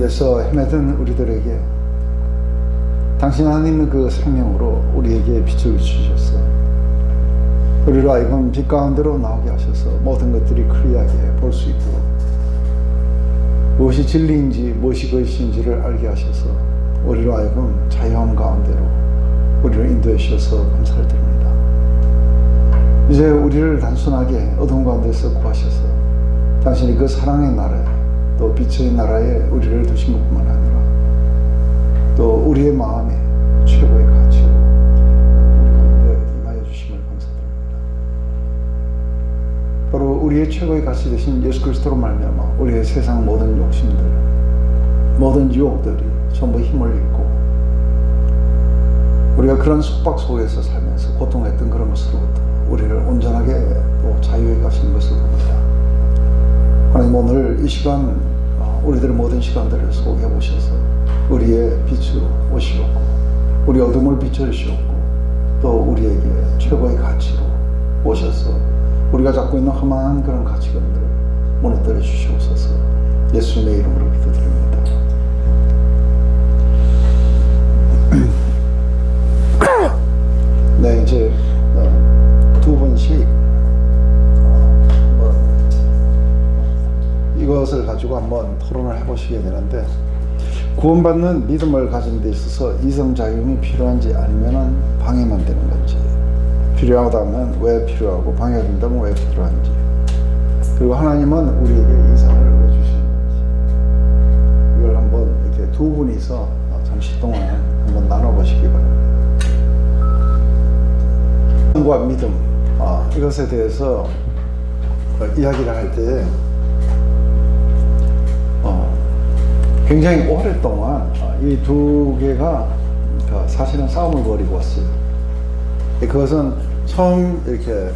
가운데서 헤매던 우리들에게 당신 하나님은 그 생명으로 우리에게 빛을 비추셨어. 우리로 하여금 빛 가운데로 나오게 하셔서 모든 것들이 클리어하게 볼 수 있고 무엇이 진리인지 무엇이 것인지를 알게 하셔서 우리로 하여금 자유함 가운데로 우리를 인도해 주셔서 감사를 드립니다. 이제 우리를 단순하게 어둠 가운데서 구하셔서 당신이 그 사랑의 나라에 또 빛의 나라에 우리를 두신 것뿐만 아니라 또 우리의 마음에 최고의 가치로 우리 가운데 임하여 주심을 감사드립니다. 바로 우리의 최고의 가치 되신 예수 그리스도로 말미암아 우리의 세상 모든 욕심들, 모든 유혹들이 전부 힘을 잃고 우리가 그런 속박 속에서 살면서 고통했던 그런 것으로부터 우리를 온전하게 또 자유해 가시는 것을 봅니다. 하나님, 오늘 이 시간 우리들의 모든 시간들을 속에 오셔서 우리의 빛으로 오시옵고 우리 어둠을 비춰주시옵고 또 우리에게 최고의 가치로 오셔서 우리가 잡고 있는 험한 그런 가치관들을 무너뜨려 주시옵소서. 예수님의 이름으로 기도드립니다. 네, 이제 두 분씩 이것을 가지고 한번 토론을 해보시게 되는데, 구원받는 믿음을 가진 데 있어서 이성 자유이 필요한지 아니면 방해만 되는 건지, 필요하다면 왜 필요하고 방해된다면 왜 필요한지, 그리고 하나님은 우리에게 이성을 왜 주시는지, 이걸 한번 이렇게 두 분이서 잠시 동안 한번 나눠보시기 바랍니다. 과 믿음, 이것에 대해서 이야기를 할 때 굉장히 오랫동안 이 두 개가 사실은 싸움을 벌이고 왔어요. 그것은 처음 이렇게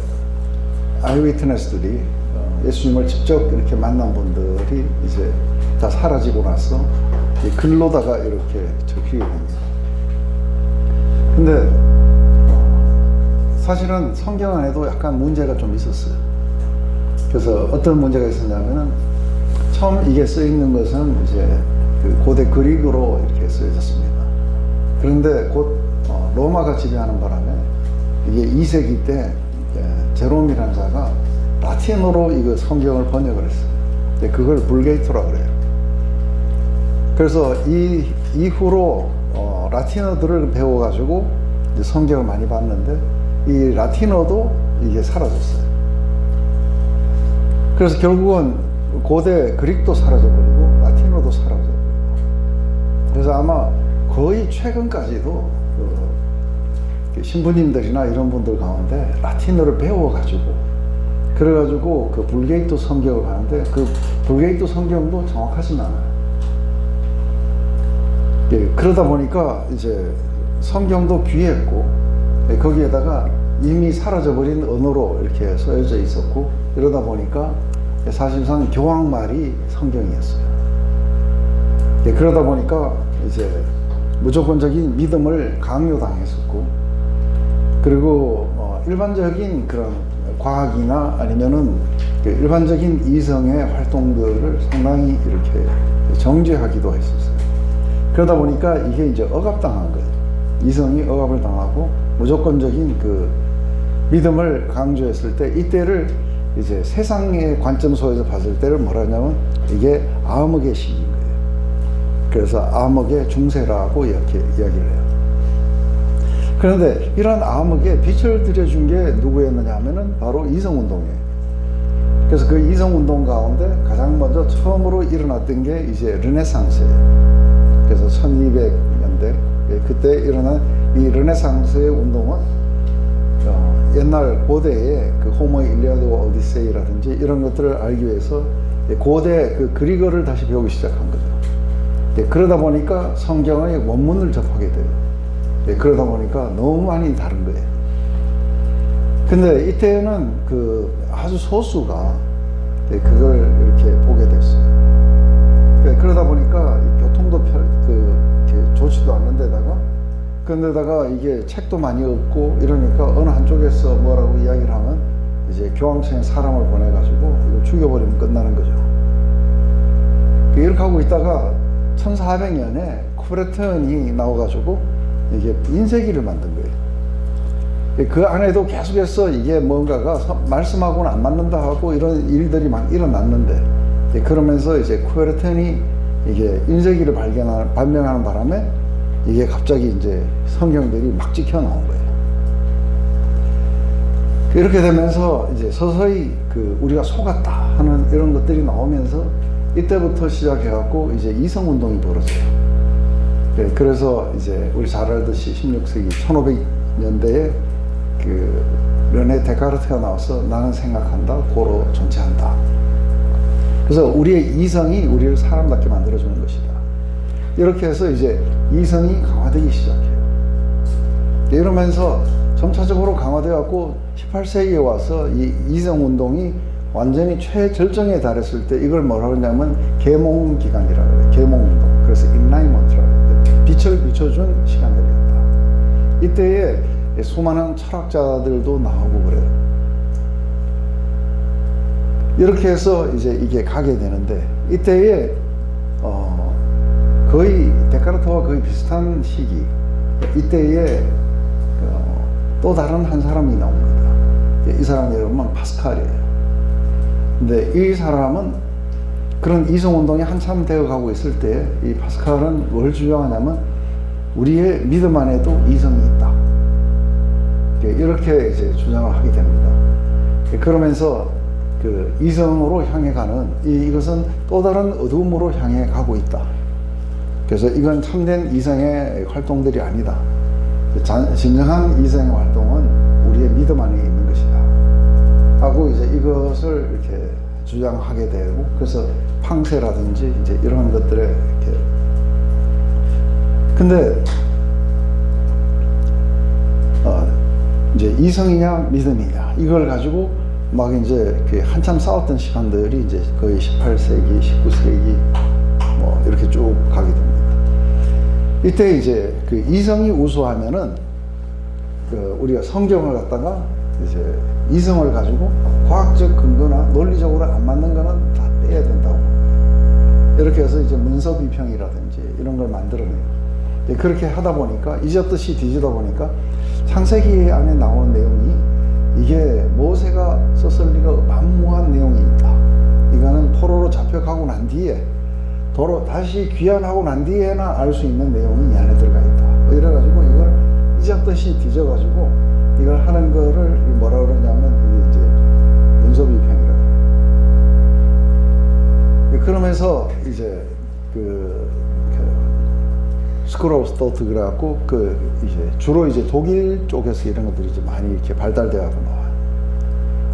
아이위트네스들이 예수님을 직접 이렇게 만난 분들이 이제 다 사라지고 나서 글로다가 이렇게 적히게 됩니다. 근데 사실은 성경 안에도 약간 문제가 좀 있었어요. 그래서 어떤 문제가 있었냐면은 처음 이게 써 있는 것은 이제 그 고대 그리그로 이렇게 쓰여졌습니다. 그런데 곧 로마가 지배하는 바람에 이게 2세기 때 제롬이라는 자가 라틴어로 이거 성경을 번역을 했어요. 그걸 불게이토라고 그래요. 그래서 이 이후로 라틴어들을 배워가지고 이제 성경을 많이 봤는데 이 라틴어도 이게 사라졌어요. 그래서 결국은 고대 그릭도 사라져버리고 라틴어도 사라져버리고, 그래서 아마 거의 최근까지도 그 신부님들이나 이런 분들 가운데 라틴어를 배워가지고 그래가지고 그 불게이토 성경을 가는데 그 불게이토 성경도 정확하진 않아요. 그러다 보니까 이제 성경도 귀했고 거기에다가 이미 사라져버린 언어로 이렇게 써져 있었고, 이러다 보니까 사실상 교황말이 성경이었어요. 그러다 보니까 이제 무조건적인 믿음을 강요당했었고, 그리고 일반적인 그런 과학이나 아니면은 일반적인 이성의 활동들을 상당히 이렇게 정죄하기도 했었어요. 그러다 보니까 이게 이제 억압당한 거예요. 이성이 억압을 당하고 무조건적인 그 믿음을 강조했을 때, 이때를 이제 세상의 관점소에서 봤을 때를 뭐라 하냐면 이게 암흑의 시기인 거예요. 그래서 암흑의 중세라고 이렇게 이야기를 해요. 그런데 이런 암흑에 빛을 들여준 게 누구였느냐 하면은 바로 이성운동이에요. 그래서 그 이성운동 가운데 가장 먼저 처음으로 일어났던 게 이제 르네상스예요. 그래서 1200년대 그때 일어난 이 르네상스의 운동은 옛날 고대의 그 호모 일리아드와 오디세이라든지 이런 것들을 알기 위해서 고대 그 그리거를 다시 배우기 시작한 거죠. 그러다 보니까 성경의 원문을 접하게 돼요. 그러다 보니까 너무 많이 다른 거예요. 근데 이때는 그 아주 소수가 그걸 이렇게 보게 됐어요. 그러다 보니까 교통도 좋지도 않는데다가, 그런데다가 이게 책도 많이 없고 이러니까 어느 한쪽에서 뭐라고 이야기를 하면 이제 교황청에 사람을 보내가지고 이거 죽여버리면 끝나는 거죠. 이렇게 하고 있다가 1400년에 쿠베르텐이 나와가지고 이게 인쇄기를 만든 거예요. 그 안에도 계속해서 이게 뭔가가 말씀하고는 안 맞는다 하고 이런 일들이 막 일어났는데, 그러면서 이제 쿠베르텐이 이게 인쇄기를 발명하는 바람에 이게 갑자기 이제 성경들이 막 찍혀 나온 거예요. 이렇게 되면서 이제 서서히 우리가 속았다 하는 이런 것들이 나오면서 이때부터 시작해갖고 이제 이성운동이 벌어져요. 그래서 이제 우리 잘 알듯이 16세기 1500년대에 르네 데카르트가 나와서 나는 생각한다, 고로 존재한다. 그래서 우리의 이성이 우리를 사람답게 만들어주는 것이다. 이렇게 해서 이제 이성이 강화되기 시작해요. 이러면서 점차적으로 강화되어갖고 18세기에 와서 이 이성운동이 완전히 최절정에 달했을 때 이걸 뭐라고 하냐면 계몽기간이라고 해요. 계몽운동. 그래서 인라이먼트라고 해요. 빛을 비춰준 시간들이었다. 이때에 수많은 철학자들도 나오고 그래요. 이렇게 해서 이제 이게 가게 되는데, 이때에 거의 데카르트와 거의 비슷한 시기, 이때에 또 다른 한 사람이 나옵니다. 이 사람이 여러분 파스칼이에요. 근데 이 사람은 그런 이성운동이 한참 되어가고 있을 때 이 파스칼은 뭘 주장하냐면 우리의 믿음 안에도 이성이 있다. 이렇게 이제 주장을 하게 됩니다. 그러면서 이성으로 향해 가는 이것은 또 다른 어두움으로 향해 가고 있다. 그래서 이건 참된 이성의 활동들이 아니다. 진정한 이성의 활동은 우리의 믿음 안에 있는 것이다 하고 이제 이것을 이렇게 주장하게 되고, 그래서 팡세라든지 이제 이런 것들에 이렇게. 근데 이제 이성이냐 믿음이냐 이걸 가지고 막 이제 한참 싸웠던 시간들이 이제 거의 18세기, 19세기 뭐 이렇게 쭉 가게 됩니다. 이때 이제 이성이 우수하면은 우리가 성경을 갖다가 이제 이성을 가지고 과학적 근거나 논리적으로 안 맞는 거는 다 빼야 된다고. 이렇게 해서 이제 문서 비평이라든지 이런 걸 만들어내요. 그렇게 하다 보니까 잊었듯이 뒤지다 보니까 창세기 안에 나온 내용이 이게 모세가 썼을 리가 만무한 내용이 있다. 이거는 포로로 잡혀가고 난 뒤에 다시 귀환하고 난 뒤에나 알 수 있는 내용이 이 안에 들어가 있다. 이래가지고 이걸 잊었듯이 뒤져가지고 이걸 하는 거를 뭐라 그러냐면 이게 이제 문서비평이라고. 그러면서 이제 스쿨 오브 스토트 그래갖고 이제 주로 이제 독일 쪽에서 이런 것들이 이제 많이 이렇게 발달되어서 나와요.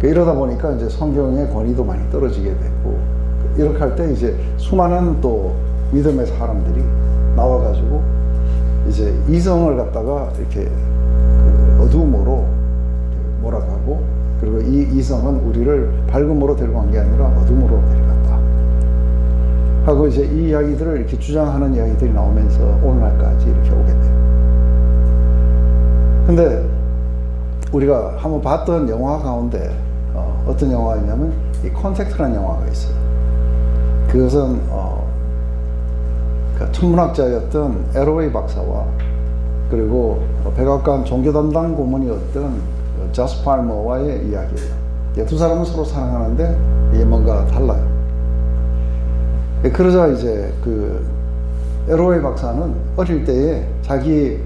이러다 보니까 이제 성경의 권위도 많이 떨어지게 되고, 이렇게 할 때 이제 수많은 또 믿음의 사람들이 나와가지고 이제 이성을 갖다가 이렇게 어두움으로 몰아가고, 그리고 이 이성은 우리를 밝음으로 데리고 간 게 아니라 어둠으로 데려갔다 하고 이제 이 이야기들을 이렇게 주장하는 이야기들이 나오면서 오늘날까지 이렇게 오게 돼요. 근데 우리가 한번 봤던 영화 가운데 어떤 영화였냐면 이 컨택트라는 영화가 있어요. 그것은 천문학자였던 에로웨이 박사와 그리고 백악관 종교 담당 고문이었던 자스 팔머와의 이야기예요. 두 사람은 서로 사랑하는데 이게 뭔가 달라요. 그러자 이제 에로웨이 박사는 어릴 때에 자기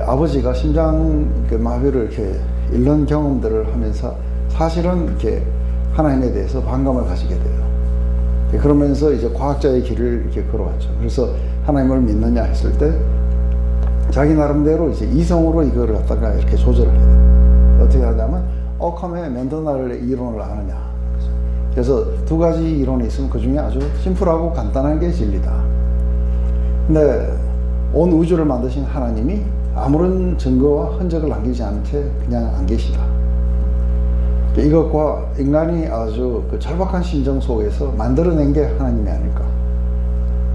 아버지가 심장 마비를 이렇게 잃는 경험들을 하면서 사실은 이렇게 하나님에 대해서 반감을 가지게 돼요. 그러면서 이제 과학자의 길을 이렇게 걸어왔죠. 그래서 하나님을 믿느냐 했을 때 자기 나름대로 이제 이성으로 이거를 갖다가 이렇게 조절을 해요. 어떻게 하냐면 오컴의 맨더날의 이론을 아느냐. 그래서 두 가지 이론이 있으면 그 중에 아주 심플하고 간단한 게 진리다. 근데 온 우주를 만드신 하나님이 아무런 증거와 흔적을 남기지 않은 채 그냥 안 계시다. 이것과 인간이 아주 절박한 심정 속에서 만들어낸 게 하나님이 아닐까.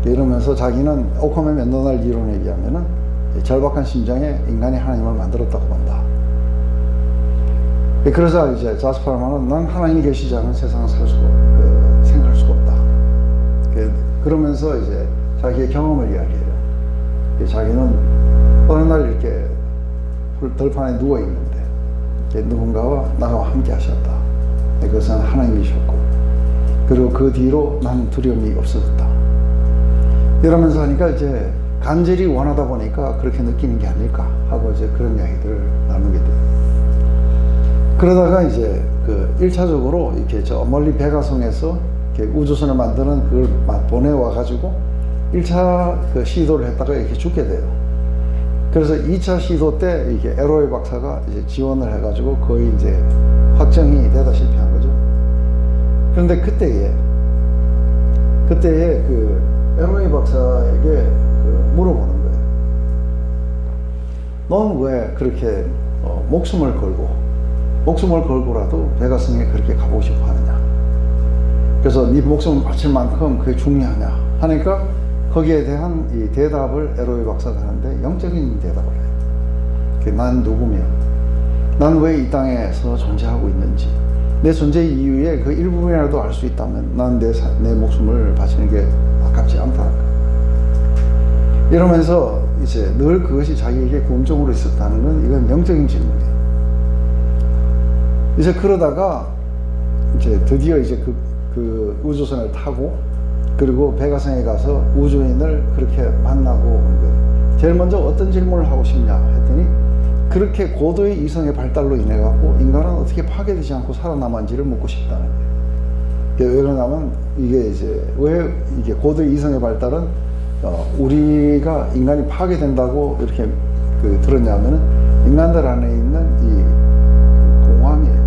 이러면서 자기는 오컴의 맨더날 이론에 의하면은 절박한 심정에 인간이 하나님을 만들었다고 본다. 그러자 이제 자스 팔머는 난 하나님이 계시지 않은 세상을 생각할 수가 없다. 그러면서 이제 자기의 경험을 이야기해요. 자기는 어느 날 이렇게 들판에 누워 있는데 누군가와 나와 함께 하셨다. 그것은 하나님이셨고, 그리고 그 뒤로 난 두려움이 없어졌다. 이러면서 하니까 이제 간절히 원하다 보니까 그렇게 느끼는 게 아닐까 하고 이제 그런 이야기들을 나누게 돼요. 그러다가 이제 그 1차적으로 이렇게 저 멀리 베가성에서 이렇게 우주선을 만드는 그걸 보내와가지고 1차 그 시도를 했다가 이렇게 죽게 돼요. 그래서 2차 시도 때 이게 LOA 박사가 이제 지원을 해가지고 거의 이제 확정이 되다 실패한 거죠. 그런데 그때에 그 LOA 박사에게 그 물어보는 거예요. 넌 왜 그렇게 목숨을 걸고라도 베가성에 그렇게 가보고 싶어 하느냐? 그래서 네 목숨을 바칠 만큼 그게 중요하냐? 하니까 거기에 대한 이 대답을 LOA 박사가 하는데 영적인 대답을 해요. 난 누구며, 난 왜 이 땅에서 존재하고 있는지, 내 존재 이유의 그 일부분이라도 알 수 있다면 난 내 목숨을 바치는 게 아깝지 않다는 거예요. 이러면서 이제 늘 그것이 자기에게 궁정으로 있었다는 건 이건 영적인 질문이에요. 이제 그러다가 이제 드디어 이제 그 우주선을 타고 그리고 베가성에 가서 우주인을 그렇게 만나고 온 거예요. 제일 먼저 어떤 질문을 하고 싶냐 했더니 그렇게 고도의 이성의 발달로 인해 갖고 인간은 어떻게 파괴되지 않고 살아남았는지를 묻고 싶다는 거예요. 왜 그러냐면 이게 이제 왜 이게 고도의 이성의 발달은 우리가 인간이 파괴된다고 이렇게 들었냐면은 인간들 안에 있는 이 공허함이에요.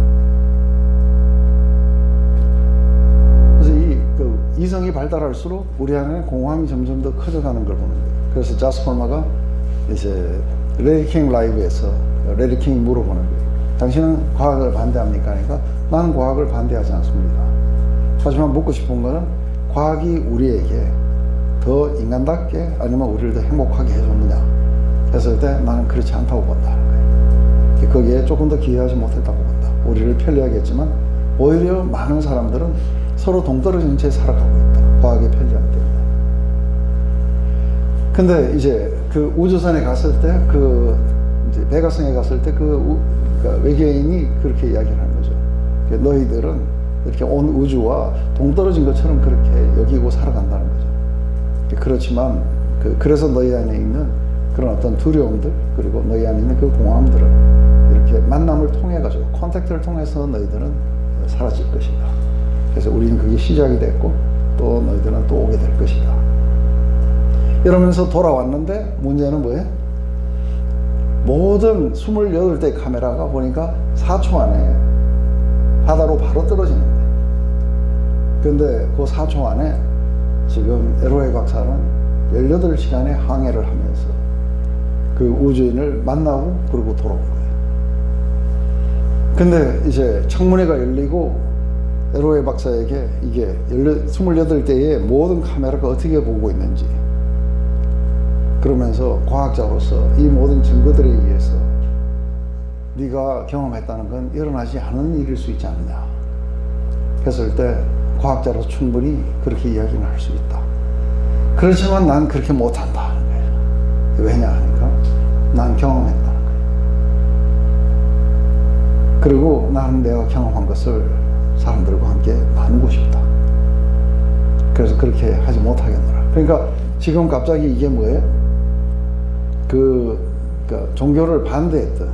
이성이 발달할수록 우리 안에 공허함이 점점 더 커져가는 걸 보는 거예요. 그래서 자스 폴마가 이제 레리 킹 라이브에서 레리 킹이 물어보는 거예요. 당신은 과학을 반대합니까? 하니까 나는 과학을 반대하지 않습니다. 하지만 묻고 싶은 거는 과학이 우리에게 더 인간답게 아니면 우리를 더 행복하게 해줬느냐 했을 때 나는 그렇지 않다고 본다는 거예요. 거기에 조금 더 기여하지 못했다고 본다. 우리를 편리하게 했지만 오히려 많은 사람들은 서로 동떨어진 채 살아가고 있다. 과학의 편리함 때문에. 근데 이제 그 우주선에 갔을 때 이제 베가성에 갔을 때 그러니까 외계인이 그렇게 이야기를 하는 거죠. 너희들은 이렇게 온 우주와 동떨어진 것처럼 그렇게 여기고 살아간다는 거죠. 그렇지만 그래서 너희 안에 있는 그런 어떤 두려움들 그리고 너희 안에 있는 그 공허함들은 이렇게 만남을 통해 가지고 컨택트를 통해서 너희들은 사라질 것이다. 그래서 우리는 그게 시작이 됐고 또 너희들은 또 오게 될 것이다. 이러면서 돌아왔는데 문제는 뭐예요? 모든 28대의 카메라가 보니까 4초 안에 바다로 바로 떨어지는 거예요. 그런데 그 4초 안에 지금 LOA 박사는 18시간의 항해를 하면서 그 우주인을 만나고 그러고 돌아온 거예요. 근데 이제 청문회가 열리고 LOA 박사에게 이게 28대의 모든 카메라가 어떻게 보고 있는지 그러면서 과학자로서 이 모든 증거들에 의해서 네가 경험했다는 건 일어나지 않은 일일 수 있지 않느냐 했을 때 과학자로서 충분히 그렇게 이야기는 할 수 있다. 그렇지만 난 그렇게 못한다 하는 거예요. 왜냐 하니까 난 경험했다는 거예요. 그리고 나는 내가 경험한 것을 사람들과 함께 나누고 싶다. 그래서 그렇게 하지 못하겠노라. 그러니까 지금 갑자기 이게 뭐예요? 종교를 반대했던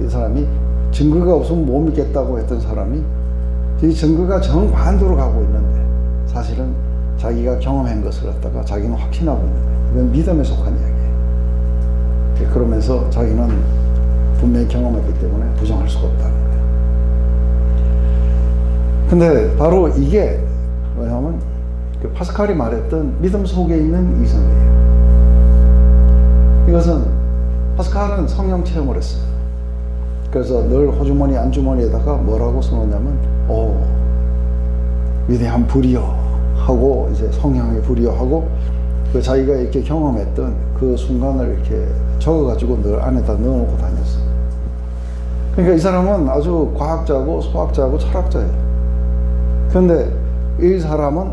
이 사람이 증거가 없으면 못 믿겠다고 했던 사람이 이 증거가 정반대로 가고 있는데 사실은 자기가 경험한 것을 갖다가 자기는 확신하고 있는 거예요. 이건 믿음에 속한 이야기예요. 그러면서 자기는 분명히 경험했기 때문에 부정할 수가 없다는 거예요. 근데 바로 이게 뭐냐면 파스칼이 말했던 믿음 속에 있는 이성이에요. 이것은 파스칼은 성령 체험을 했어요. 그래서 늘 호주머니 안주머니에다가 뭐라고 써놓냐면 위대한 불이여 하고 이제 성령의 불이여 하고 자기가 이렇게 경험했던 그 순간을 이렇게 적어가지고 늘 안에다 넣어놓고 다녔어요. 그러니까 이 사람은 아주 과학자고 소학자고 철학자예요. 그런데 이 사람은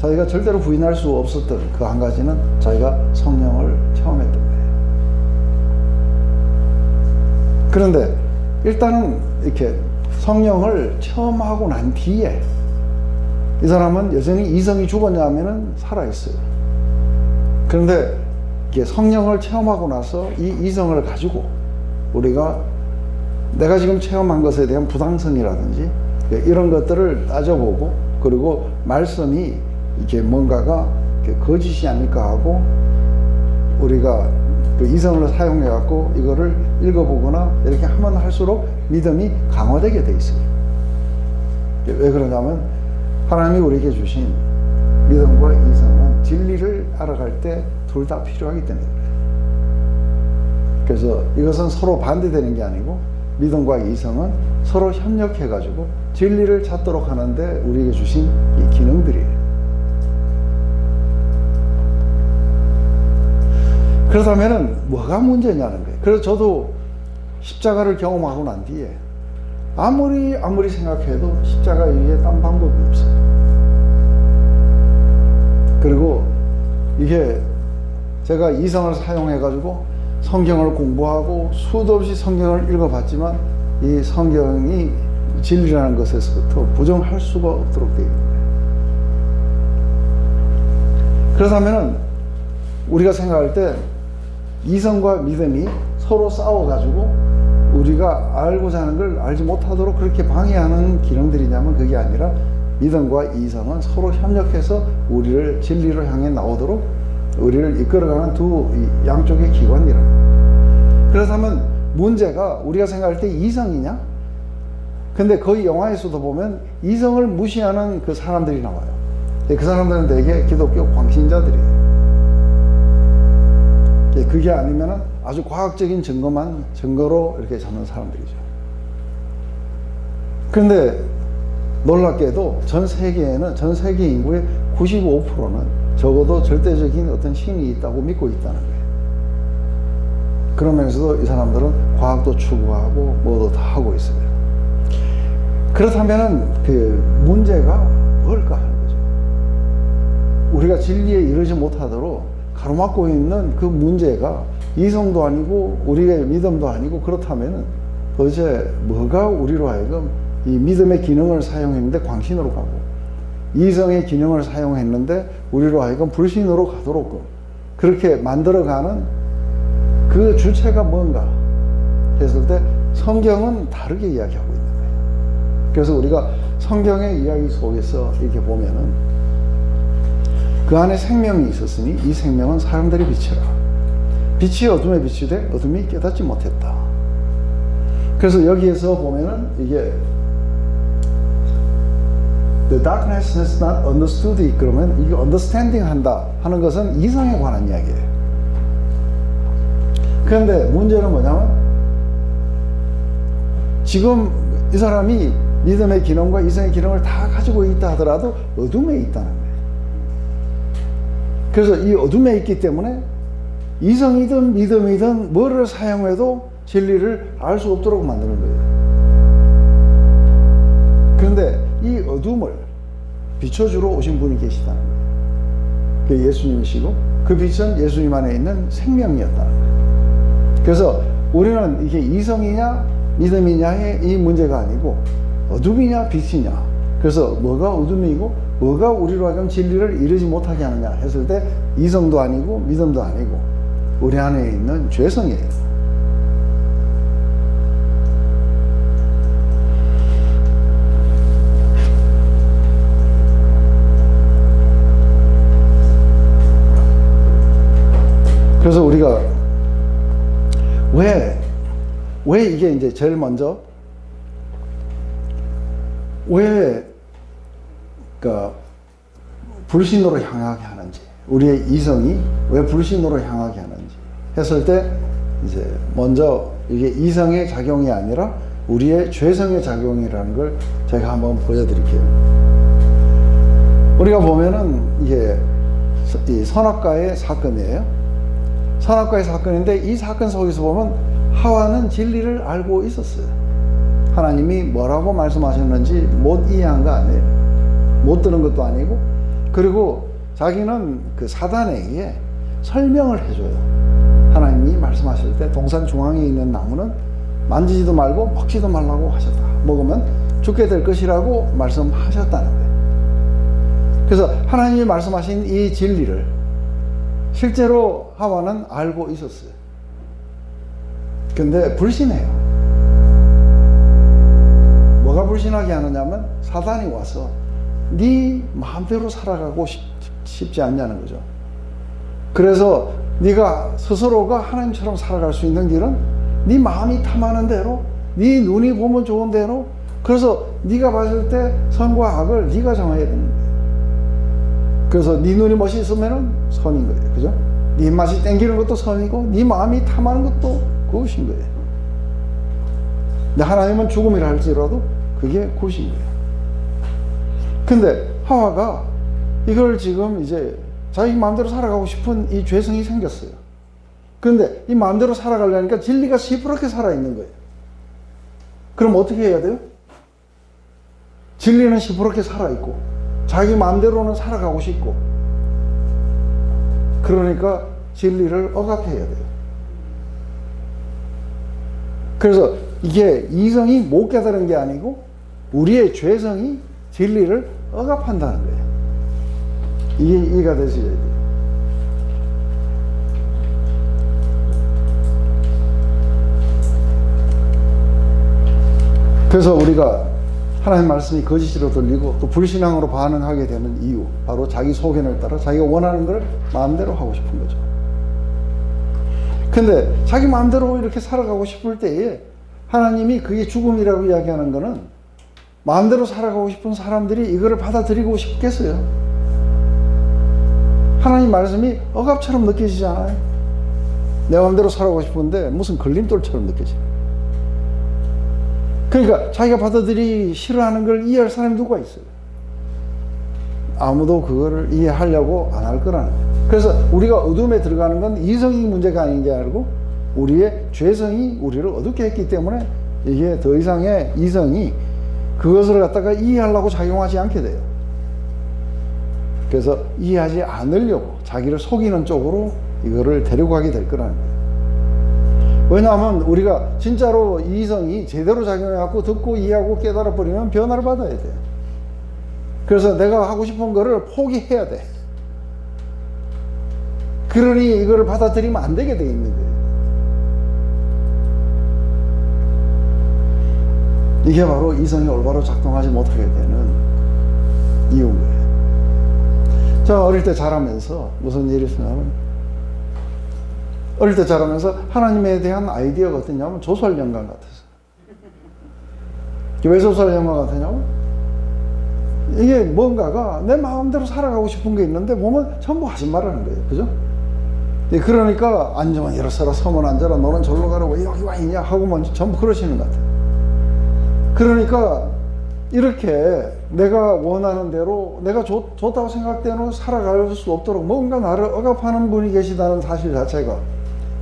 자기가 절대로 부인할 수 없었던 그 한 가지는 자기가 성령을 체험했던 거예요. 그런데 일단은 이렇게 성령을 체험하고 난 뒤에 이 사람은 여전히 이성이 죽었냐 하면은 살아있어요. 그런데 이게 성령을 체험하고 나서 이 이성을 가지고 우리가 내가 지금 체험한 것에 대한 부당성이라든지 이런 것들을 따져보고, 그리고 말씀이 이게 뭔가가 거짓이 아닐까 하고 우리가 그 이성을 사용해 갖고 이거를 읽어보거나 이렇게 하면 할수록 믿음이 강화되게 돼 있어요. 왜 그러냐면 하나님이 우리에게 주신 믿음과 이성은 진리를 알아갈 때 둘 다 필요하기 때문에 그래요. 그래서 이것은 서로 반대되는 게 아니고 믿음과 이성은 서로 협력해 가지고 진리를 찾도록 하는데 우리에게 주신 이 기능들이에요. 그렇다면 뭐가 문제냐는 거예요. 그래서 저도 십자가를 경험하고 난 뒤에 아무리 생각해도 십자가 위에 딴 방법이 없어요. 그리고 이게 제가 이성을 사용해 가지고 성경을 공부하고 수도 없이 성경을 읽어봤지만 이 성경이 진리라는 것에서부터 부정할 수가 없도록 되어 있는 거예요. 그렇다면 우리가 생각할 때 이성과 믿음이 서로 싸워가지고 우리가 알고자 하는 걸 알지 못하도록 그렇게 방해하는 기능들이냐면 그게 아니라 믿음과 이성은 서로 협력해서 우리를 진리로 향해 나오도록 우리를 이끌어가는 두 양쪽의 기관이라는 거예요. 그렇다면 문제가 우리가 생각할 때 이성이냐? 근데 거의 영화에서도 보면 이성을 무시하는 그 사람들이 나와요. 그 사람들은 대개 기독교 광신자들이에요. 그게 아니면 아주 과학적인 증거로 이렇게 잡는 사람들이죠. 그런데 놀랍게도 전 세계 인구의 95%는 적어도 절대적인 어떤 신이 있다고 믿고 있다는 거예요. 그러면서도 이 사람들은 과학도 추구하고 뭐도 다 하고 있어요. 그렇다면 그 문제가 뭘까 하는 거죠. 우리가 진리에 이르지 못하도록 가로막고 있는 그 문제가 이성도 아니고 우리의 믿음도 아니고, 그렇다면 도대체 뭐가 우리로 하여금 이 믿음의 기능을 사용했는데 광신으로 가고 이성의 기능을 사용했는데 우리로 하여금 불신으로 가도록 그렇게 만들어가는 그 주체가 뭔가 했을 때 성경은 다르게 이야기하고 있는 거예요. 그래서 우리가 성경의 이야기 속에서 이렇게 보면은 그 안에 생명이 있었으니 이 생명은 사람들의 빛이라. 빛이 어둠에 비추되 어둠이 깨닫지 못했다. 그래서 여기에서 보면은 이게 The darkness has not understood it. 그러면 이게 understanding 한다 하는 것은 이성에 관한 이야기예요. 그런데 문제는 뭐냐면 지금 이 사람이 믿음의 기능과 이성의 기능을 다 가지고 있다 하더라도 어둠에 있다는 거예요. 그래서 이 어둠에 있기 때문에 이성이든 믿음이든 뭐를 사용해도 진리를 알 수 없도록 만드는 거예요. 그런데 이 어둠을 비춰주러 오신 분이 계시다는 거예요. 그 예수님이시고 그 빛은 예수님 안에 있는 생명이었다는 거예요. 그래서 우리는 이게 이성이냐 믿음이냐의 이 문제가 아니고 어둠이냐 빛이냐, 그래서 뭐가 어둠이고 뭐가 우리로 하여금 진리를 이루지 못하게 하느냐 했을 때 이성도 아니고 믿음도 아니고 우리 안에 있는 죄성이에요. 그래서 우리가 왜 이게 이제 제일 먼저 왜 그러니까 불신으로 향하게 하는지, 우리의 이성이 왜 불신으로 향하게 하는지 했을 때 이제 먼저 이게 이성의 작용이 아니라 우리의 죄성의 작용이라는 걸 제가 한번 보여드릴게요. 우리가 보면은 이게 이 선악과의 사건이에요. 선악과의 사건인데 이 사건 속에서 보면 하와는 진리를 알고 있었어요. 하나님이 뭐라고 말씀하셨는지 못 이해한 거 아니에요. 못 들은 것도 아니고, 그리고 자기는 그 사단에게 설명을 해줘요. 하나님이 말씀하실 때 동산 중앙에 있는 나무는 만지지도 말고 먹지도 말라고 하셨다. 먹으면 죽게 될 것이라고 말씀하셨다는 거예요. 그래서 하나님이 말씀하신 이 진리를 실제로 하와는 알고 있었어요. 근데 불신해요. 뭐가 불신하게 하느냐면 사단이 와서 네 마음대로 살아가고 싶지 않냐는 거죠. 그래서 네가 스스로가 하나님처럼 살아갈 수 있는 길은 네 마음이 탐하는 대로, 네 눈이 보면 좋은 대로, 그래서 네가 봤을 때 선과 악을 네가 정해야 되는 거예요. 그래서 네 눈이 멋있으면 선인 거예요. 그죠? 네 입맛이 땡기는 것도 선이고 네 마음이 탐하는 것도 그것인 거예요. 근데 하나님은 죽음이라 할지라도 그게 굿인 거예요. 근데 하와가 이걸 지금 이제 자기 마음대로 살아가고 싶은 이 죄성이 생겼어요. 그런데 이 마음대로 살아가려니까 진리가 시퍼렇게 살아있는 거예요. 그럼 어떻게 해야 돼요? 진리는 시퍼렇게 살아있고 자기 마음대로는 살아가고 싶고, 그러니까 진리를 억압해야 돼요. 그래서 이게 이성이 못 깨달은 게 아니고 우리의 죄성이 진리를 억압한다는 거예요. 이게 이해가 되셔야 돼요. 그래서 우리가 하나님 말씀이 거짓으로 들리고 또 불신앙으로 반응하게 되는 이유, 바로 자기 소견을 따라 자기가 원하는 걸 마음대로 하고 싶은 거죠. 근데 자기 마음대로 이렇게 살아가고 싶을 때에 하나님이 그게 죽음이라고 이야기하는 거는 마음대로 살아가고 싶은 사람들이 이거를 받아들이고 싶겠어요? 하나님 말씀이 억압처럼 느껴지잖아요. 내 마음대로 살아가고 싶은데 무슨 걸림돌처럼 느껴져요. 그러니까 자기가 받아들이기 싫어하는 걸 이해할 사람이 누가 있어요? 아무도 그거를 이해하려고 안 할 거라는 거예요. 그래서 우리가 어둠에 들어가는 건 이성이 문제가 아닌 게 알고 우리의 죄성이 우리를 어둡게 했기 때문에 이게 더 이상의 이성이 그것을 갖다가 이해하려고 작용하지 않게 돼요. 그래서 이해하지 않으려고 자기를 속이는 쪽으로 이거를 데리고 가게 될 거라는 거예요. 왜냐하면 우리가 진짜로 이성이 제대로 작용해갖고 듣고 이해하고 깨달아 버리면 변화를 받아야 돼. 그래서 내가 하고 싶은 거를 포기해야 돼. 그러니 이거를 받아들이면 안 되게 돼 있는 거예요. 이게 바로 이성이 올바로 작동하지 못하게 되는 이유인 거예요. 저 어릴 때 자라면서 무슨 일이 있었냐면, 어릴 때 자라면서 하나님에 대한 아이디어가 어땠냐면 조설영감 같았어요. 왜 조설영감 같았냐면 이게 뭔가가 내 마음대로 살아가고 싶은 게 있는데 보면 전부 거짓말하는 거예요. 그죠? 그러니까 앉으면 일어서라, 서면 앉아라, 너는 절로 가라, 왜 여기 와 있냐 하고만 전부 그러시는 것 같아요. 그러니까 이렇게 내가 원하는 대로 내가 좋다고 생각대로 살아갈 수 없도록 뭔가 나를 억압하는 분이 계시다는 사실 자체가,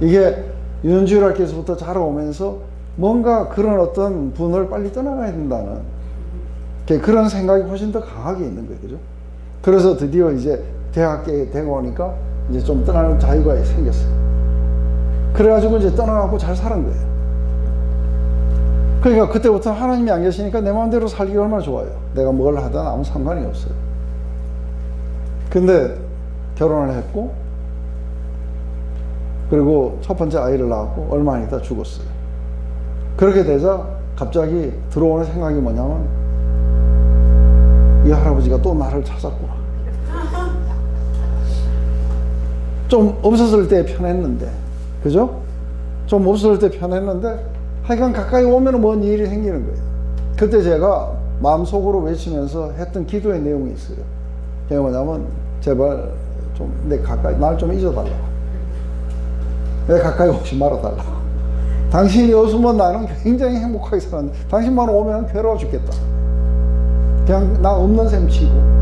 이게 유년주일학교에서부터 자라오면서 뭔가 그런 어떤 분을 빨리 떠나가야 된다는 그런 생각이 훨씬 더 강하게 있는 거예요. 그죠? 그래서 드디어 이제 대학교에 되고 오니까 이제 좀 떠나는 자유가 생겼어요. 그래가지고 이제 떠나가고 잘 사는 거예요. 그러니까 그때부터 하나님이 안 계시니까 내 마음대로 살기가 얼마나 좋아요. 내가 뭘 하든 아무 상관이 없어요. 근데 결혼을 했고, 그리고 첫 번째 아이를 낳았고 얼마 안 있다 죽었어요. 그렇게 되자 갑자기 들어오는 생각이 뭐냐면, 이 할아버지가 또 나를 찾았구나. 좀 없었을 때 편했는데, 그죠? 좀 없었을 때 편했는데 하여간 가까이 오면 뭔 일이 생기는 거예요. 그때 제가 마음속으로 외치면서 했던 기도의 내용이 있어요. 그게 뭐냐면, 제발 좀 내 가까이, 날 좀 잊어달라. 내 가까이 오지 말아달라. 당신이 없으면 나는 굉장히 행복하게 살았는데 당신만 오면 괴로워 죽겠다. 그냥 나 없는 셈 치고.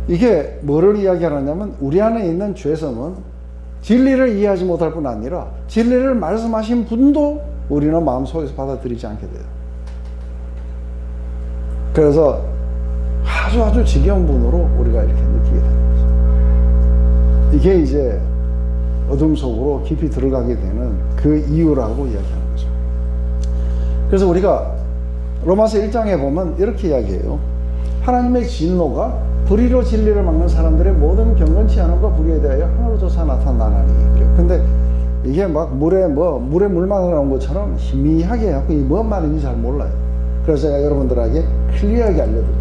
이게 뭐를 이야기하느냐면, 우리 안에 있는 죄성은 진리를 이해하지 못할 뿐 아니라 진리를 말씀하신 분도 우리는 마음속에서 받아들이지 않게 돼요. 그래서 아주 지겨운 분으로 우리가 이렇게 느끼게 되는 거죠. 이게 이제 어둠 속으로 깊이 들어가게 되는 그 이유라고 이야기하는 거죠. 그래서 우리가 로마서 1장에 보면 이렇게 이야기해요. 하나님의 진노가 불의로 진리를 막는 사람들의 모든 경건치 않음과 불의에 대하여 하늘로조차 나타나나니. 근데 이게 막 물에 물만 나온 것처럼 희미하게 하고 이게 뭔 말인지 잘 몰라요. 그래서 제가 여러분들에게 클리어하게 알려드릴게요.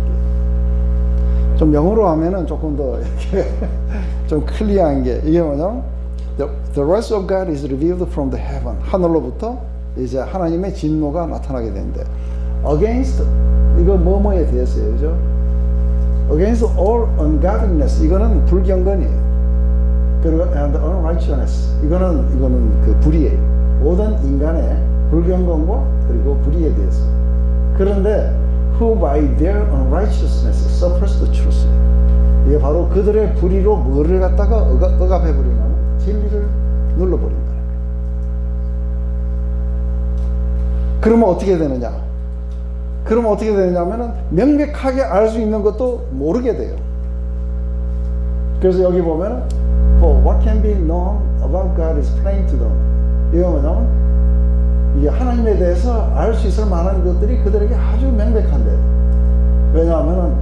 좀 영어로 하면은 조금 더 이렇게 좀 클리어한 게, 이게 뭐냐면 The wrath of God is revealed from the heaven. 하늘로부터 이제 하나님의 진노가 나타나게 되는데, against 이거 뭐뭐에 대해서요, 그죠? Against all ungodliness, 이거는 불경건이에요. 그리고 and unrighteousness, 이거는 그 불의예요. 모든 인간의 불경건과 그리고 불의에 대해서. 그런데 who by their unrighteousness suppress the truth. 이게 바로 그들의 불의로 뭐를 갖다가 억압해 버리냐면 진리를 눌러버린다는 거예요. 그러면 어떻게 되느냐? 그러면 어떻게 되느냐면은 명백하게 알 수 있는 것도 모르게 돼요. 그래서 여기 보면은 For what can be known about God is plain to them. 이거 뭐냐면 이게 하나님에 대해서 알 수 있을 만한 것들이 그들에게 아주 명백한데, 왜냐하면은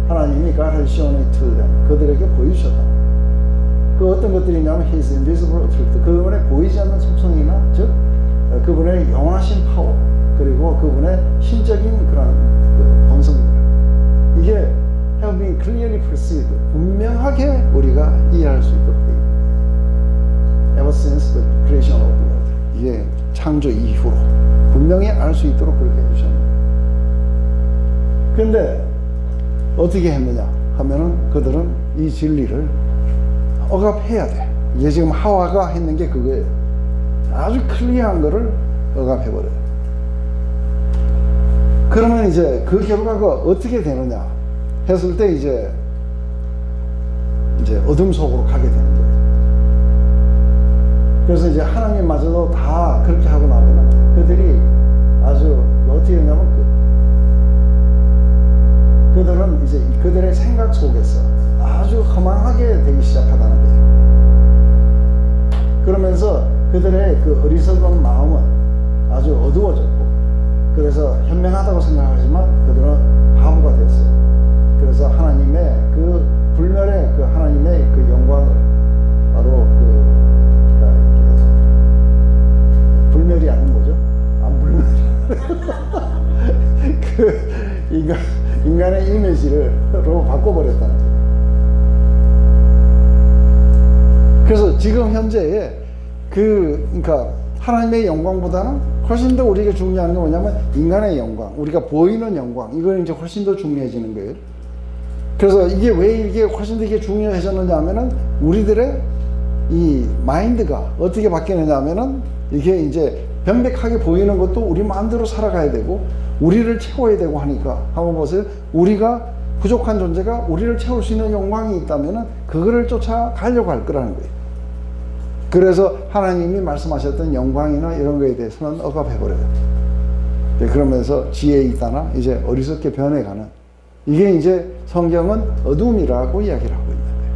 하나님이 God has shown it to them. 그들에게 보여주셨다. 그 어떤 것들이냐면 His invisible truth, 그분의 보이지 않는 속성이나 즉 그분의 영원하신 파워, 그리고 그분의 신적인 그런 그 본성들, 이게 have been clearly perceived, 분명하게 우리가 이해할 수 있도록 되어 있습니다. Ever since the creation of the world, 이게 창조 이후로 분명히 알 수 있도록 그렇게 해주셨는데, 근데 어떻게 했느냐 하면은 그들은 이 진리를 억압해야 돼. 이게 지금 하와가 했는 게 그거예요. 아주 클리어한 거를 억압해버려요. 그러면 이제 그 결과가 어떻게 되느냐 했을 때 이제 어둠 속으로 가게 되는 거예요. 그래서 이제 하나님마저도 다 그렇게 하고 나면 그들이 아주 어떻게 되냐면 그들은 이제 그들의 생각 속에서 아주 허망하게 되기 시작하다는 거예요. 그러면서 그들의 그 어리석은 마음은 아주 어두워졌고, 그래서 현명하다고 생각하지만 그들은 바보가 됐어요. 그래서 하나님의 그 불멸의 그 하나님의 그 영광을 바로 불멸이 아닌 거죠. 안 불멸. 그 인간의 이미지로 바꿔버렸다는 거예요. 그래서 지금 현재에 그러니까 하나님의 영광보다는 훨씬 더 우리에게 중요한 게 뭐냐면 인간의 영광, 우리가 보이는 영광, 이걸 이제 훨씬 더 중요해지는 거예요. 그래서 이게 왜 이게 훨씬 더 이게 중요해졌느냐 하면은 우리들의 이 마인드가 어떻게 바뀌느냐 하면은 이게 이제 명백하게 보이는 것도 우리 마음대로 살아가야 되고 우리를 채워야 되고 하니까, 한번 보세요. 우리가 부족한 존재가 우리를 채울 수 있는 영광이 있다면은 그거를 쫓아가려고 할 거라는 거예요. 그래서 하나님이 말씀하셨던 영광이나 이런 거에 대해서는 억압해버려요. 그러면서 지혜에 있다나 이제 어리석게 변해가는, 이게 이제 성경은 어둠이라고 이야기를 하고 있는 거예요.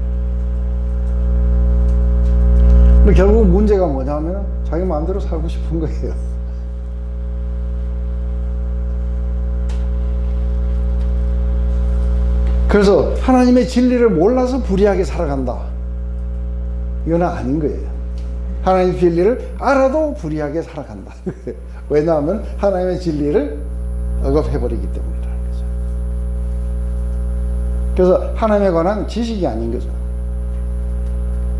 근데 결국 문제가 뭐냐면 자기 마음대로 살고 싶은 거예요. 그래서 하나님의 진리를 몰라서 불의하게 살아간다, 이건 아닌 거예요. 하나님의 진리를 알아도 불의하게 살아간다. 왜냐하면 하나님의 진리를 억압해버리기 때문이라는 거죠. 그래서 하나님에 관한 지식이 아닌 거죠.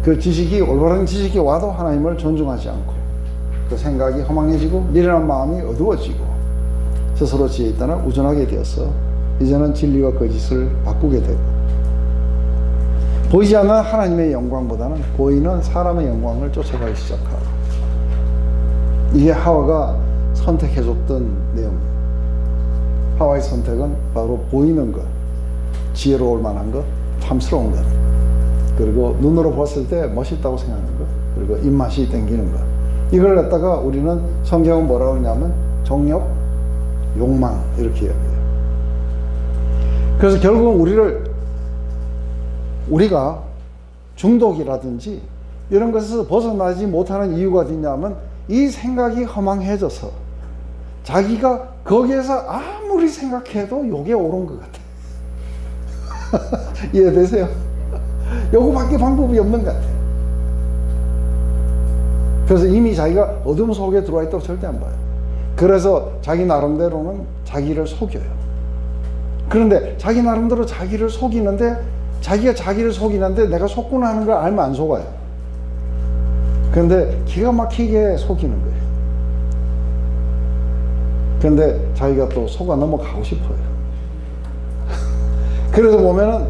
그 지식이, 올바른 지식이 와도 하나님을 존중하지 않고 그 생각이 허망해지고 미련한 마음이 어두워지고 스스로 지혜 있다나 우존하게 되어서 이제는 진리와 거짓을 바꾸게 되고, 보이지 않는 하나님의 영광보다는 보이는 사람의 영광을 쫓아가기 시작하고, 이게 하와가 선택해줬던 내용이에요. 하와의 선택은 바로 보이는 것, 지혜로울 만한 것, 탐스러운 것, 그리고 눈으로 봤을 때 멋있다고 생각하는 것, 그리고 입맛이 땡기는 것, 이걸 갖다가 우리는 성경은 뭐라고 하냐면 정욕, 욕망 이렇게 이야기해요. 그래서 결국은 우리가 중독이라든지 이런 것에서 벗어나지 못하는 이유가 어디냐면 이 생각이 허망해져서 자기가 거기에서 아무리 생각해도 요게 옳은 것 같아. 이해되세요? 요거밖에 방법이 없는 것 같아. 그래서 이미 자기가 어둠 속에 들어와 있다고 절대 안 봐요. 그래서 자기 나름대로는 자기를 속여요. 그런데 자기 나름대로 자기를 속이는데 자기가 자기를 속이는데 내가 속구나 하는 걸 알면 안 속아요. 그런데 기가 막히게 속이는 거예요. 그런데 자기가 또 속아 넘어가고 싶어요. 그래서 보면은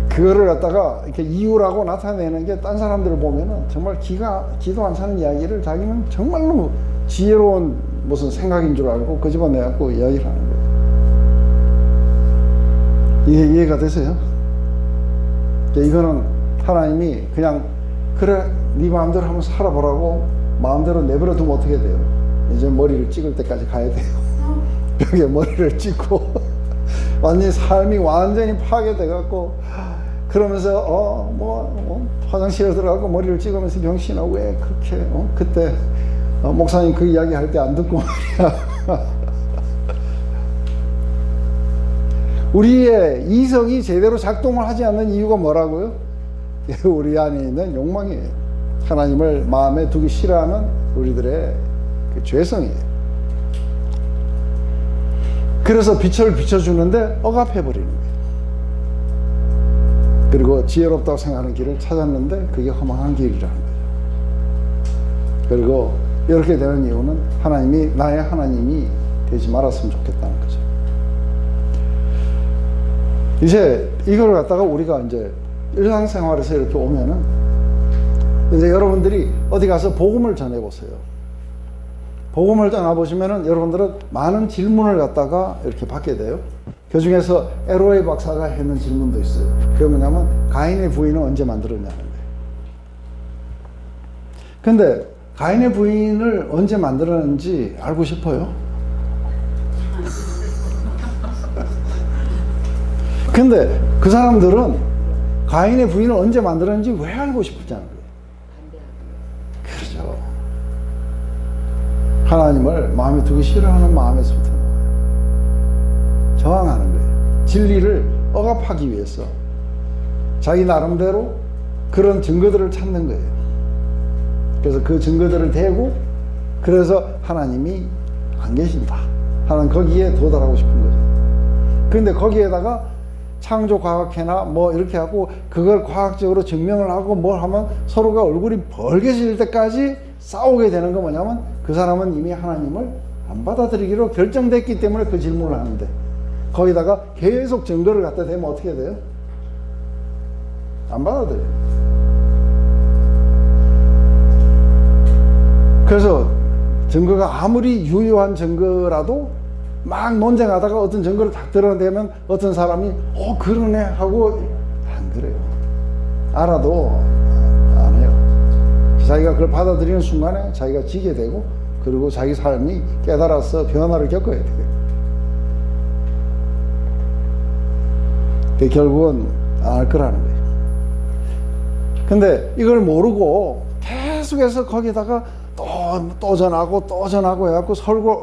그거를 갖다가 이렇게 이유라고 나타내는 게 딴 사람들을 보면은 정말 기도 안 차는 이야기를 자기는 정말로 지혜로운 무슨 생각인 줄 알고 끄집어내갖고 이야기를 하는 거예요. 이해가 되세요? 이거는 하나님이 그냥 그래 네 마음대로 한번 살아보라고 마음대로 내버려 두면 어떻게 돼요? 이제 머리를 찍을 때까지 가야 돼요. 벽에 머리를 찍고 완전히 삶이 완전히 파괴돼갖고 그러면서 화장실에 들어가고 머리를 찍으면서 병신아 왜 그렇게 그때 목사님 그 이야기 할 때 안 듣고 말이야. 우리의 이성이 제대로 작동을 하지 않는 이유가 뭐라고요? 우리 안에 있는 욕망이에요. 하나님을 마음에 두기 싫어하는 우리들의 그 죄성이에요. 그래서 빛을 비춰주는데 억압해버리는 거예요. 그리고 지혜롭다고 생각하는 길을 찾았는데 그게 허망한 길이라는 거죠. 그리고 이렇게 되는 이유는 하나님이 나의 하나님이 되지 말았으면 좋겠다는 거죠. 이제 이걸 갖다가 우리가 이제 일상생활에서 이렇게 오면은 이제 여러분들이 어디 가서 복음을 전해보세요. 복음을 전해보시면은 여러분들은 많은 질문을 갖다가 이렇게 받게 돼요. 그 중에서 LOA 박사가 했는 질문도 있어요. 그게 뭐냐면 가인의 부인은 언제 만들었냐는 거예요. 근데 가인의 부인을 언제 만들었는지 알고 싶어요? 근데 그 사람들은 가인의 부인을 언제 만들었는지 왜 알고 싶었냐는 거예요. 그렇죠. 하나님을 마음에 두기 싫어하는 마음에서부터 저항하는 거예요. 진리를 억압하기 위해서 자기 나름대로 그런 증거들을 찾는 거예요. 그래서 그 증거들을 대고 그래서 하나님이 안 계신다 하는 거기에 도달하고 싶은 거죠. 그런데 거기에다가 창조과학회나 뭐 이렇게 하고 그걸 과학적으로 증명을 하고 뭘 하면 서로가 얼굴이 벌개질 때까지 싸우게 되는 거 뭐냐면 그 사람은 이미 하나님을 안 받아들이기로 결정됐기 때문에 그 질문을 하는데 거기다가 계속 증거를 갖다 대면 어떻게 돼요? 안 받아들여요. 그래서 증거가 아무리 유효한 증거라도 막 논쟁하다가 어떤 증거를 딱 드러내면 어떤 사람이 그러네 하고 안 그래요. 알아도 안 해요. 자기가 그걸 받아들이는 순간에 자기가 지게 되고 그리고 자기 삶이 깨달아서 변화를 겪어야 돼요. 결국은 안 할 거라는 거예요. 근데 이걸 모르고 계속해서 거기다가 또 전하고 또 전하고 해갖고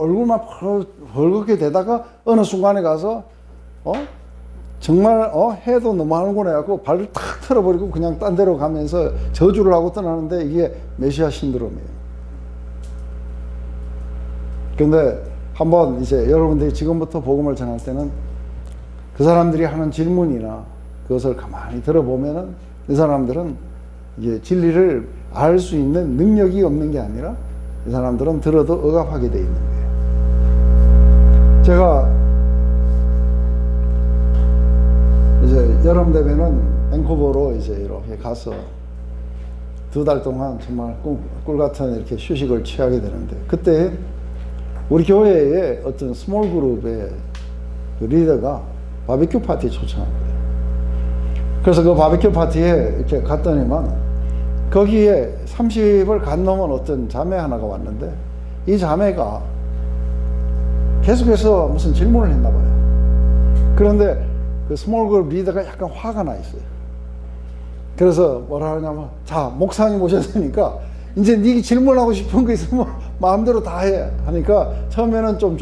얼굴만 벌겋게 되다가 어느 순간에 가서 정말 해도 너무하는구나 해갖고 발을 탁 틀어버리고 그냥 딴 데로 가면서 저주를 하고 떠나는데 이게 메시아 신드롬이에요. 근데 한번 이제 여러분들이 지금부터 복음을 전할 때는 그 사람들이 하는 질문이나 그것을 가만히 들어보면은 이 사람들은 이제 진리를 알 수 있는 능력이 없는 게 아니라 이 사람들은 들어도 억압하게 돼 있는 거예요. 제가 이제 여름 되면은 밴쿠버로 이제 이렇게 가서 2달 동안 정말 꿀 같은 이렇게 휴식을 취하게 되는데 그때 우리 교회에 어떤 스몰 그룹의 그 리더가 바비큐 파티에 초청한 거예요. 그래서 그 바비큐 파티에 이렇게 갔더니만 거기에 30을 간 넘은 어떤 자매 하나가 왔는데 이 자매가 계속해서 무슨 질문을 했나 봐요. 그런데 그 스몰 그룹 리더가 약간 화가 나 있어요. 그래서 뭐라 하냐면, 자, 목사님 오셨으니까 이제 네 질문하고 싶은 거 있으면 마음대로 다 해 하니까 처음에는 좀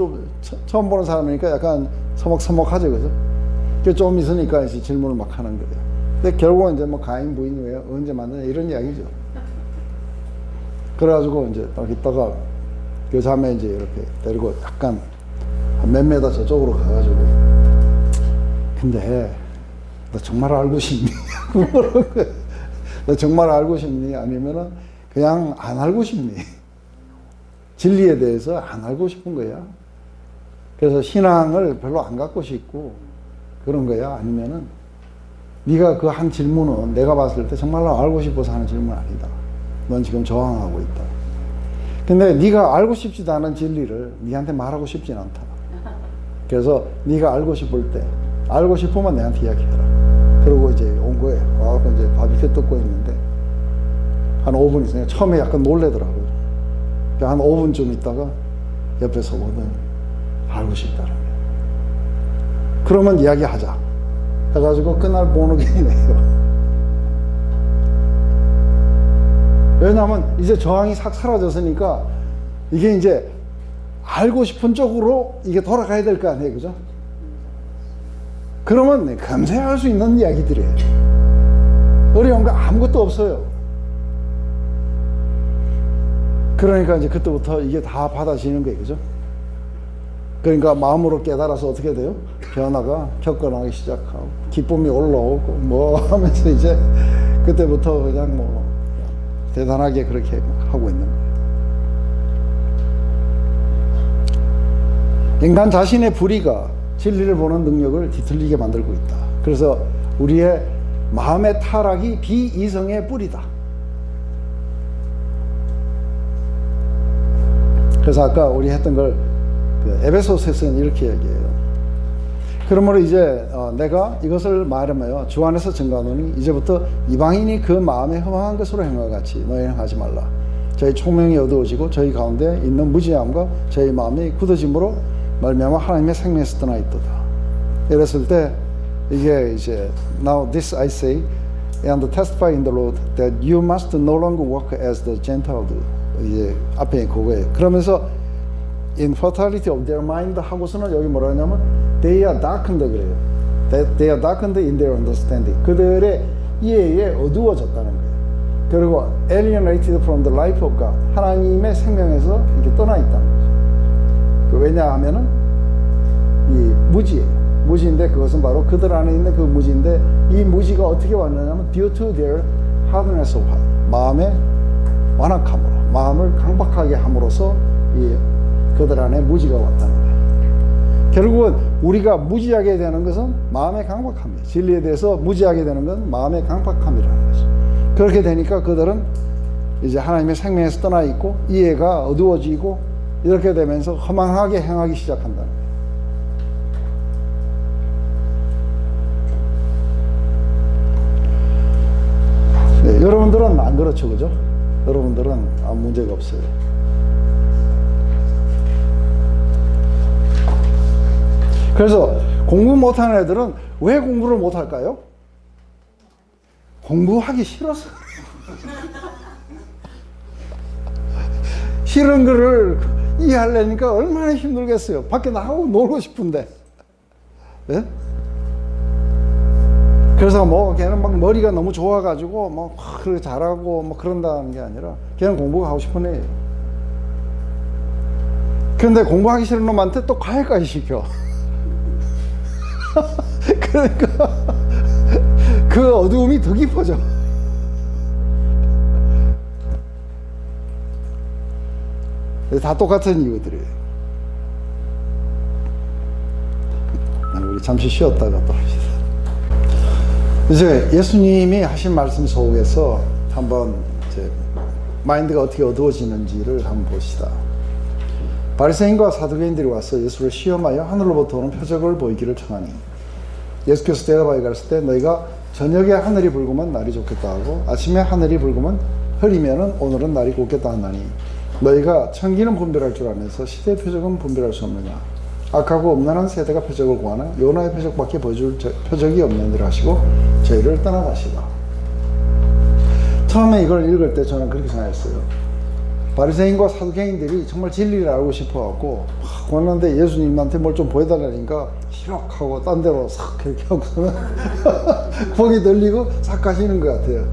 처음 보는 사람이니까 약간 서먹서먹하죠, 그죠? 좀 있으니까 이제 질문을 막 하는 거예요. 근데 결국은 이제 뭐 가인 부인이 왜 언제 만나냐 이런 이야기죠. 그래가지고 이제 딱 있다가 그 자매 이제 이렇게 데리고 약간 한 몇 메다 저쪽으로 가가지고, 근데 너 정말 알고 싶니? 너 정말 알고 싶니? 아니면은 그냥 안 알고 싶니? 진리에 대해서 안 알고 싶은 거야? 그래서 신앙을 별로 안 갖고 싶고 그런 거야? 아니면은 네가 그 한 질문은 내가 봤을 때 정말로 알고 싶어서 하는 질문 아니다. 넌 지금 저항하고 있다. 근데 네가 알고 싶지도 않은 진리를 네한테 말하고 싶진 않다. 그래서 네가 알고 싶을 때, 알고 싶으면 내한테 이야기해라. 그러고 이제 온 거예요. 와서 이제 바비큐 뜯고 있는데 한 5분 있으니까 처음에 약간 놀래더라고요. 한 5분쯤 있다가 옆에서 오더니 알고 싶다는 거예요. 그러면 이야기하자 해가지고 그날 보너게임이에요. 왜냐하면 이제 저항이 싹 사라졌으니까 이게 이제 알고 싶은 쪽으로 이게 돌아가야 될 거 아니에요, 그죠? 그러면 감사할 수 있는 이야기들이에요. 어려운 거 아무것도 없어요. 그러니까 이제 그때부터 이게 다 받아지는 거예요, 그죠? 그러니까 마음으로 깨달아서 어떻게 돼요? 변화가 겪어나기 시작하고 기쁨이 올라오고 뭐 하면서 이제 그때부터 그냥 뭐 대단하게 그렇게 하고 있는 거예요. 인간 자신의 불의가 진리를 보는 능력을 뒤틀리게 만들고 있다. 그래서 우리의 마음의 타락이 비이성의 뿌리다. 그래서 아까 우리 했던 걸 그 에베소서에서는 이렇게 얘기해요. 그러므로 이제 내가 이것을 말하며 주 안에서 증거하노니 이제부터 이방인이 그 마음에 허망한 것으로 행함과 같이 너희는 하지 말라. 저희 총명이 어두워지고 저희 가운데 있는 무지함과 저희 마음이 굳어짐으로 말미암아 하나님의 생명에서 떠나 있도다. 이랬을 때 이게 이제 Now this I say and testify in the Lord that you must no longer walk as the Gentiles do. 이제 앞에 그거예요. 그러면서 in fertility of their mind 하고서는 여기 뭐라 하냐면 they are darkened 그래요. They are darkened in their understanding. 그들의 이해에 어두워졌다는 거예요. 그리고 alienated from the life of God. 하나님의 생명에서 이렇게 떠나 있다는 거죠. 왜냐하면은 이 무지예요. 무지인데 그것은 바로 그들 안에 있는 그 무지인데 이 무지가 어떻게 왔느냐면 due to their hardness of heart. 마음의 완악함으로, 마음을 강박하게 함으로써 이 그들 안에 무지가 왔다는 거예요. 결국은 우리가 무지하게 되는 것은 마음의 강박함이에요. 진리에 대해서 무지하게 되는 건 마음의 강박함이라는 거죠. 그렇게 되니까 그들은 이제 하나님의 생명에서 떠나 있고 이해가 어두워지고 이렇게 되면서 허망하게 행하기 시작한다는 거예요. 네, 여러분들은 안 그렇죠, 그죠? 여러분들은 아무 문제가 없어요. 그래서 공부 못하는 애들은 왜 공부를 못할까요? 공부하기 싫어서. 싫은 거를 이해하려니까 얼마나 힘들겠어요. 밖에 나가고 놀고 싶은데. 네? 그래서 뭐 걔는 막 머리가 너무 좋아가지고 뭐 그렇게 잘하고 뭐 그런다는 게 아니라 걔는 공부가 하고 싶은 애예요. 그런데 공부하기 싫은 놈한테 또 과외까지 시켜. 그러니까 그 어두움이 더 깊어져. 다 똑같은 이유들이에요. 우리 잠시 쉬었다가 또 합시다. 이제 예수님이 하신 말씀 속에서 한번 이제 마인드가 어떻게 어두워지는지를 한번 봅시다. 바리새인과 사두개인들이 와서 예수를 시험하여 하늘로부터 오는 표적을 보이기를 청하니 예수께서 대답하여 가르칠 때 너희가 저녁에 하늘이 붉으면 날이 좋겠다 하고 아침에 하늘이 붉으면 흐리면은 오늘은 날이 곱겠다 하나니 너희가 천기는 분별할 줄 알면서 시대의 표적은 분별할 수 없느냐. 악하고 음란한 세대가 표적을 구하나 요나의 표적밖에 보여줄 표적이 없느니라 하시고 저희를 떠나가시다. 처음에 이걸 읽을 때 저는 그렇게 생각했어요. 바리새인과 사두개인들이 정말 진리를 알고 싶어갖고 막 왔는데 예수님한테 뭘 좀 보여달라니까 희락하고 딴 데로 싹 이렇게 하고서는 거기 들리고 싹 가시는 것 같아요.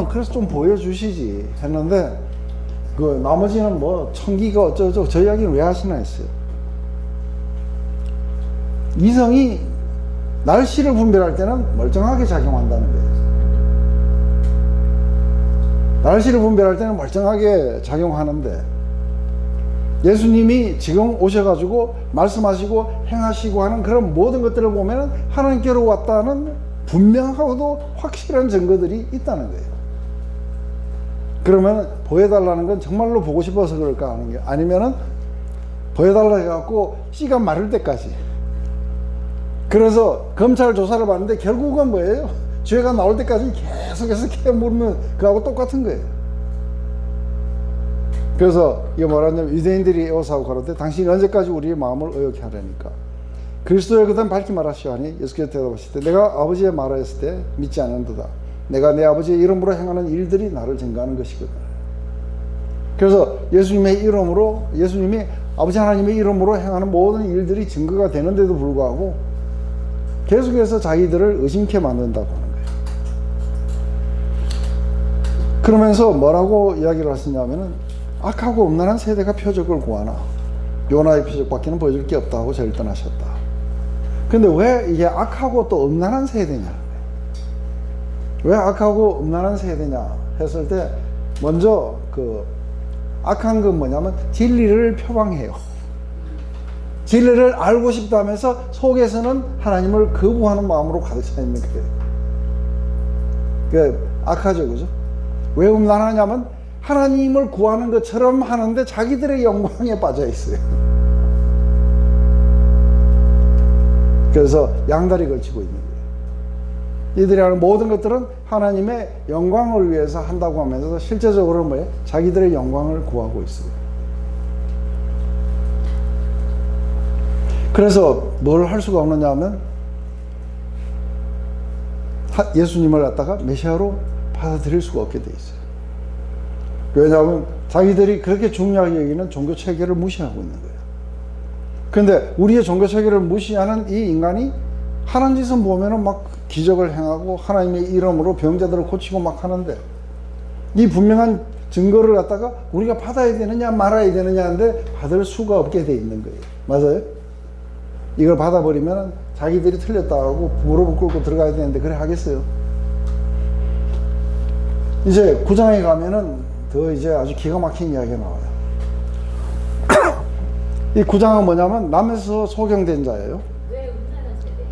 그래서 좀 보여주시지 했는데 그 나머지는 뭐 천기가 어쩌고 저 이야기는 왜 하시나 했어요. 이성이 날씨를 분별할 때는 멀쩡하게 작용한다는 거예요. 날씨를 분별할 때는 멀쩡하게 작용하는데 예수님이 지금 오셔가지고 말씀하시고 행하시고 하는 그런 모든 것들을 보면 하나님께로 왔다는 분명하고도 확실한 증거들이 있다는 거예요. 그러면 보여달라는 건 정말로 보고 싶어서 그럴까 하는 게 아니면은 보여달라 해갖고 씨가 마를 때까지. 그래서 검찰 조사를 받는데 결국은 뭐예요? 죄가 나올 때까지 계속해서 캐물으면 그거하고 똑같은 거예요. 그래서 이게 뭐라냐면 유대인들이 에워싸고 가로되 당신이 언제까지 우리의 마음을 의욕해 하려니까 그리스도의 그다음 밝히 말하시오니 예수께서 대답하실 때 내가 아버지의 말하였을 때 믿지 않는도다. 내가 내 아버지의 이름으로 행하는 일들이 나를 증거하는 것이거든. 그래서 예수님의 이름으로 예수님이 아버지 하나님의 이름으로 행하는 모든 일들이 증거가 되는데도 불구하고 계속해서 자기들을 의심케 만든다고 하는 거예요. 그러면서 뭐라고 이야기를 하시냐면은 악하고 음란한 세대가 표적을 구하나 요나의 표적밖에는 보여줄 게 없다고 저를 떠나셨다. 근데 왜 이게 악하고 또 음란한 세대냐? 왜 악하고 음란한 세대냐 했을 때 먼저 그 악한 건 뭐냐면 진리를 표방해요. 진리를 알고 싶다면서 속에서는 하나님을 거부하는 마음으로 가득 차 있는 거예요. 그 악하죠, 그죠? 왜 음란하냐면 하나님을 구하는 것처럼 하는데 자기들의 영광에 빠져 있어요. 그래서 양다리 걸치고 있는 거예요. 이들이 하는 모든 것들은 하나님의 영광을 위해서 한다고 하면서 실제적으로는 뭐예요? 자기들의 영광을 구하고 있어요. 그래서 뭘 할 수가 없느냐 하면 예수님을 갖다가 메시아로 받아들일 수가 없게 돼 있어요. 왜냐하면 자기들이 그렇게 중요하게 여기는 종교 체계를 무시하고 있는 거예요. 그런데 우리의 종교 체계를 무시하는 이 인간이 하는 짓은 보면은 막 기적을 행하고 하나님의 이름으로 병자들을 고치고 막 하는데 이 분명한 증거를 갖다가 우리가 받아야 되느냐 말아야 되느냐 하는데 받을 수가 없게 돼 있는 거예요. 맞아요? 이걸 받아버리면 자기들이 틀렸다고 무릎을 꿇고 들어가야 되는데 그래 하겠어요? 이제 9장에 가면은 더 이제 아주 기가 막힌 이야기가 나와요. 이 9장은 뭐냐면 남에서 소경된 자예요. 왜 음란한 세대예요?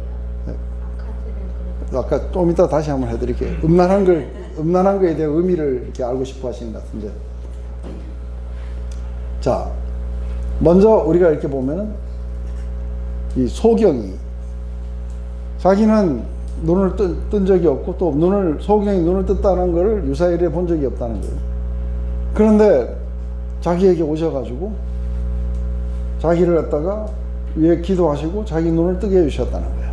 네. 악한 세대는 아까 좀 이따 다시 한번 해드릴게요. 음란한 거에 대한 의미를 이렇게 알고 싶어 하시는 것 같은데. 자, 먼저 우리가 이렇게 보면은 이 소경이 자기는 눈을 뜬 적이 없고 또 소경이 눈을 떴다는 것을 유사일에 본 적이 없다는 거예요. 그런데 자기에게 오셔가지고 자기를 갖다가 위에 기도하시고 자기 눈을 뜨게 해주셨다는 거예요.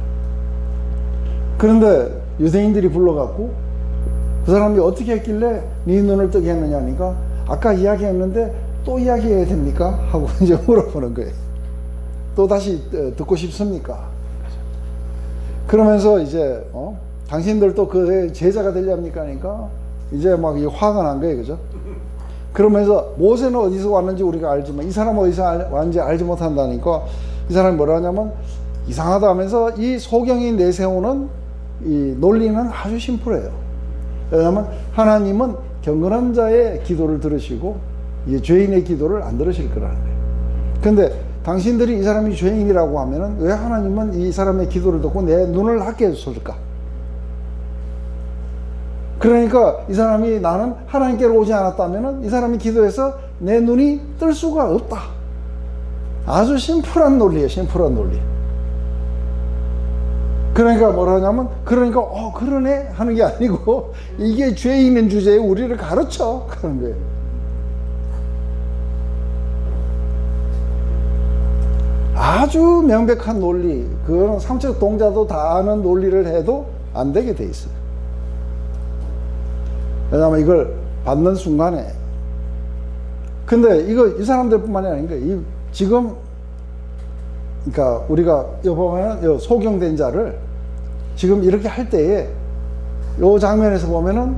그런데 유대인들이 불러갖고 그 사람이 어떻게 했길래 네 눈을 뜨게 했느냐니까 아까 이야기했는데 또 이야기해야 됩니까? 하고 이제 물어보는 거예요. 또 다시 듣고 싶습니까? 그러면서 이제 당신들도 그 제자가 되렵니까? 하니까 이제 막 화가 난 거예요, 그죠? 그러면서 모세는 어디서 왔는지 우리가 알지만 이 사람은 어디서 왔는지 알지 못한다니까 이 사람이 뭐라 하냐면 이상하다 하면서 이 소경이 내세우는 이 논리는 아주 심플해요. 왜냐하면 하나님은 경건한 자의 기도를 들으시고 이 죄인의 기도를 안 들으실 거라는 거예요. 근데 당신들이 이 사람이 죄인이라고 하면은 왜 하나님은 이 사람의 기도를 듣고 내 눈을 닫게 해줬을까? 그러니까 이 사람이 나는 하나님께로 오지 않았다면은 이 사람이 기도해서 내 눈이 뜰 수가 없다. 아주 심플한 논리예요, 심플한 논리. 그러니까 뭐라 하냐면, 그러니까, 그러네? 하는 게 아니고, 이게 죄 있는 주제에 우리를 가르쳐. 그런 거예요. 아주 명백한 논리, 그거는 삼척 동자도 다 아는 논리를 해도 안 되게 돼 있어요. 왜냐하면 이걸 받는 순간에, 근데 이거 이 사람들 뿐만이 아닌가, 지금, 그러니까 우리가 여기 보면은 소경된 자를 지금 이렇게 할 때에 요 장면에서 보면은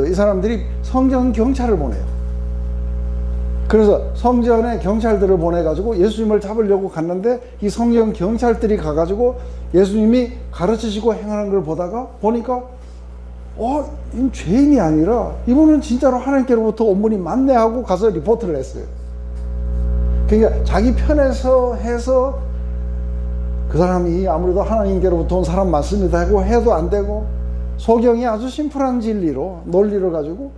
이 사람들이 성전 경찰을 보내요. 그래서 성전에 경찰들을 보내가지고 예수님을 잡으려고 갔는데 이 성전 경찰들이 가가지고 예수님이 가르치시고 행하는 걸 보니까 이 죄인이 아니라 이분은 진짜로 하나님께로부터 온 분이 맞네 하고 가서 리포트를 했어요. 그러니까 자기 편에서 해서 그 사람이 아무래도 하나님께로부터 온 사람 맞습니다 하고 해도 안 되고, 소경이 아주 심플한 진리로 논리를 가지고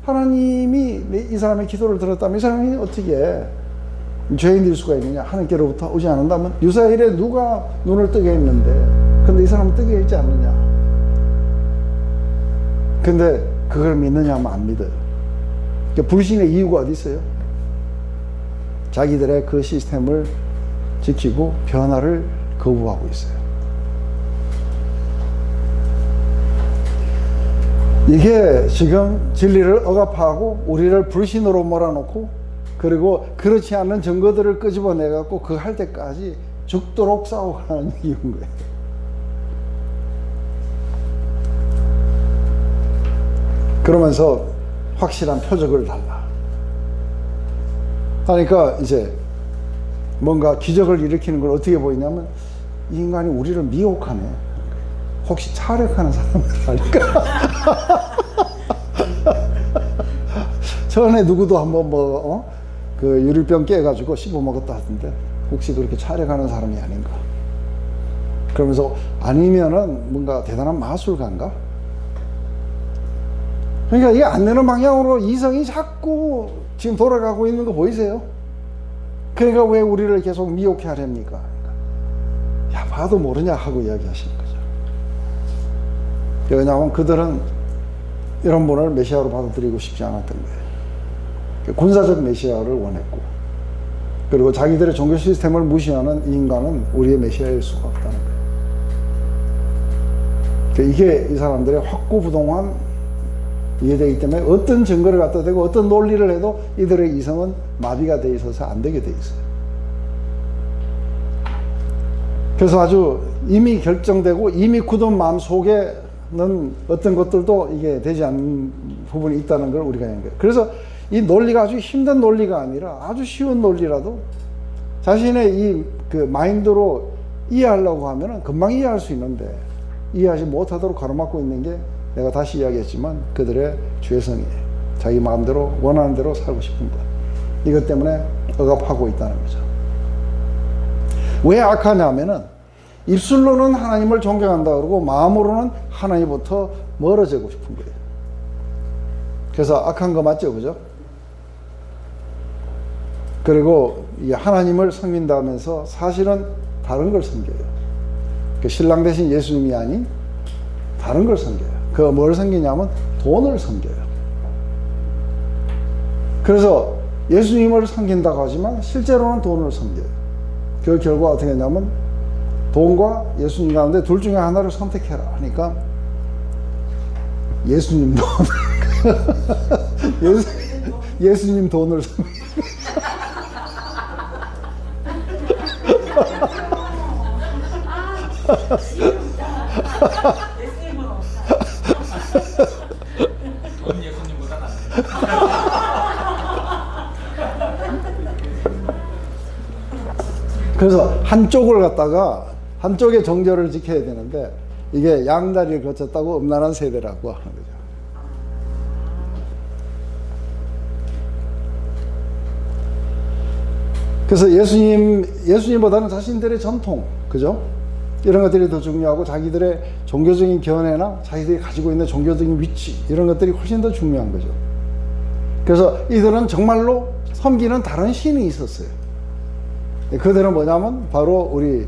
하나님이 이 사람의 기도를 들었다면 이 사람이 어떻게 죄인일 수가 있느냐, 하나님께로부터 오지 않는다면 유사일에 누가 눈을 뜨게 했는데 근데 이 사람은 뜨게 있지 않느냐. 근데 그걸 믿느냐 하면 안 믿어요. 그러니까 불신의 이유가 어디 있어요? 자기들의 그 시스템을 지키고 변화를 거부하고 있어요. 이게 지금 진리를 억압하고 우리를 불신으로 몰아놓고, 그리고 그렇지 않는 증거들을 끄집어내갖고 그거 할 때까지 죽도록 싸우는 이유인 거예요. 그러면서 확실한 표적을 달라 하니까 이제 뭔가 기적을 일으키는 걸 어떻게 보이냐면, 이 인간이 우리를 미혹하네. 혹시 차력하는 사람들 아닐까? 전에 누구도 한번 그 유리병 깨가지고 씹어 먹었다 하던데, 혹시 그렇게 차력하는 사람이 아닌가? 그러면서 아니면은 뭔가 대단한 마술가인가? 그러니까 이게 안 되는 방향으로 이성이 자꾸 지금 돌아가고 있는 거 보이세요? 그러니까 왜 우리를 계속 미혹해 하렵니까? 야, 봐도 모르냐 하고 이야기하시는 거죠. 왜냐하면 그들은 이런 분을 메시아로 받아들이고 싶지 않았던 거예요. 군사적 메시아를 원했고, 그리고 자기들의 종교 시스템을 무시하는 이 인간은 우리의 메시아일 수가 없다는 거예요. 이게 이 사람들의 확고부동한 이해되기 때문에 어떤 증거를 갖다 대고 어떤 논리를 해도 이들의 이성은 마비가 돼 있어서 안 되게 돼 있어요. 그래서 아주 이미 결정되고 이미 굳은 마음 속에는 어떤 것들도 이게 되지 않는 부분이 있다는 걸 우리가 아는 거예요. 그래서 이 논리가 아주 힘든 논리가 아니라 아주 쉬운 논리라도 자신의 이 그 마인드로 이해하려고 하면은 금방 이해할 수 있는데, 이해하지 못하도록 가로막고 있는 게 내가 다시 이야기했지만 그들의 죄성이에요. 자기 마음대로 원하는 대로 살고 싶은 것, 이것 때문에 억압하고 있다는 거죠. 왜 악하냐면은 입술로는 하나님을 존경한다 그러고 마음으로는 하나님부터 멀어지고 싶은 거예요. 그래서 악한 거 맞죠, 그죠? 그리고 이 하나님을 섬긴다 하면서 사실은 다른 걸 섬겨요. 그 신랑 대신 예수님이 아닌 다른 걸 섬겨요. 그 뭘 섬기냐면 돈을 섬겨요. 그래서 예수님을 섬긴다고 하지만 실제로는 돈을 섬겨요. 그 결과 어떻게 했냐면 돈과 예수님 가운데 둘 중에 하나를 선택해라 하니까 예수님 돈 예수님 돈을 섬겨요. 예수님보다 낫네. 그래서 한쪽을 갖다가 한쪽의 정절을 지켜야 되는데 이게 양다리를 거쳤다고 음란한 세대라고 하는 거죠. 그래서 예수님보다는 자신들의 전통, 그죠? 이런 것들이 더 중요하고 자기들의 종교적인 견해나 자기들이 가지고 있는 종교적인 위치, 이런 것들이 훨씬 더 중요한 거죠. 그래서 이들은 정말로 섬기는 다른 신이 있었어요. 그들은 뭐냐면 바로 우리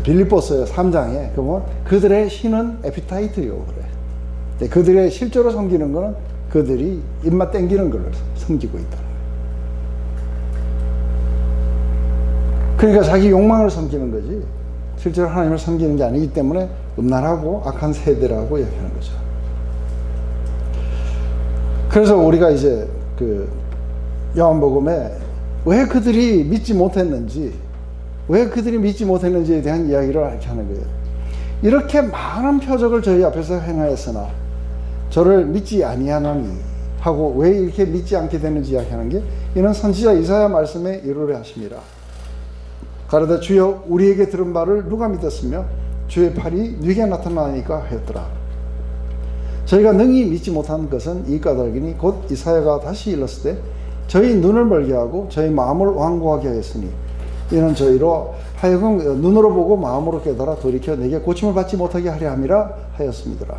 빌립보서 3장에 그러면 그들의 신은 에피타이트요 그래. 그들의 실제로 섬기는 거는 그들이 입맛 땡기는 걸 섬기고 있다는 거예요. 그러니까 자기 욕망을 섬기는 거지 실제로 하나님을 섬기는 게 아니기 때문에 음란하고 악한 세대라고 얘기하는 거죠. 그래서 우리가 이제 그 요한복음에 왜 그들이 믿지 못했는지, 왜 그들이 믿지 못했는지에 대한 이야기를 이렇게 하는 거예요. 이렇게 많은 표적을 저희 앞에서 행하였으나 저를 믿지 아니하노니 하고 왜 이렇게 믿지 않게 되는지 이야기하는 게, 이는 선지자 이사야 말씀에 이르려 하십니다. 가로되 주여 우리에게 들은 바를 누가 믿었으며 주의 팔이 네게 나타나니까 하였더라. 저희가 능히 믿지 못한 것은 이 까닭이니 곧 이사야가 다시 일렀을 때 저희 눈을 멀게 하고 저희 마음을 완고하게 하였으니 이는 저희로 하여금 눈으로 보고 마음으로 깨달아 돌이켜 내게 고침을 받지 못하게 하려 함이라 하였습니다라.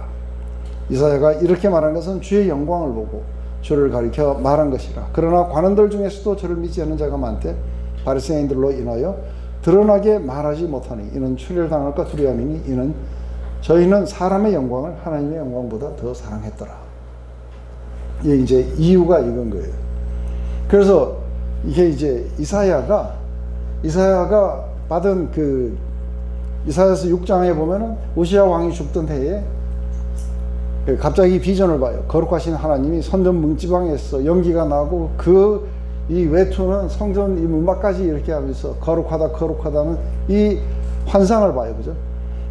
이사야가 이렇게 말한 것은 주의 영광을 보고 주를 가리켜 말한 것이라. 그러나 관원들 중에서도 저를 믿지 않는 자가 많되 바리새인들로 인하여 드러나게 말하지 못하니 이는 추례를 당할까 두려움이니 이는 저희는 사람의 영광을 하나님의 영광보다 더 사랑했더라. 이게 이제 이유가 이건 거예요. 그래서 이게 이제 이사야가 받은 그 이사야서 6장에 보면은 우시야 왕이 죽던 해에 갑자기 비전을 봐요. 거룩하신 하나님이 성전 문지방에서 연기가 나고 이 외투는 성전 이 문밖까지 이렇게 하면서 거룩하다는 이 환상을 봐요. 그죠?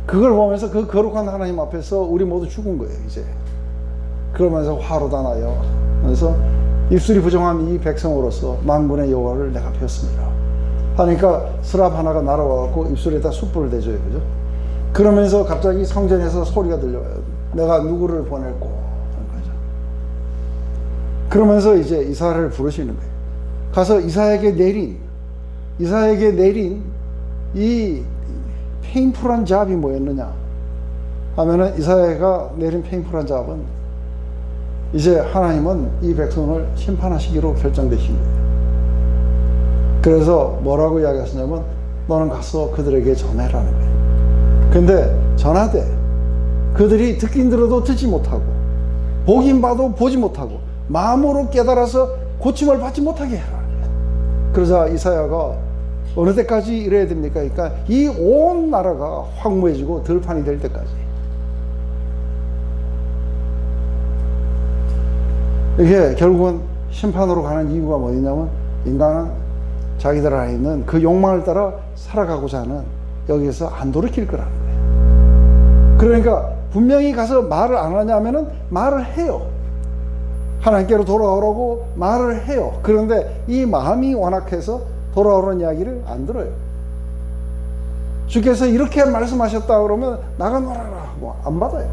그걸 보면서 그 거룩한 하나님 앞에서 우리 모두 죽은 거예요, 이제. 그러면서 화로다 나요. 그래서 입술이 부정한 이 백성으로서 만군의 여호와를 내가 배웠습니다. 하니까 스랍 하나가 날아와갖고 입술에다 숯불을 대줘요. 그죠? 그러면서 갑자기 성전에서 소리가 들려와요. 내가 누구를 보낼고. 하는 거죠. 그러면서 이제 이사야를 부르시는 거예요. 가서 이사야에게 내린 이 페인풀한 잡이 뭐였느냐 하면은, 이사야가 내린 페인풀한 잡은 이제 하나님은 이 백성을 심판하시기로 결정되신 거예요. 그래서 뭐라고 이야기하시냐면 너는 가서 그들에게 전해라는 거예요. 근데 전하되 그들이 듣긴 들어도 듣지 못하고 보긴 봐도 보지 못하고 마음으로 깨달아서 고침을 받지 못하게 해라. 그러자 이사야가 어느 때까지 이래야 됩니까? 그러니까 이 온 나라가 황무해지고 들판이 될 때까지. 이게 결국은 심판으로 가는 이유가 뭐냐면 인간은 자기들 안에 있는 그 욕망을 따라 살아가고자 하는, 여기에서 안 돌이킬 거라는 거예요. 그러니까 분명히 가서 말을 안 하냐면은 말을 해요. 하나님께로 돌아오라고 말을 해요. 그런데 이 마음이 완악해서 돌아오라는 이야기를 안 들어요. 주께서 이렇게 말씀하셨다 그러면 나가 놀아라 하고 안 받아요.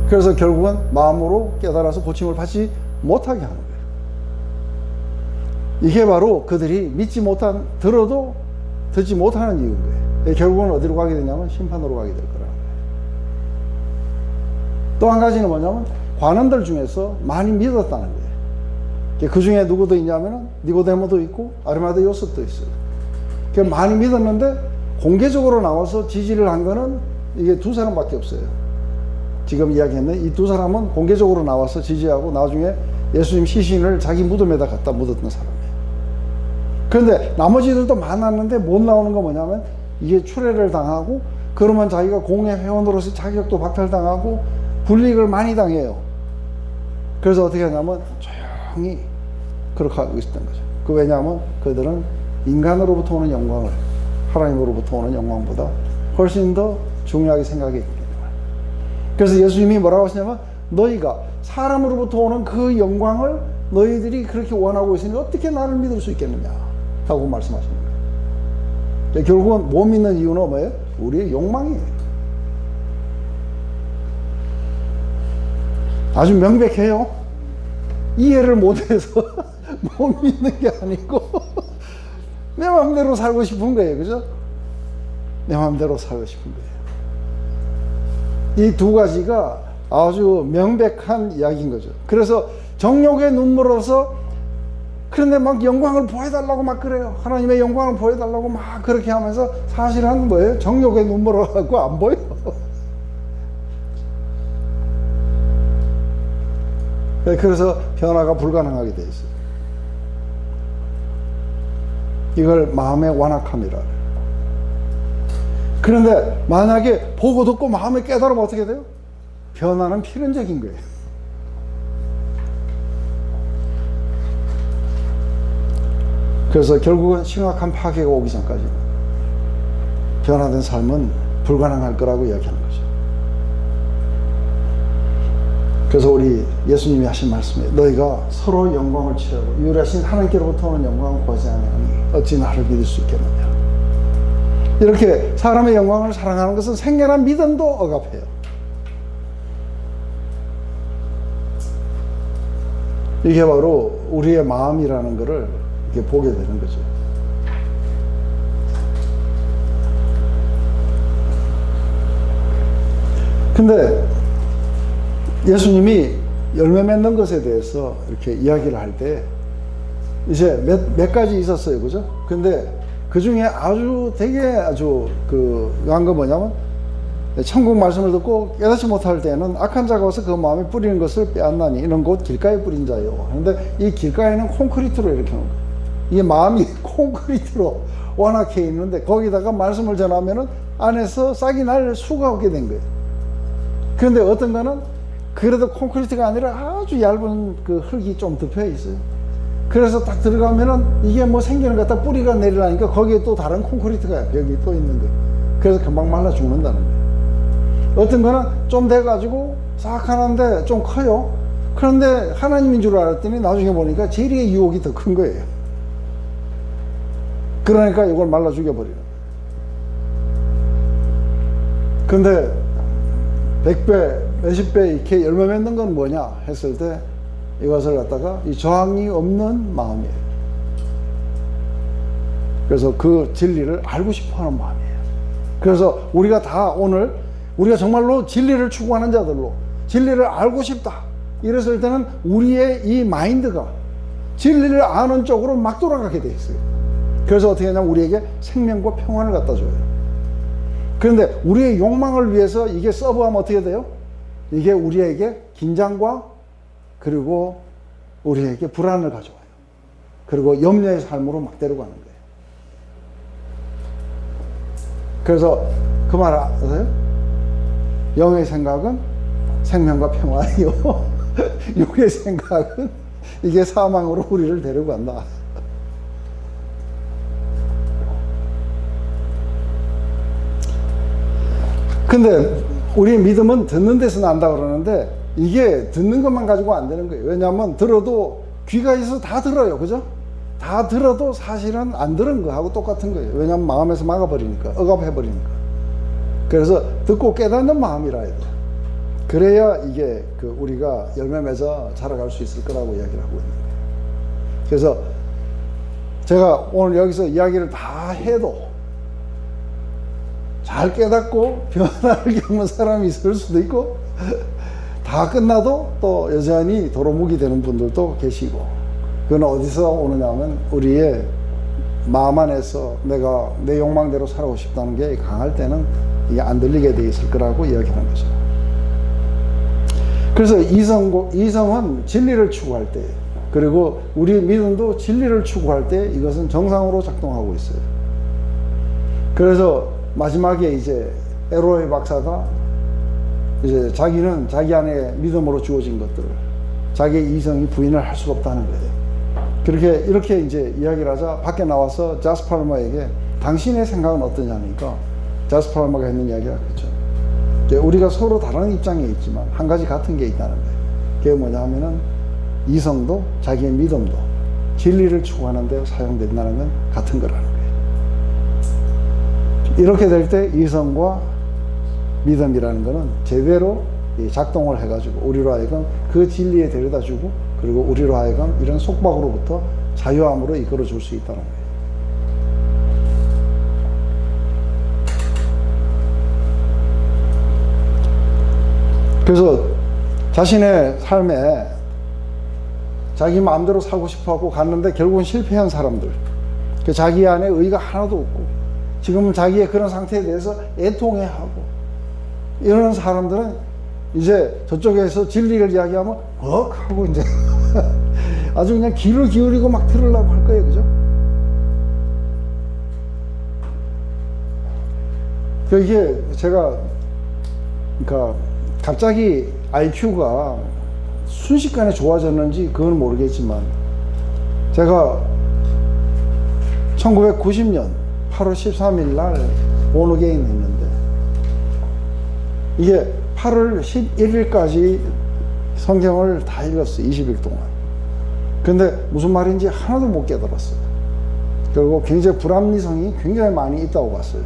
그래서 결국은 마음으로 깨달아서 고침을 받지 못하게 하는 거예요. 이게 바로 그들이 믿지 못한, 들어도 듣지 못하는 이유인 거예요. 결국은 어디로 가게 되냐면 심판으로 가게 될 거라는 거예요. 또 한 가지는 뭐냐면 관원들 중에서 많이 믿었다는 거예요. 그 중에 누구도 있냐면은 니고데모도 있고 아리마대 요셉도 있어요. 많이 믿었는데 공개적으로 나와서 지지를 한 거는 이게 두 사람밖에 없어요. 지금 이야기했는 이 두 사람은 공개적으로 나와서 지지하고 나중에 예수님 시신을 자기 무덤에다 갖다 묻었던 사람이에요. 그런데 나머지들도 많았는데 못 나오는 거 뭐냐면 이게 추례를 당하고 그러면 자기가 공회 회원으로서 자격도 박탈당하고 불이익을 많이 당해요. 그래서 어떻게 하냐면 조용히 그렇게 하고 있었던 거죠. 왜냐하면 그들은 인간으로부터 오는 영광을 하나님으로부터 오는 영광보다 훨씬 더 중요하게 생각했기 때문에. 그래서 예수님이 뭐라고 하시냐면 너희가 사람으로부터 오는 그 영광을 너희들이 그렇게 원하고 있으니 어떻게 나를 믿을 수 있겠느냐 하고 말씀하시는 거예요. 결국은 못 믿는 이유는 뭐예요? 우리의 욕망이에요. 아주 명백해요. 이해를 못해서 못 믿는 게 아니고 내 마음대로 살고 싶은 거예요. 그죠? 내 마음대로 살고 싶은 거예요. 이 두 가지가 아주 명백한 이야기인 거죠. 그래서 정욕의 눈물로서, 그런데 막 영광을 보여달라고 막 그래요. 하나님의 영광을 보여달라고 막 그렇게 하면서 사실은 뭐예요? 정욕의 눈물을 하고 안 보여. 그래서 변화가 불가능하게 돼 있어요. 이걸 마음의 완악함이라 그래요. 그런데 만약에 보고 듣고 마음에 깨달으면 어떻게 돼요? 변화는 필연적인 거예요. 그래서 결국은 심각한 파괴가 오기 전까지 변화된 삶은 불가능할 거라고 이야기하는 거죠. 그래서 우리 예수님이 하신 말씀이에요. 너희가 서로 영광을 취하고 유일하신 하나님께로부터 오는 영광을 구하지 아니하니 어찌 나를 믿을 수 있겠느냐. 이렇게 사람의 영광을 사랑하는 것은 생겨난 믿음도 억압해요. 이게 바로 우리의 마음이라는 것을 이렇게 보게 되는 거죠. 근데 예수님이 열매 맺는 것에 대해서 이렇게 이야기를 할 때 이제 몇 가지 있었어요. 그죠? 근데 그 중에 아주 되게 아주 한 거 뭐냐면 천국 말씀을 듣고 깨닫지 못할 때는 악한 자가 와서 그 마음에 뿌리는 것을 빼앗나니 이는 곧 길가에 뿌린 자요. 그런데 이 길가에는 콘크리트로 이렇게 놓은 거예요. 이 마음이 콘크리트로 완악해 있는데 거기다가 말씀을 전하면은 안에서 싹이 날 수가 없게 된 거예요. 그런데 어떤 거는 그래도 콘크리트가 아니라 아주 얇은 그 흙이 좀 덮여 있어요. 그래서 딱 들어가면은 이게 뭐 생기는 것 같다 뿌리가 내리라니까 거기에 또 다른 콘크리트가 벽이 또 있는 거예요. 그래서 금방 말라 죽는다는 거예요. 어떤 거는 좀 돼가지고 싹 하는데 좀 커요. 그런데 하나님인 줄 알았더니 나중에 보니까 재리의 유혹이 더 큰 거예요. 그러니까 이걸 말라 죽여버리는 거예요. 근데 100배, 몇십 배 이렇게 열매 맺는 건 뭐냐 했을 때 이것을 갖다가 이 저항이 없는 마음이에요. 그래서 그 진리를 알고 싶어 하는 마음이에요. 그래서 우리가 다 오늘 우리가 정말로 진리를 추구하는 자들로 진리를 알고 싶다 이랬을 때는 우리의 이 마인드가 진리를 아는 쪽으로 막 돌아가게 돼 있어요. 그래서 어떻게 하냐면 우리에게 생명과 평안을 갖다 줘요. 그런데 우리의 욕망을 위해서 이게 서브하면 어떻게 돼요? 이게 우리에게 긴장과 그리고 우리에게 불안을 가져와요. 그리고 염려의 삶으로 막 데려가는 거예요. 그래서 그 말 아세요? 영의 생각은 생명과 평안이요. 육의 생각은 이게 사망으로 우리를 데려간다. 근데 우리 믿음은 듣는 데서 난다 그러는데 이게 듣는 것만 가지고 안 되는 거예요. 왜냐하면 들어도 귀가 있어서 다 들어요. 그죠? 다 들어도 사실은 안 들은 거하고 똑같은 거예요. 왜냐하면 마음에서 막아버리니까, 억압해버리니까. 그래서 듣고 깨닫는 마음이라 해야 돼요. 그래야 이게 우리가 열매 맺어 자라갈 수 있을 거라고 이야기를 하고 있는 거예요. 그래서 제가 오늘 여기서 이야기를 다 해도 잘 깨닫고 변화를 겪는 사람이 있을 수도 있고 다 끝나도 또 여전히 도루묵이 되는 분들도 계시고 그건 어디서 오느냐면 우리의 마음 안에서 내가 내 욕망대로 살아가고 싶다는 게 강할 때는 이게 안 들리게 돼 있을 거라고 이야기하는 거죠. 그래서 이성은 진리를 추구할 때 그리고 우리 믿음도 진리를 추구할 때 이것은 정상으로 작동하고 있어요. 그래서 마지막에 이제 에로의 박사가 이제 자기는 자기 안에 믿음으로 주어진 것들을 자기의 이성이 부인을 할 수가 없다는 거예요. 이렇게 이제 이야기를 하자 밖에 나와서 자스 팔머에게 당신의 생각은 어떠냐니까 자스 팔머가 했는 이야기가 그렇죠. 우리가 서로 다른 입장에 있지만 한 가지 같은 게 있다는 거예요. 그게 뭐냐 하면은 이성도 자기의 믿음도 진리를 추구하는 데 사용된다는 건 같은 거라는 거예요. 이렇게 될 때 이성과 믿음이라는 것은 제대로 작동을 해가지고 우리로 하여금 그 진리에 데려다 주고 그리고 우리로 하여금 이런 속박으로부터 자유함으로 이끌어 줄 수 있다는 거예요. 그래서 자신의 삶에 자기 마음대로 살고 싶어 하고 갔는데 결국은 실패한 사람들, 자기 안에 의의가 하나도 없고 지금은 자기의 그런 상태에 대해서 애통해하고 이런 사람들은 이제 저쪽에서 진리를 이야기하면 하고 이제 아주 그냥 귀를 기울이고 막 들으려고 할 거예요. 그죠? 이게 제가 그러니까 갑자기 IQ가 순식간에 좋아졌는지 그건 모르겠지만 제가 1990년 8월 13일 날 본어게인 했는데 이게 8월 11일까지 성경을 다 읽었어요. 20일 동안. 근데 무슨 말인지 하나도 못 깨달았어요. 그리고 굉장히 불합리성이 굉장히 많이 있다고 봤어요.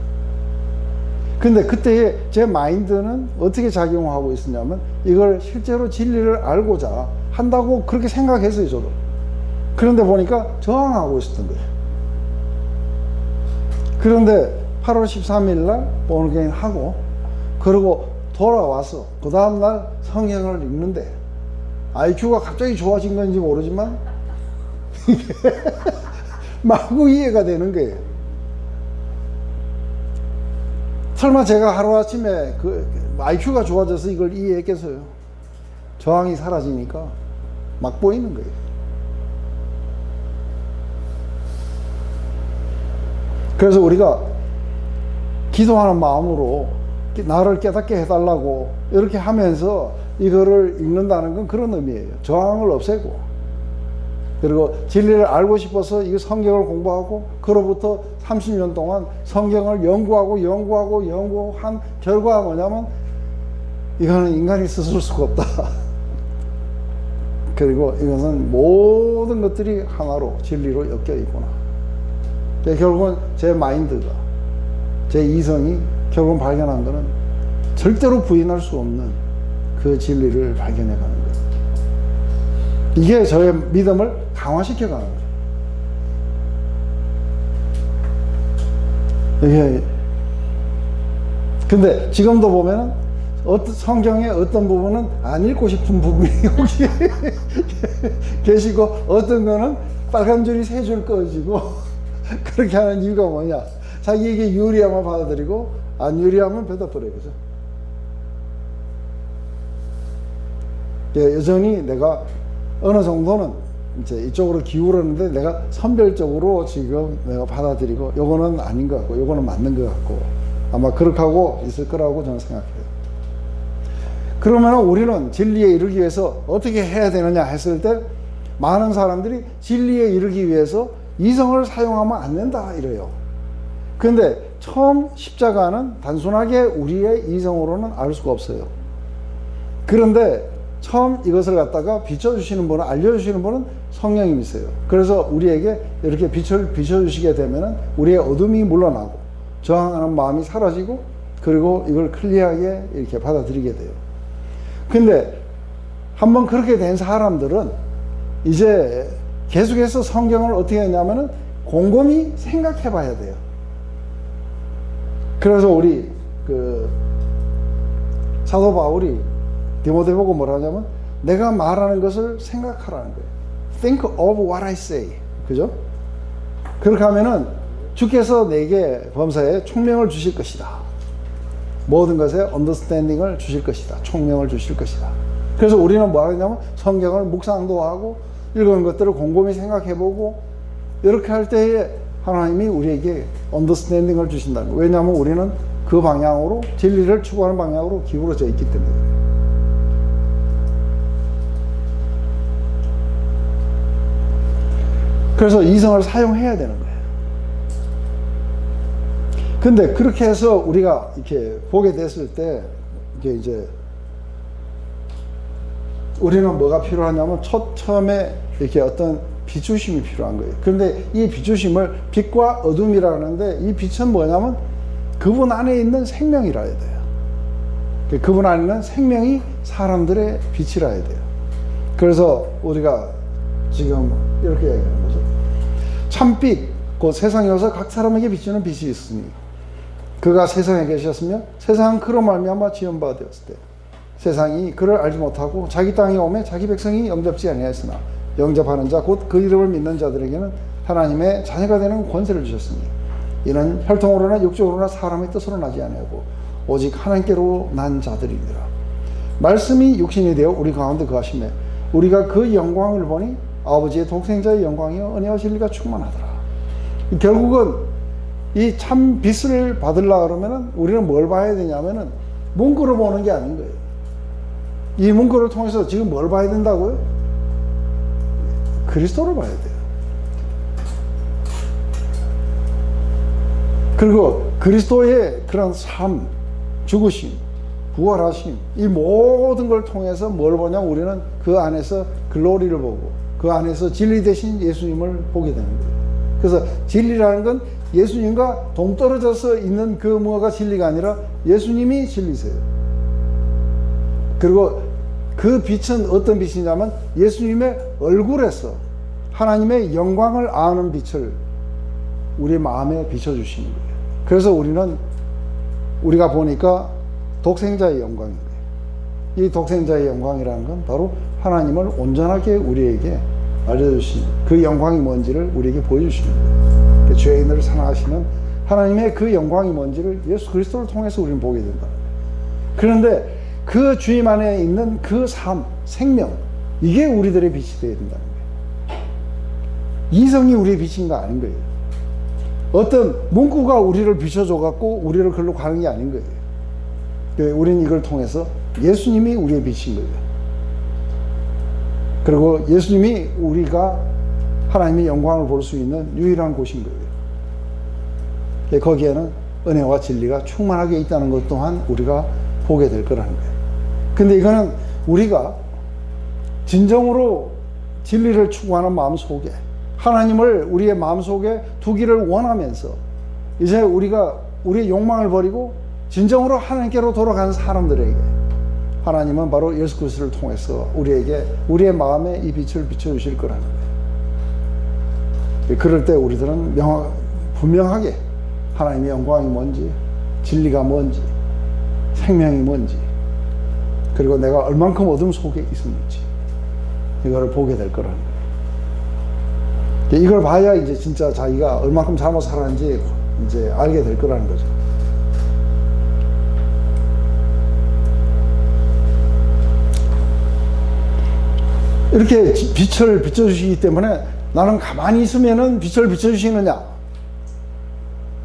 근데 그때의 제 마인드는 어떻게 작용하고 있었냐면 이걸 실제로 진리를 알고자 한다고 그렇게 생각했어요, 저도. 그런데 보니까 저항하고 있었던 거예요. 그런데 8월 13일 날 본어게인 하고 그리고 돌아와서 그 다음날 성경을 읽는데 IQ가 갑자기 좋아진 건지 모르지만 마구 이해가 되는 거예요. 설마 제가 하루아침에 그 IQ가 좋아져서 이걸 이해했겠어요? 저항이 사라지니까 막 보이는 거예요. 그래서 우리가 기도하는 마음으로 나를 깨닫게 해달라고 이렇게 하면서 이거를 읽는다는 건 그런 의미예요. 저항을 없애고 그리고 진리를 알고 싶어서 이 성경을 공부하고 그로부터 30년 동안 성경을 연구한 결과가 뭐냐면 이거는 인간이 스스로 수가 없다. 그리고 이것은 모든 것들이 하나로 진리로 엮여 있구나. 결국은 제 마인드가 제 이성이 결국 발견한 것은 절대로 부인할 수 없는 그 진리를 발견해 가는 거예요. 이게 저의 믿음을 강화시켜 가는 거예요. 이게 근데 지금도 보면은 성경의 어떤 부분은 안 읽고 싶은 부분이 여기 계시고 어떤 거는 빨간 줄이 세 줄 꺼지고 그렇게 하는 이유가 뭐냐? 자기에게 유리하면 받아들이고 안 유리하면 뱉어버려요. 그죠? 여전히 내가 어느 정도는 이제 이쪽으로 기울었는데 내가 선별적으로 지금 내가 받아들이고 요거는 아닌 것 같고 요거는 맞는 것 같고 아마 그렇게 하고 있을 거라고 저는 생각해요. 그러면 우리는 진리에 이르기 위해서 어떻게 해야 되느냐 했을 때 많은 사람들이 진리에 이르기 위해서 이성을 사용하면 안 된다 이래요. 근데 처음 십자가는 단순하게 우리의 이성으로는 알 수가 없어요. 그런데 처음 이것을 갖다가 비춰주시는 분은, 알려주시는 분은 성령님이세요. 그래서 우리에게 이렇게 빛을 비춰주시게 되면은 우리의 어둠이 물러나고 저항하는 마음이 사라지고 그리고 이걸 클리어하게 이렇게 받아들이게 돼요. 근데 한번 그렇게 된 사람들은 이제 계속해서 성경을 어떻게 했냐면은 곰곰이 생각해 봐야 돼요. 그래서 우리 그 사도 바울이 디모데 보고 뭐라 하냐면 내가 말하는 것을 생각하라는 거예요. Think of what I say. 그죠? 그렇게 하면은 주께서 내게 범사에 총명을 주실 것이다. 모든 것에 understanding을 주실 것이다. 총명을 주실 것이다. 그래서 우리는 뭐 하냐면 성경을 묵상도 하고 읽은 것들을 곰곰이 생각해보고 이렇게 할 때에 하나님이 우리에게 understanding을 주신다는 거예요. 왜냐하면 우리는 그 방향으로 진리를 추구하는 방향으로 기울어져 있기 때문에 그래요. 그래서 이성을 사용해야 되는 거예요. 근데 그렇게 해서 우리가 이렇게 보게 됐을 때 이게 이제 우리는 뭐가 필요하냐면 처음에 이렇게 어떤 비추심이 필요한 거예요. 그런데 이 비추심을 빛과 어둠이라 하는데 이 빛은 뭐냐면 그분 안에 있는 생명이라 해야 돼요. 그분 안에 있는 생명이 사람들의 빛이라 해야 돼요. 그래서 우리가 지금 이렇게 얘기하는 거죠. 참빛, 곧 세상에 와서 각 사람에게 비추는 빛이 있으니 그가 세상에 계셨으면 세상은 그로 말미암아 지음바 되었을 때 세상이 그를 알지 못하고 자기 땅에 오매 자기 백성이 영접지 아니하였으나 영접하는 자 곧 그 이름을 믿는 자들에게는 하나님의 자녀가 되는 권세를 주셨으니 이는 혈통으로나 육적으로나 사람의 뜻으로 나지 아니하고 오직 하나님께로 난 자들이니라. 말씀이 육신이 되어 우리 가운데 거하시매 우리가 그 영광을 보니 아버지의 독생자의 영광이요 은혜와 진리가 충만하더라. 결국은 이 참 빛을 받으려 그러면은 우리는 뭘 봐야 되냐면은 문구를 보는 게 아닌 거예요. 이 문구를 통해서 지금 뭘 봐야 된다고요? 그리스도를 봐야 돼요. 그리고 그리스도의 그런 삶, 죽으심, 부활하심, 이 모든 걸 통해서 뭘 보냐면 우리는 그 안에서 글로리를 보고 그 안에서 진리 대신 예수님을 보게 되는 거예요. 그래서 진리라는 건 예수님과 동떨어져서 있는 그 뭐가 진리가 아니라 예수님이 진리세요. 그리고 그 빛은 어떤 빛이냐면 예수님의 얼굴에서 하나님의 영광을 아는 빛을 우리 마음에 비춰주시는 거예요. 그래서 우리가 보니까 독생자의 영광인 거예요. 이 독생자의 영광이라는 건 바로 하나님을 온전하게 우리에게 알려주시는 그 영광이 뭔지를 우리에게 보여주시는 거예요. 죄인을 사랑하시는 하나님의 그 영광이 뭔지를 예수 그리스도를 통해서 우리는 보게 된다. 그런데 그 주님 안에 있는 그 삶, 생명, 이게 우리들의 빛이 되어야 된다는 거예요. 이성이 우리의 빛인 거 아닌 거예요. 어떤 문구가 우리를 비춰줘갖고 우리를 글로 가는 게 아닌 거예요. 우리는 이걸 통해서 예수님이 우리의 빛인 거예요. 그리고 예수님이 우리가 하나님의 영광을 볼 수 있는 유일한 곳인 거예요. 거기에는 은혜와 진리가 충만하게 있다는 것 또한 우리가 보게 될 거라는 거예요. 근데 이거는 우리가 진정으로 진리를 추구하는 마음 속에 하나님을 우리의 마음 속에 두기를 원하면서 이제 우리가 우리의 욕망을 버리고 진정으로 하나님께로 돌아가는 사람들에게 하나님은 바로 예수 그리스도를 통해서 우리에게 우리의 마음에 이 빛을 비춰주실 거라는 거예요. 그럴 때 우리들은 분명하게 하나님의 영광이 뭔지, 진리가 뭔지, 생명이 뭔지, 그리고 내가 얼만큼 어둠 속에 있었는지 이거를 보게 될 거라는 거예요. 이걸 봐야 이제 진짜 자기가 얼만큼 잘못 살았는지 이제 알게 될 거라는 거죠. 이렇게 빛을 비춰주시기 때문에 나는 가만히 있으면은 빛을 비춰주시느냐,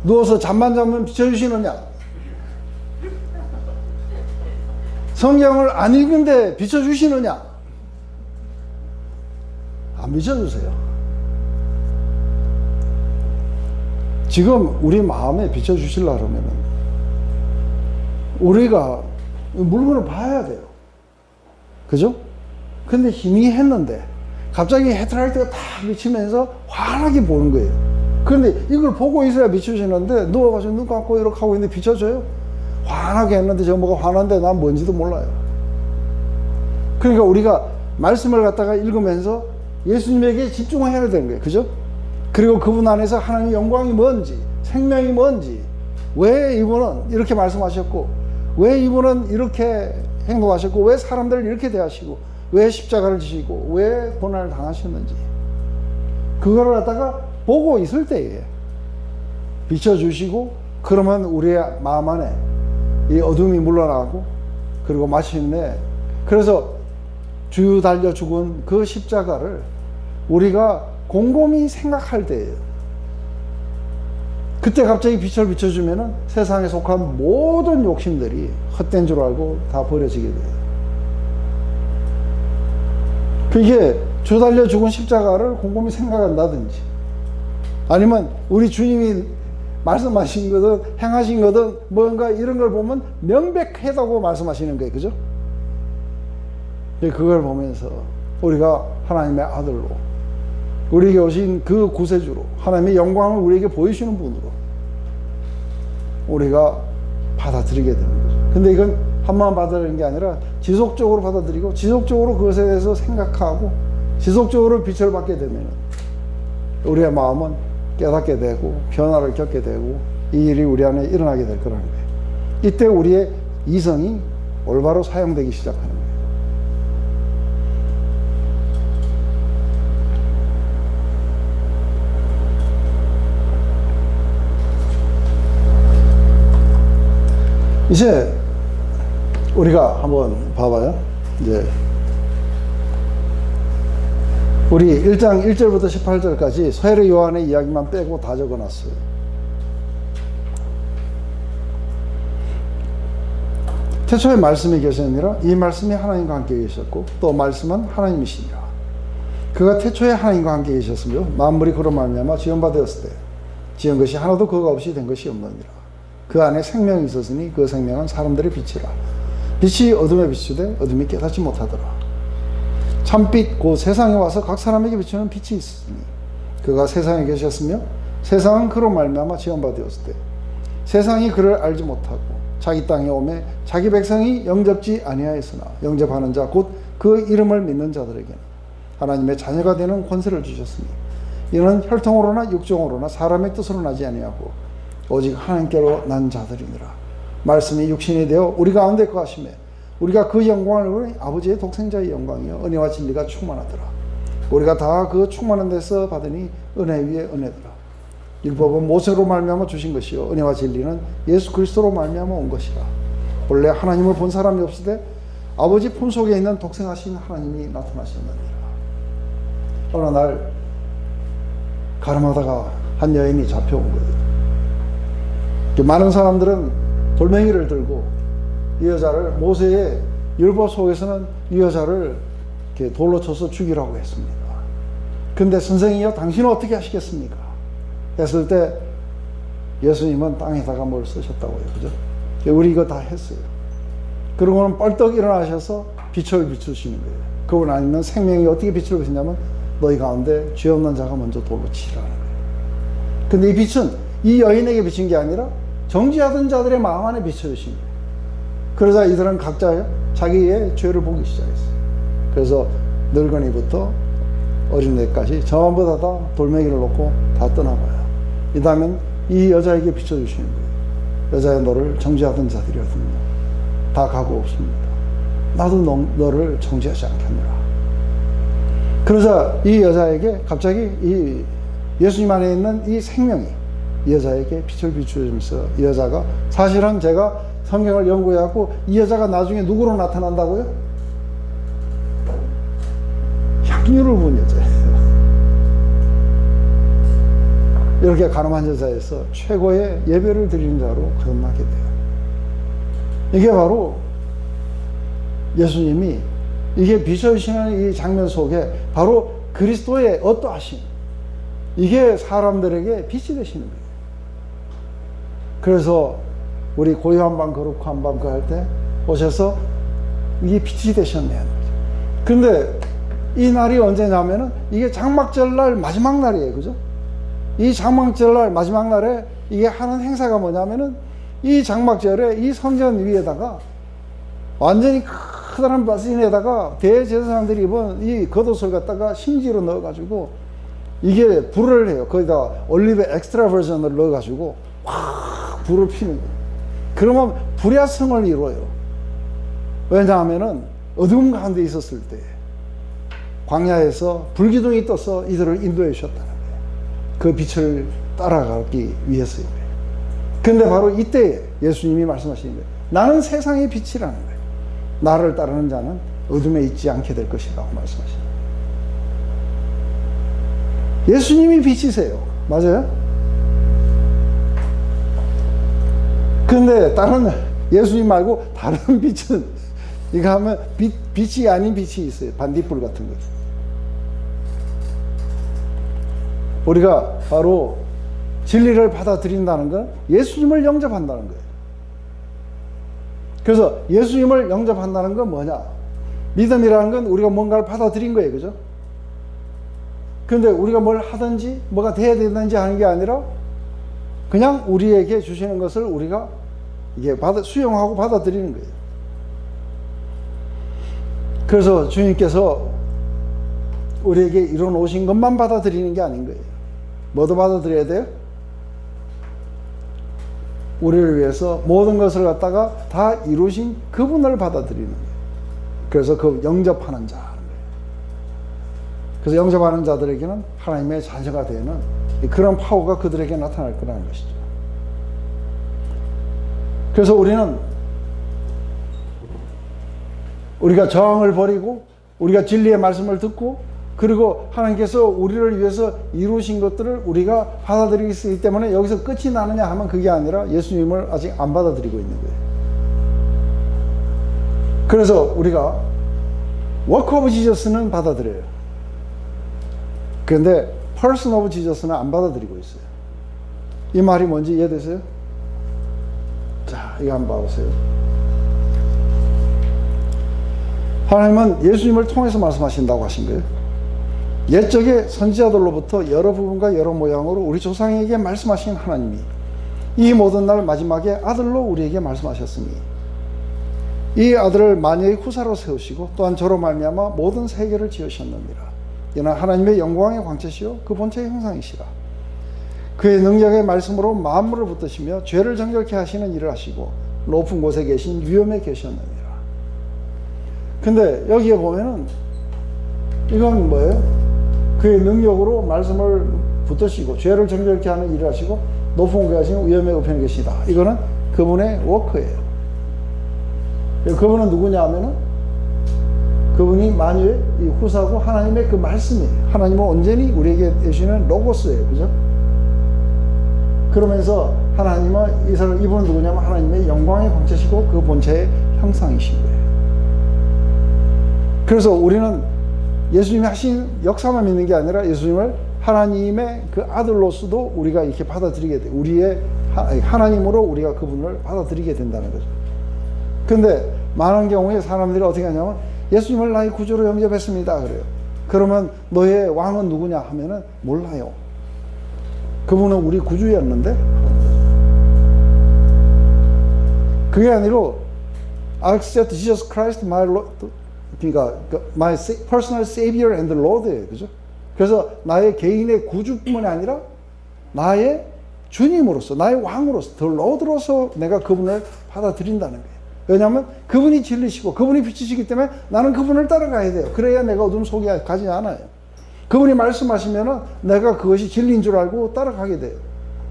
누워서 잠만 자면 비춰주시느냐, 성경을 안 읽는데 비춰주시느냐, 안 비춰주세요. 지금 우리 마음에 비춰주시려고 하면은 우리가 물건을 봐야 돼요. 그죠? 근데 희미했는데 갑자기 헤드라이트가 탁 비치면서 환하게 보는 거예요. 그런데 이걸 보고 있어야 비춰지는데 누워가지고 눈 감고 이렇게 하고 있는데 비춰져요? 환하게 했는데 저 뭐가 환한데 난 뭔지도 몰라요. 그러니까 우리가 말씀을 갖다가 읽으면서 예수님에게 집중해야 되는 거예요. 그죠? 그리고 그분 안에서 하나님의 영광이 뭔지, 생명이 뭔지, 왜 이분은 이렇게 말씀하셨고, 왜 이분은 이렇게 행동하셨고, 왜 사람들을 이렇게 대하시고, 왜 십자가를 지시고, 왜 고난을 당하셨는지, 그거를 갖다가 보고 있을 때에 비춰주시고, 그러면 우리의 마음 안에 이 어둠이 물러나고, 그리고 마침내 그래서 주 달려 죽은 그 십자가를 우리가 곰곰이 생각할 때예요. 그때 갑자기 빛을 비춰주면은 세상에 속한 모든 욕심들이 헛된 줄 알고 다 버려지게 돼요. 그게 주 달려 죽은 십자가를 곰곰이 생각한다든지, 아니면 우리 주님이 말씀하신 거든 행하신 거든 뭔가 이런 걸 보면 명백하다고 말씀하시는 거예요. 그죠? 그걸 보면서 우리가 하나님의 아들로, 우리에게 오신 그 구세주로, 하나님의 영광을 우리에게 보여주시는 분으로 우리가 받아들이게 되는 거죠. 근데 이건 한번 받아들이는 게 아니라 지속적으로 받아들이고 지속적으로 그것에 대해서 생각하고 지속적으로 빛을 받게 되면 우리의 마음은 깨닫게 되고 변화를 겪게 되고 이 일이 우리 안에 일어나게 될 거라는 거예요. 이때 우리의 이성이 올바로 사용되기 시작하는 거예요. 이제 우리가 한번 봐봐요. 이제 우리 1장 1절부터 18절까지 서열의 요한의 이야기만 빼고 다 적어놨어요. 태초에 말씀이 계셨느니라. 이 말씀이 하나님과 함께 계셨고 또 말씀은 하나님이시니라. 그가 태초에 하나님과 함께 계셨으며 만물이 그로 말미암아 지은 바 되었을 때 지은 것이 하나도 그가 없이 된 것이 없느니라. 그 안에 생명이 있었으니 그 생명은 사람들의 빛이라. 빛이 어둠에 비추되 어둠이 깨닫지 못하더라. 참빛 곧 세상에 와서 각 사람에게 비추는 빛이 있으니 그가 세상에 계셨으며 세상은 그로 말미암아 지은 바 되었을 때 세상이 그를 알지 못하고 자기 땅에 오매 자기 백성이 영접지 아니하였으나 영접하는 자 곧 그 이름을 믿는 자들에게는 하나님의 자녀가 되는 권세를 주셨으니 이는 혈통으로나 육종으로나 사람의 뜻으로 나지 아니하고 오직 하나님께로 난 자들이니라. 말씀이 육신이 되어 우리 가운데 거하심에 우리가 그 영광을 보니 아버지의 독생자의 영광이요 은혜와 진리가 충만하더라. 우리가 다 그 충만한 데서 받으니 은혜 위에 은혜더라. 율법은 모세로 말미암아 주신 것이요 은혜와 진리는 예수 그리스도로 말미암아 온 것이라. 본래 하나님을 본 사람이 없으되 아버지 품속에 있는 독생하신 하나님이 나타나셨느니라. 어느 날 가늠하다가 한 여인이 잡혀온 거예요. 많은 사람들은 돌멩이를 들고 이 여자를 모세의 율법 속에서는 이 여자를 이렇게 돌로 쳐서 죽이라고 했습니다. 근데 선생이요 당신은 어떻게 하시겠습니까? 했을 때 예수님은 땅에다가 뭘 쓰셨다고요. 그죠? 우리 이거 다 했어요. 그러고는 뻘떡 일어나셔서 빛을 비추시는 거예요. 그분 아니면 생명이 어떻게 빛을 비추냐면 너희 가운데 죄 없는 자가 먼저 돌로 치라는 거예요. 근데 이 빛은 이 여인에게 비친 게 아니라 정죄하던 자들의 마음 안에 비춰주신 거예요. 그러자 이들은 각자 자기의 죄를 보기 시작했어요. 그래서 늙은이부터 어린애까지 전부 다 돌멩이를 놓고 다 떠나봐요. 이 다음엔 이 여자에게 비춰주시는 거예요. 여자야 너를 정죄하던 자들이었습니다. 다 가고 없습니다. 나도 너를 정죄하지 않겠노라. 그러자 이 여자에게 갑자기 이 예수님 안에 있는 이 생명이 이 여자에게 빛을 비추면서 이 여자가 사실은 제가 성경을 연구해갖고 이 여자가 나중에 누구로 나타난다고요? 향유를 본 여자예요. 이렇게 가늠한 여자에서 최고의 예배를 드리는 자로 거듭나게 돼요. 이게 바로 예수님이 이게 비춰주시는 이 장면 속에 바로 그리스도의 어떠하심 이게 사람들에게 빛이 되시는 거예요. 그래서 우리 고요한 밤 거룩한 밤 그 할 때 오셔서 이게 빛이 되셨네요. 근데 이 날이 언제냐면은 이게 장막절 날 마지막 날이에요. 그죠? 이 장막절 날 마지막 날에 이게 하는 행사가 뭐냐면은 이 장막절에 이 성전 위에다가 완전히 커다란 바스인에다가 대제사장들이 입은 이 겉옷을 갖다가 심지로 넣어가지고 이게 불을 해요. 거기다 올리브 엑스트라 버전을 넣어가지고 확 불을 피는 거예요. 그러면 불야성을 이루어요. 왜냐하면은 어두움 가운데 있었을 때 광야에서 불기둥이 떠서 이들을 인도해 주셨다는 거예요. 그 빛을 따라가기 위해서요. 근데 바로 이때 예수님이 말씀하시는 거예요. 나는 세상의 빛이라는 거예요. 나를 따르는 자는 어둠에 있지 않게 될 것이라고 말씀하시는 거예요. 예수님이 빛이세요. 맞아요? 근데 다른 예수님 말고 다른 빛은 이거 하면 빛이 아닌 빛이 있어요. 반딧불 같은 거. 우리가 바로 진리를 받아들인다는 건 예수님을 영접한다는 거예요. 그래서 예수님을 영접한다는 건 뭐냐? 믿음이라는 건 우리가 뭔가를 받아들인 거예요. 그죠? 근데 우리가 뭘 하든지 뭐가 돼야 되는지 하는 게 아니라 그냥 우리에게 주시는 것을 우리가 이게 수용하고 받아들이는 거예요. 그래서 주님께서 우리에게 이뤄놓으신 것만 받아들이는 게 아닌 거예요. 뭐도 받아들여야 돼요? 우리를 위해서 모든 것을 갖다가 다 이루신 그분을 받아들이는 거예요. 그래서 그 영접하는 자 하는 거예요. 그래서 영접하는 자들에게는 하나님의 자녀가 되는 그런 파워가 그들에게 나타날 거라는 것이죠. 그래서 우리가 저항을 버리고 우리가 진리의 말씀을 듣고 그리고 하나님께서 우리를 위해서 이루신 것들을 우리가 받아들이기 있기 때문에 여기서 끝이 나느냐 하면 그게 아니라 예수님을 아직 안 받아들이고 있는 거예요. 그래서 우리가 work of Jesus는 받아들여요. 그런데 person of Jesus는 안 받아들이고 있어요. 이 말이 뭔지 이해되세요? 자, 이거 한번 봐보세요. 하나님은 예수님을 통해서 말씀하신다고 하신 거예요. 옛적에 선지자들로부터 여러 부분과 여러 모양으로 우리 조상에게 말씀하신 하나님이 이 모든 날 마지막에 아들로 우리에게 말씀하셨으니 이 아들을 만유의 후사로 세우시고 또한 저로 말미암아 모든 세계를 지으셨느니라. 이는 하나님의 영광의 광채시요 그 본체의 형상이시라. 그의 능력의 말씀으로 만물을 붙드시며 죄를 정결케 하시는 일을 하시고 높은 곳에 계신 위엄에 계셨느니라. 근데 여기에 보면은 이건 뭐예요? 그의 능력으로 말씀을 붙드시고 죄를 정결케 하는 일을 하시고 높은 곳에 계신 위엄의 우편에 계시다. 이거는 그분의 워크예요. 그분은 누구냐 하면은 그분이 만유의 이 후사고 하나님의 그 말씀이에요. 하나님은 온전히 우리에게 주시는 로고스예요. 그죠? 그러면서 하나님은 이분은 누구냐면 하나님의 영광의 광채시고 그 본체의 형상이신 거예요. 그래서 우리는 예수님이 하신 역사만 믿는 게 아니라 예수님을 하나님의 그 아들로서도 우리가 이렇게 받아들이게 돼요. 우리의 하나님으로 우리가 그분을 받아들이게 된다는 거죠. 근데 많은 경우에 사람들이 어떻게 하냐면 예수님을 나의 구주로 영접했습니다 그래요. 그러면 너의 왕은 누구냐 하면은 몰라요. 그분은 우리 구주였는데 그게 아니라 I accept Jesus Christ my Lord, 그러니까 my personal Savior and Lord예요. 그죠? 그래서 나의 개인의 구주뿐만이 아니라 나의 주님으로서 나의 왕으로서 The Lord로서 내가 그분을 받아들인다는 거예요. 왜냐하면 그분이 진리시고 그분이 빛이시기 때문에 나는 그분을 따라가야 돼요. 그래야 내가 어둠 속에 가지 않아요. 그분이 말씀하시면은 내가 그것이 진리인 줄 알고 따라가게 돼요.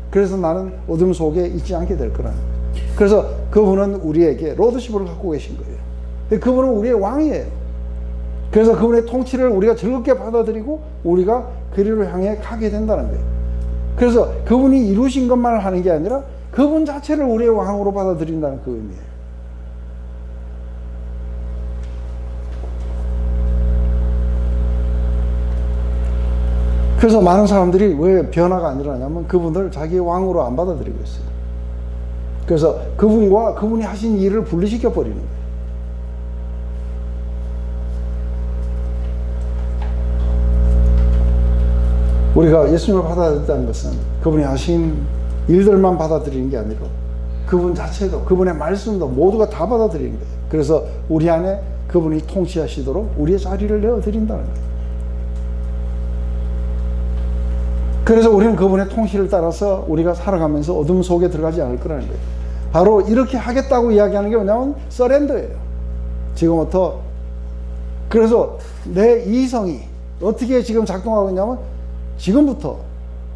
그래서 나는 어둠 속에 있지 않게 될 거라는 거예요. 그래서 그분은 우리에게 로드십을 갖고 계신 거예요. 그분은 우리의 왕이에요. 그래서 그분의 통치를 우리가 즐겁게 받아들이고 우리가 그리로 향해 가게 된다는 거예요. 그래서 그분이 이루신 것만을 하는 게 아니라 그분 자체를 우리의 왕으로 받아들인다는 그 의미예요. 그래서 많은 사람들이 왜 변화가 안 일어나냐면 그분을 자기의 왕으로 안 받아들이고 있어요. 그래서 그분과 그분이 하신 일을 분리시켜 버리는 거예요. 우리가 예수님을 받아들였다는 것은 그분이 하신 일들만 받아들이는 게 아니고 그분 자체도 그분의 말씀도 모두가 다 받아들이는 거예요. 그래서 우리 안에 그분이 통치하시도록 우리의 자리를 내어드린다는 거예요. 그래서 우리는 그분의 통치를 따라서 우리가 살아가면서 어둠 속에 들어가지 않을 거라는 거예요. 바로 이렇게 하겠다고 이야기하는 게 뭐냐면 서렌더예요. 지금부터. 그래서 내 이성이 어떻게 지금 작동하고 있냐면 지금부터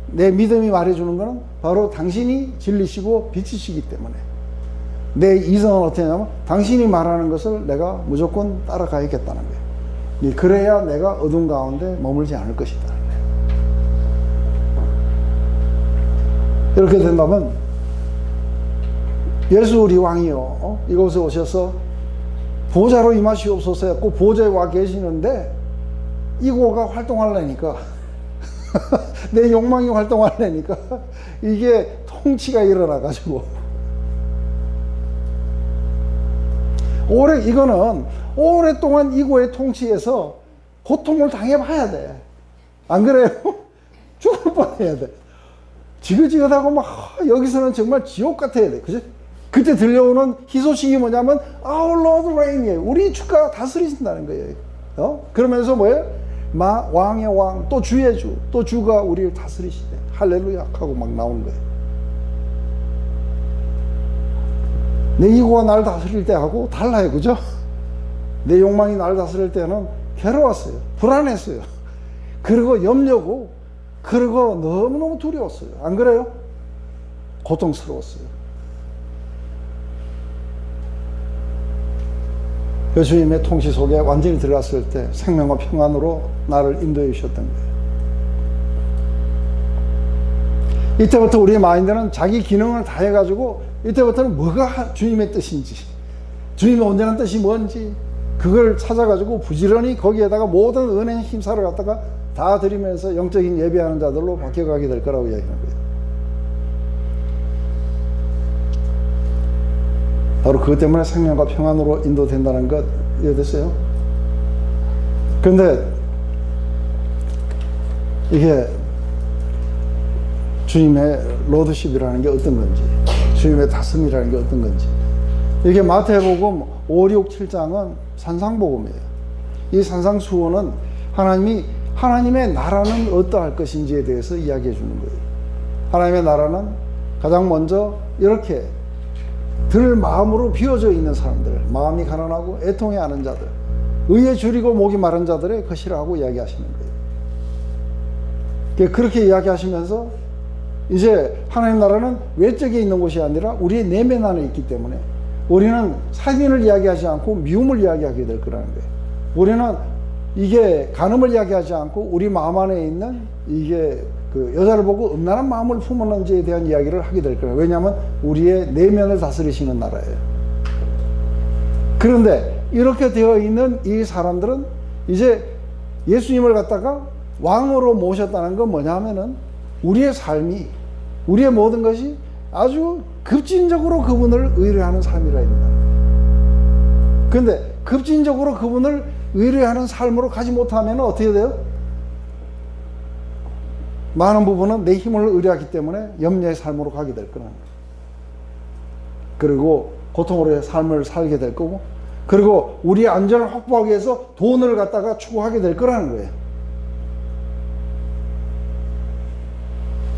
내 믿음이 말해주는 것은 바로 당신이 진리시고 빛이시기 때문에 내 이성은 어떻게 하냐면 당신이 말하는 것을 내가 무조건 따라가야겠다는 거예요. 그래야 내가 어둠 가운데 머물지 않을 것이다. 이렇게 된다면 예수 우리 왕이요 이곳에 오셔서 보좌로 임하시옵소서 했고 보좌에 와 계시는데 이고가 활동하려니까 내 욕망이 활동하려니까 이게 통치가 일어나 가지고 이거는 오랫동안 이고의 통치에서 고통을 당해봐야 돼. 안 그래요? 죽을 뻔해야 돼. 지긋지긋하고 막 여기서는 정말 지옥 같아야 돼. 그죠? 그때 들려오는 희소식이 뭐냐면 Our Lord Reign이에요. 우리 주가 다스리신다는 거예요. 그러면서 뭐예요? 왕의 왕, 또 주의 주, 또 주가 우리를 다스리시대. 할렐루야 하고 막 나오는 거예요. 내 이고가 나를 다스릴 때하고 달라요. 그죠? 내 욕망이 나를 다스릴 때는 괴로웠어요. 불안했어요. 그리고 염려고 그리고 너무너무 두려웠어요. 안 그래요? 고통스러웠어요. 예수님의 통치 속에 완전히 들어갔을 때 생명과 평안으로 나를 인도해 주셨던 거예요. 이때부터 우리의 마인드는 자기 기능을 다 해가지고 이때부터는 뭐가 주님의 뜻인지 주님의 온전한 뜻이 뭔지 그걸 찾아가지고 부지런히 거기에다가 모든 은혜 힘사를 갖다가 다 드리면서 영적인 예배하는 자들로 바뀌어가게 될 거라고 이야기하는 거예요. 바로 그것 때문에 생명과 평안으로 인도된다는 것 이해됐어요? 그런데 이게 주님의 로드십이라는 게 어떤 건지, 주님의 다스림이라는 게 어떤 건지, 이게 마태복음 5, 6, 7장은 산상복음이에요. 이 산상수호는 하나님의 나라는 어떠할 것인지에 대해서 이야기해 주는 거예요. 하나님의 나라는 가장 먼저 이렇게 들 마음으로 비워져 있는 사람들, 마음이 가난하고 애통해 하는 자들, 의에 줄이고 목이 마른 자들의 것이라고 이야기하시는 거예요. 그렇게 이야기하시면서 이제 하나님 나라는 외적에 있는 곳이 아니라 우리의 내면 안에 있기 때문에 우리는 살인을 이야기하지 않고 미움을 이야기하게 될 거라는 거예요. 우리는 이게 간음을 이야기하지 않고 우리 마음 안에 있는 이게 그 여자를 보고 음란한 마음을 품었는지에 대한 이야기를 하게 될 거예요. 왜냐하면 우리의 내면을 다스리시는 나라예요. 그런데 이렇게 되어 있는 이 사람들은 이제 예수님을 갖다가 왕으로 모셨다는 건 뭐냐 하면은 우리의 삶이, 우리의 모든 것이 아주 급진적으로 그분을 의뢰하는 삶이라 합니다. 그런데 급진적으로 그분을 의뢰하는 삶으로 가지 못하면 어떻게 돼요? 많은 부분은 내 힘을 의뢰하기 때문에 염려의 삶으로 가게 될 거라는 거예요. 그리고 고통으로의 삶을 살게 될 거고, 그리고 우리의 안전을 확보하기 위해서 돈을 갖다가 추구하게 될 거라는 거예요.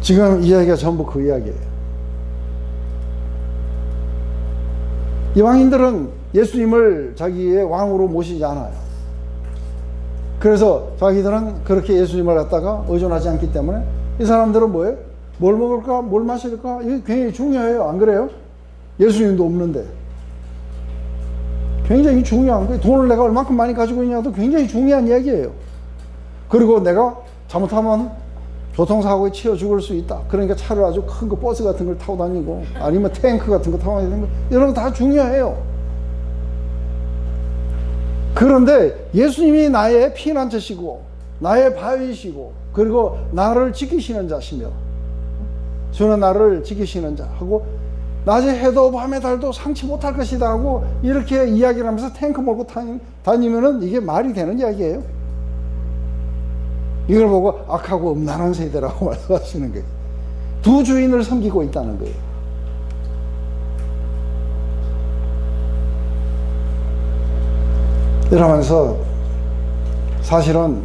지금 이야기가 전부 그 이야기예요. 이방인들은 예수님을 자기의 왕으로 모시지 않아요. 그래서 자기들은 그렇게 예수님을 갖다가 의존하지 않기 때문에 이 사람들은 뭐예요? 뭘 먹을까? 뭘 마실까? 이게 굉장히 중요해요. 안 그래요? 예수님도 없는데. 굉장히 중요한 거예요. 돈을 내가 얼만큼 많이 가지고 있냐도 굉장히 중요한 이야기예요. 그리고 내가 잘못하면 교통사고에 치여 죽을 수 있다. 그러니까 차를 아주 큰 거, 버스 같은 걸 타고 다니고, 아니면 탱크 같은 거 타고 다니는 거, 이런 거 다 중요해요. 그런데 예수님이 나의 피난처시고, 나의 바위시고, 그리고 나를 지키시는 자시며, 주는 나를 지키시는 자 하고, 낮에 해도 밤에 달도 상치 못할 것이다 하고, 이렇게 이야기를 하면서 탱크 몰고 다니면은 이게 말이 되는 이야기예요. 이걸 보고 악하고 음란한 세대라고 말씀하시는 거예요. 두 주인을 섬기고 있다는 거예요. 이러면서 사실은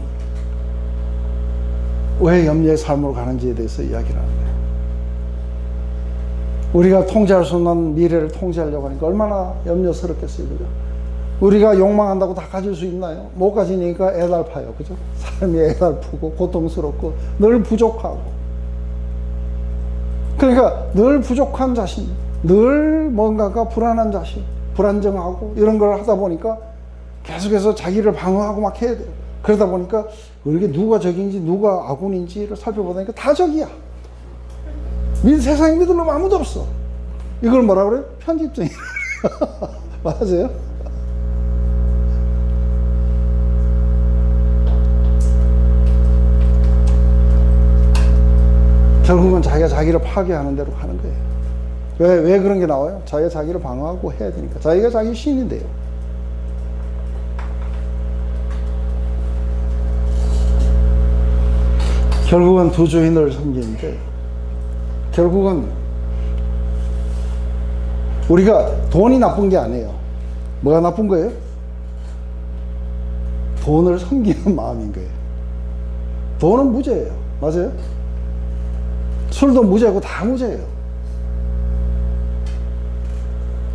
왜 염려의 삶으로 가는지에 대해서 이야기를 하는 거예요. 우리가 통제할 수 없는 미래를 통제하려고 하니까 얼마나 염려스럽겠어요. 그죠? 우리가 욕망한다고 다 가질 수 있나요? 못 가지니까 애달파요. 그죠? 삶이 애달프고 고통스럽고 늘 부족하고. 그러니까 늘 부족한 자신, 늘 뭔가가 불안한 자신, 불안정하고 이런 걸 하다 보니까 계속해서 자기를 방어하고 막 해야 돼요. 그러다 보니까 이게 누가 적인지 누가 아군인지를 살펴보니까 다 적이야. 세상에 믿을 놈 아무도 없어. 이걸 뭐라 그래요? 편집증이에요. 맞아요? 결국은 자기가 자기를 파괴하는 대로 가는 거예요. 왜 그런 게 나와요? 자기가 자기를 방어하고 해야 되니까. 자기가 자기 신인데요. 결국은 두 주인을 섬기는데, 결국은 우리가 돈이 나쁜 게 아니에요. 뭐가 나쁜 거예요? 돈을 섬기는 마음인 거예요. 돈은 무죄예요. 맞아요? 술도 무죄고 다 무죄예요.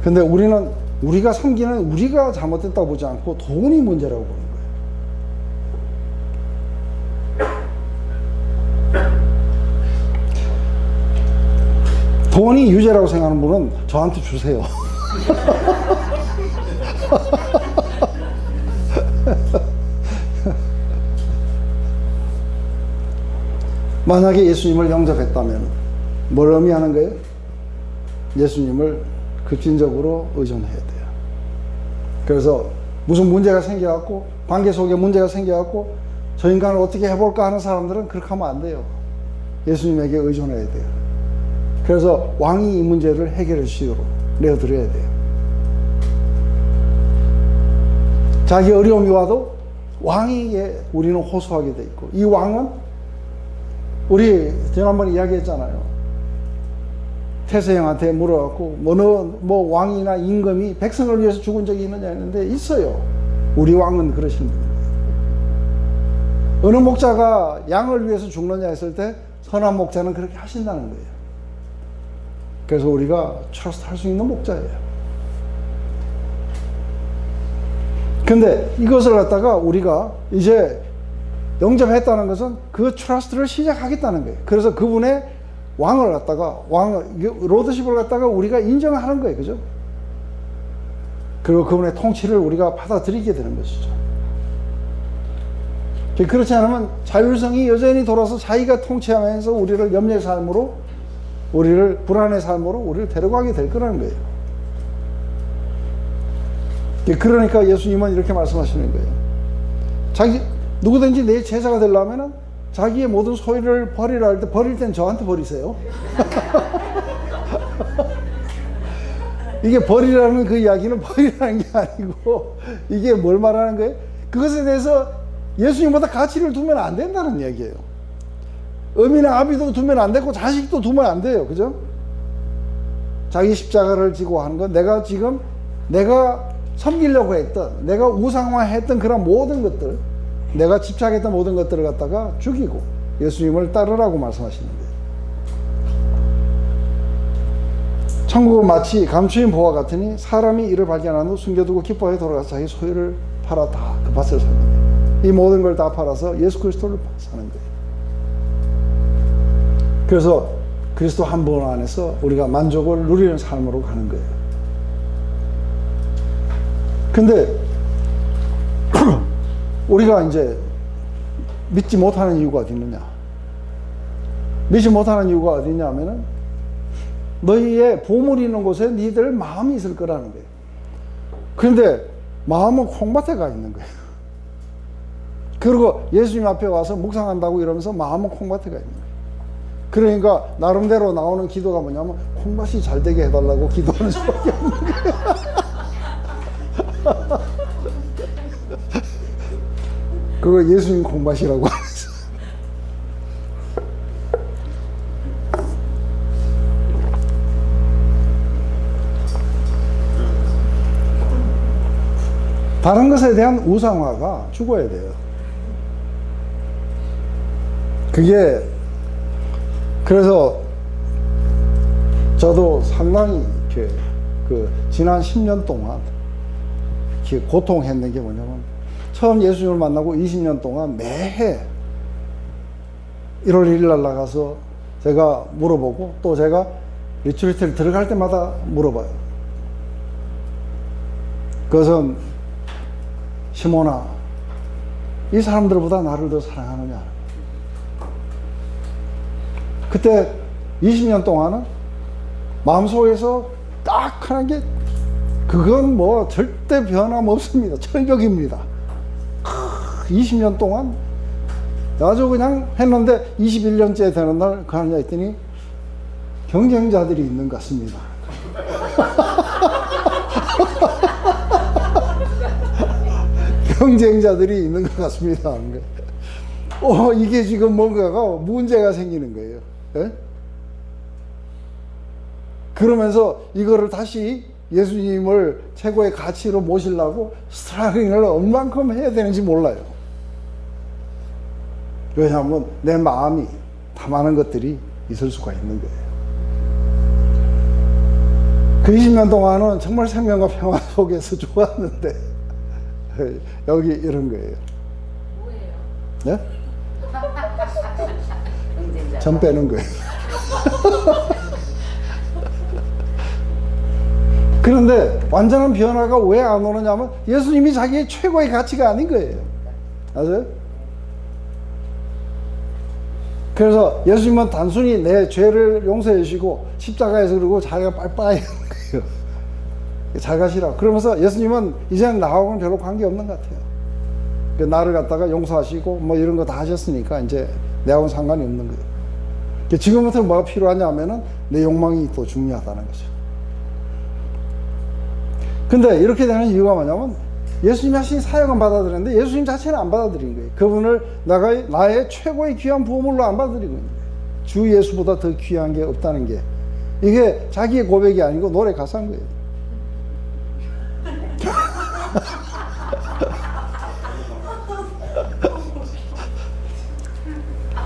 근데 우리는 우리가 섬기는 우리가 잘못됐다고 보지 않고 돈이 문제라고 보는 거예요. 돈이 유죄라고 생각하는 분은 저한테 주세요. 만약에 예수님을 영접했다면 뭘 의미하는 거예요? 예수님을 급진적으로 의존해야 돼요. 그래서 무슨 문제가 생겨갖고 관계 속에 문제가 생겨갖고 저 인간을 어떻게 해볼까 하는 사람들은 그렇게 하면 안 돼요. 예수님에게 의존해야 돼요. 그래서 왕이 이 문제를 해결해 주시도록 내어드려야 돼요. 자기 어려움이 와도 왕에게 우리는 호소하게 돼 있고, 이 왕은 우리 지난번에 이야기했잖아요. 태세형한테 물어갖고 뭐 왕이나 임금이 백성을 위해서 죽은 적이 있느냐 했는데 있어요. 우리 왕은 그러신 분이에요. 어느 목자가 양을 위해서 죽느냐 했을 때 선한 목자는 그렇게 하신다는 거예요. 그래서 우리가 트러스트 할 수 있는 목자예요. 근데 이것을 갖다가 우리가 이제 영접했다는 것은 그 트러스트를 시작하겠다는 거예요. 그래서 그분의 왕을 갖다가 로드십을 갖다가 우리가 인정하는 거예요. 그죠? 그리고 그분의 통치를 우리가 받아들이게 되는 것이죠. 그렇지 않으면 자율성이 여전히 돌아서 자기가 통치하면서 우리를 염려의 삶으로, 우리를 불안의 삶으로 우리를 데려가게 될 거라는 거예요. 그러니까 예수님은 이렇게 말씀하시는 거예요. 누구든지 내 제자가 되려면은 자기의 모든 소유를 버리라 할 때 버릴 땐 저한테 버리세요. 이게 버리라는 그 이야기는 버리라는 게 아니고, 이게 뭘 말하는 거예요? 그것에 대해서 예수님보다 가치를 두면 안 된다는 얘기예요. 어미나 아비도 두면 안 되고 자식도 두면 안 돼요. 그죠? 자기 십자가를 지고 하는 건 내가 섬기려고 했던, 내가 우상화했던 그런 모든 것들, 내가 집착했던 모든 것들을 갖다가 죽이고 예수님을 따르라고 말씀하시는 거예요. 천국은 마치 감추인 보화 같으니 사람이 이를 발견한 후 숨겨두고 기뻐해 돌아가서 자기 소유를 팔아 다 그 밭을 사는 거예요. 이 모든 걸 다 팔아서 예수 그리스도를 사는 거예요. 그래서 그리스도 한 분 안에서 우리가 만족을 누리는 삶으로 가는 거예요. 근데 우리가 이제 믿지 못하는 이유가 어디 있느냐? 믿지 못하는 이유가 어디 있냐면은 너희의 보물이 있는 곳에 니들 마음이 있을 거라는 거예요. 그런데 마음은 콩밭에 가 있는 거예요. 그리고 예수님 앞에 와서 묵상한다고 이러면서 마음은 콩밭에 가 있는 거예요. 그러니까 나름대로 나오는 기도가 뭐냐면 콩밭이 잘 되게 해달라고 기도하는 수밖에 없는 거예요. 그거 예수님 콩밭이라고 하면서. 다른 것에 대한 우상화가 죽어야 돼요. 그게 그래서 저도 상당히 이렇게 지난 10년 동안 이렇게 고통했는 게 뭐냐면, 처음 예수님을 만나고 20년 동안 매해 1월 1일 날 나가서 제가 물어보고, 또 제가 리트리트를 들어갈 때마다 물어봐요. 그것은 시몬아, 이 사람들보다 나를 더 사랑하느냐? 그때 20년 동안은 마음속에서 딱 하는 게, 그건 뭐 절대 변함없습니다. 철벽입니다. 20년 동안 아주 그냥 했는데 21년째 되는 날 그 앉아 있더니 경쟁자들이 있는 것 같습니다. 경쟁자들이 있는 것 같습니다. 이게 지금 뭔가가 문제가 생기는 거예요. 예? 그러면서 이거를 다시 예수님을 최고의 가치로 모시려고 스트라이킹을 얼만큼 해야 되는지 몰라요. 왜냐하면 내 마음이 탐하는 것들이 있을 수가 있는 거예요. 그 20년 동안은 정말 생명과 평화 속에서 좋았는데 여기 이런 거예요. 뭐예요? 네? 전 빼는 거예요. 그런데 완전한 변화가 왜 안 오느냐면 예수님이 자기의 최고의 가치가 아닌 거예요. 맞아요? 그래서 예수님은 단순히 내 죄를 용서해 주시고 십자가에서 그러고 자기가 빠이빠이 하는 거예요. 잘 가시라. 그러면서 예수님은 이제는 나하고는 별로 관계없는 것 같아요. 나를 갖다가 용서하시고 뭐 이런 거 다 하셨으니까 이제 내하고는 상관이 없는 거예요. 지금부터 뭐가 필요하냐 하면은 내 욕망이 또 중요하다는 거죠. 근데 이렇게 되는 이유가 뭐냐면 예수님이 하신 사역은 받아들였는데 예수님 자체는 안 받아들인 거예요. 그분을 나의 최고의 귀한 보물로 안 받아들인 거예요. 주 예수보다 더 귀한 게 없다는 게, 이게 자기의 고백이 아니고 노래 가사인 거예요.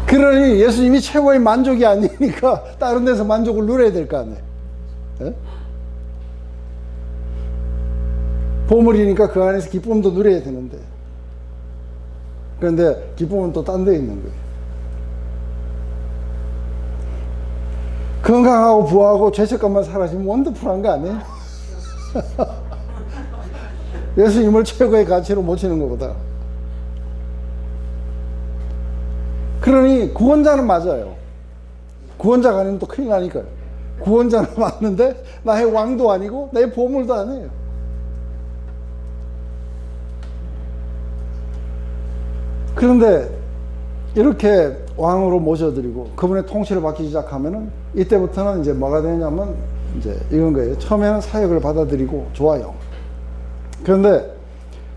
그러니 예수님이 최고의 만족이 아니니까 다른 데서 만족을 누려야 될 거 아니에요. 예? 보물이니까 그 안에서 기쁨도 누려야 되는데, 그런데 기쁨은 또 딴 데 있는 거예요. 건강하고 부하고 죄책감만 사라지면 원더풀한 거 아니에요? 예수님을 최고의 가치로 모시는 것보다. 그러니 구원자는 맞아요. 구원자가 아니면 또 큰일 나니까요. 구원자는 맞는데 나의 왕도 아니고 내 보물도 아니에요. 그런데 이렇게 왕으로 모셔드리고 그분의 통치를 받기 시작하면은 이때부터는 이제 뭐가 되냐면 이제 이런 거예요. 처음에는 사역을 받아들이고 좋아요. 그런데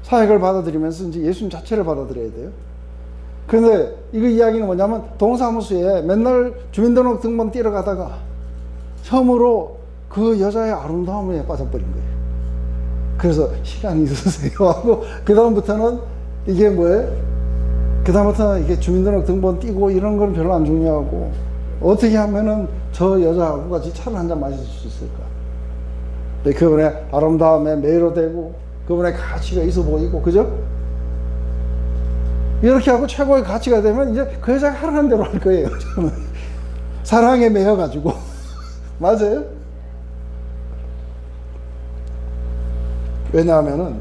사역을 받아들이면서 이제 예수님 자체를 받아들여야 돼요. 그런데 이거 이야기는 뭐냐면 동사무소에 맨날 주민등록 등본 띄러 가다가 처음으로 그 여자의 아름다움에 빠져버린 거예요. 그래서 시간이 있으세요 하고 그 다음부터는 이게 뭐예요? 그 다음부터는 이게 주민등록 등본 띄고 이런 건 별로 안 중요하고 어떻게 하면은 저 여자하고 같이 차를 한잔 마실 수 있을까? 그분의 아름다움에 매료되고 그분의 가치가 있어 보이고, 그죠? 이렇게 하고 최고의 가치가 되면 이제 그 여자가 하라는 대로 할 거예요. 사랑에 매여가지고. 맞아요? 왜냐하면은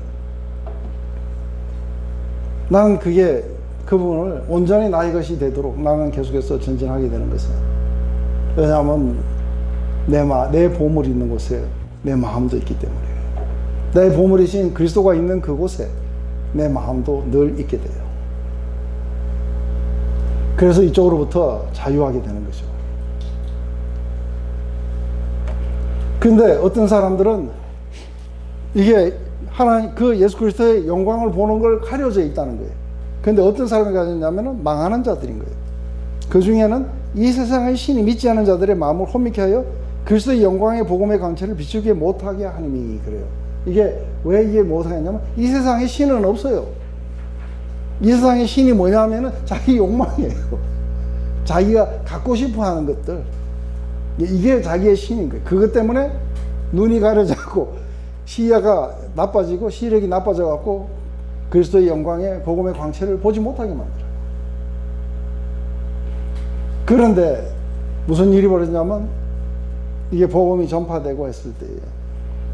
난 그게 그분을 온전히 나의 것이 되도록 나는 계속해서 전진하게 되는 것은, 왜냐하면 내 보물이 있는 곳에 내 마음도 있기 때문에, 내 보물이신 그리스도가 있는 그곳에 내 마음도 늘 있게 돼요. 그래서 이쪽으로부터 자유하게 되는 거죠. 근데 어떤 사람들은 이게 하나님, 그 예수 그리스도의 영광을 보는 걸 가려져 있다는 거예요. 근데 어떤 사람이 가졌냐면은 망하는 자들인 거예요. 그 중에는 이 세상의 신이 믿지 않은 자들의 마음을 혼미케 하여 그리스도의 영광의 복음의 광채를 비추게 못하게 하님이 그래요. 이게 왜 이게 못하겠냐면 이 세상에 신은 없어요. 이 세상의 신이 뭐냐면은 자기 욕망이에요. 자기가 갖고 싶어 하는 것들. 이게 자기의 신인 거예요. 그것 때문에 눈이 가려져갖고 시야가 나빠지고 시력이 나빠져갖고 그리스도의 영광의 복음의 광채를 보지 못하게 만들어요. 그런데 무슨 일이 벌어지냐면 이게 복음이 전파되고 했을 때에,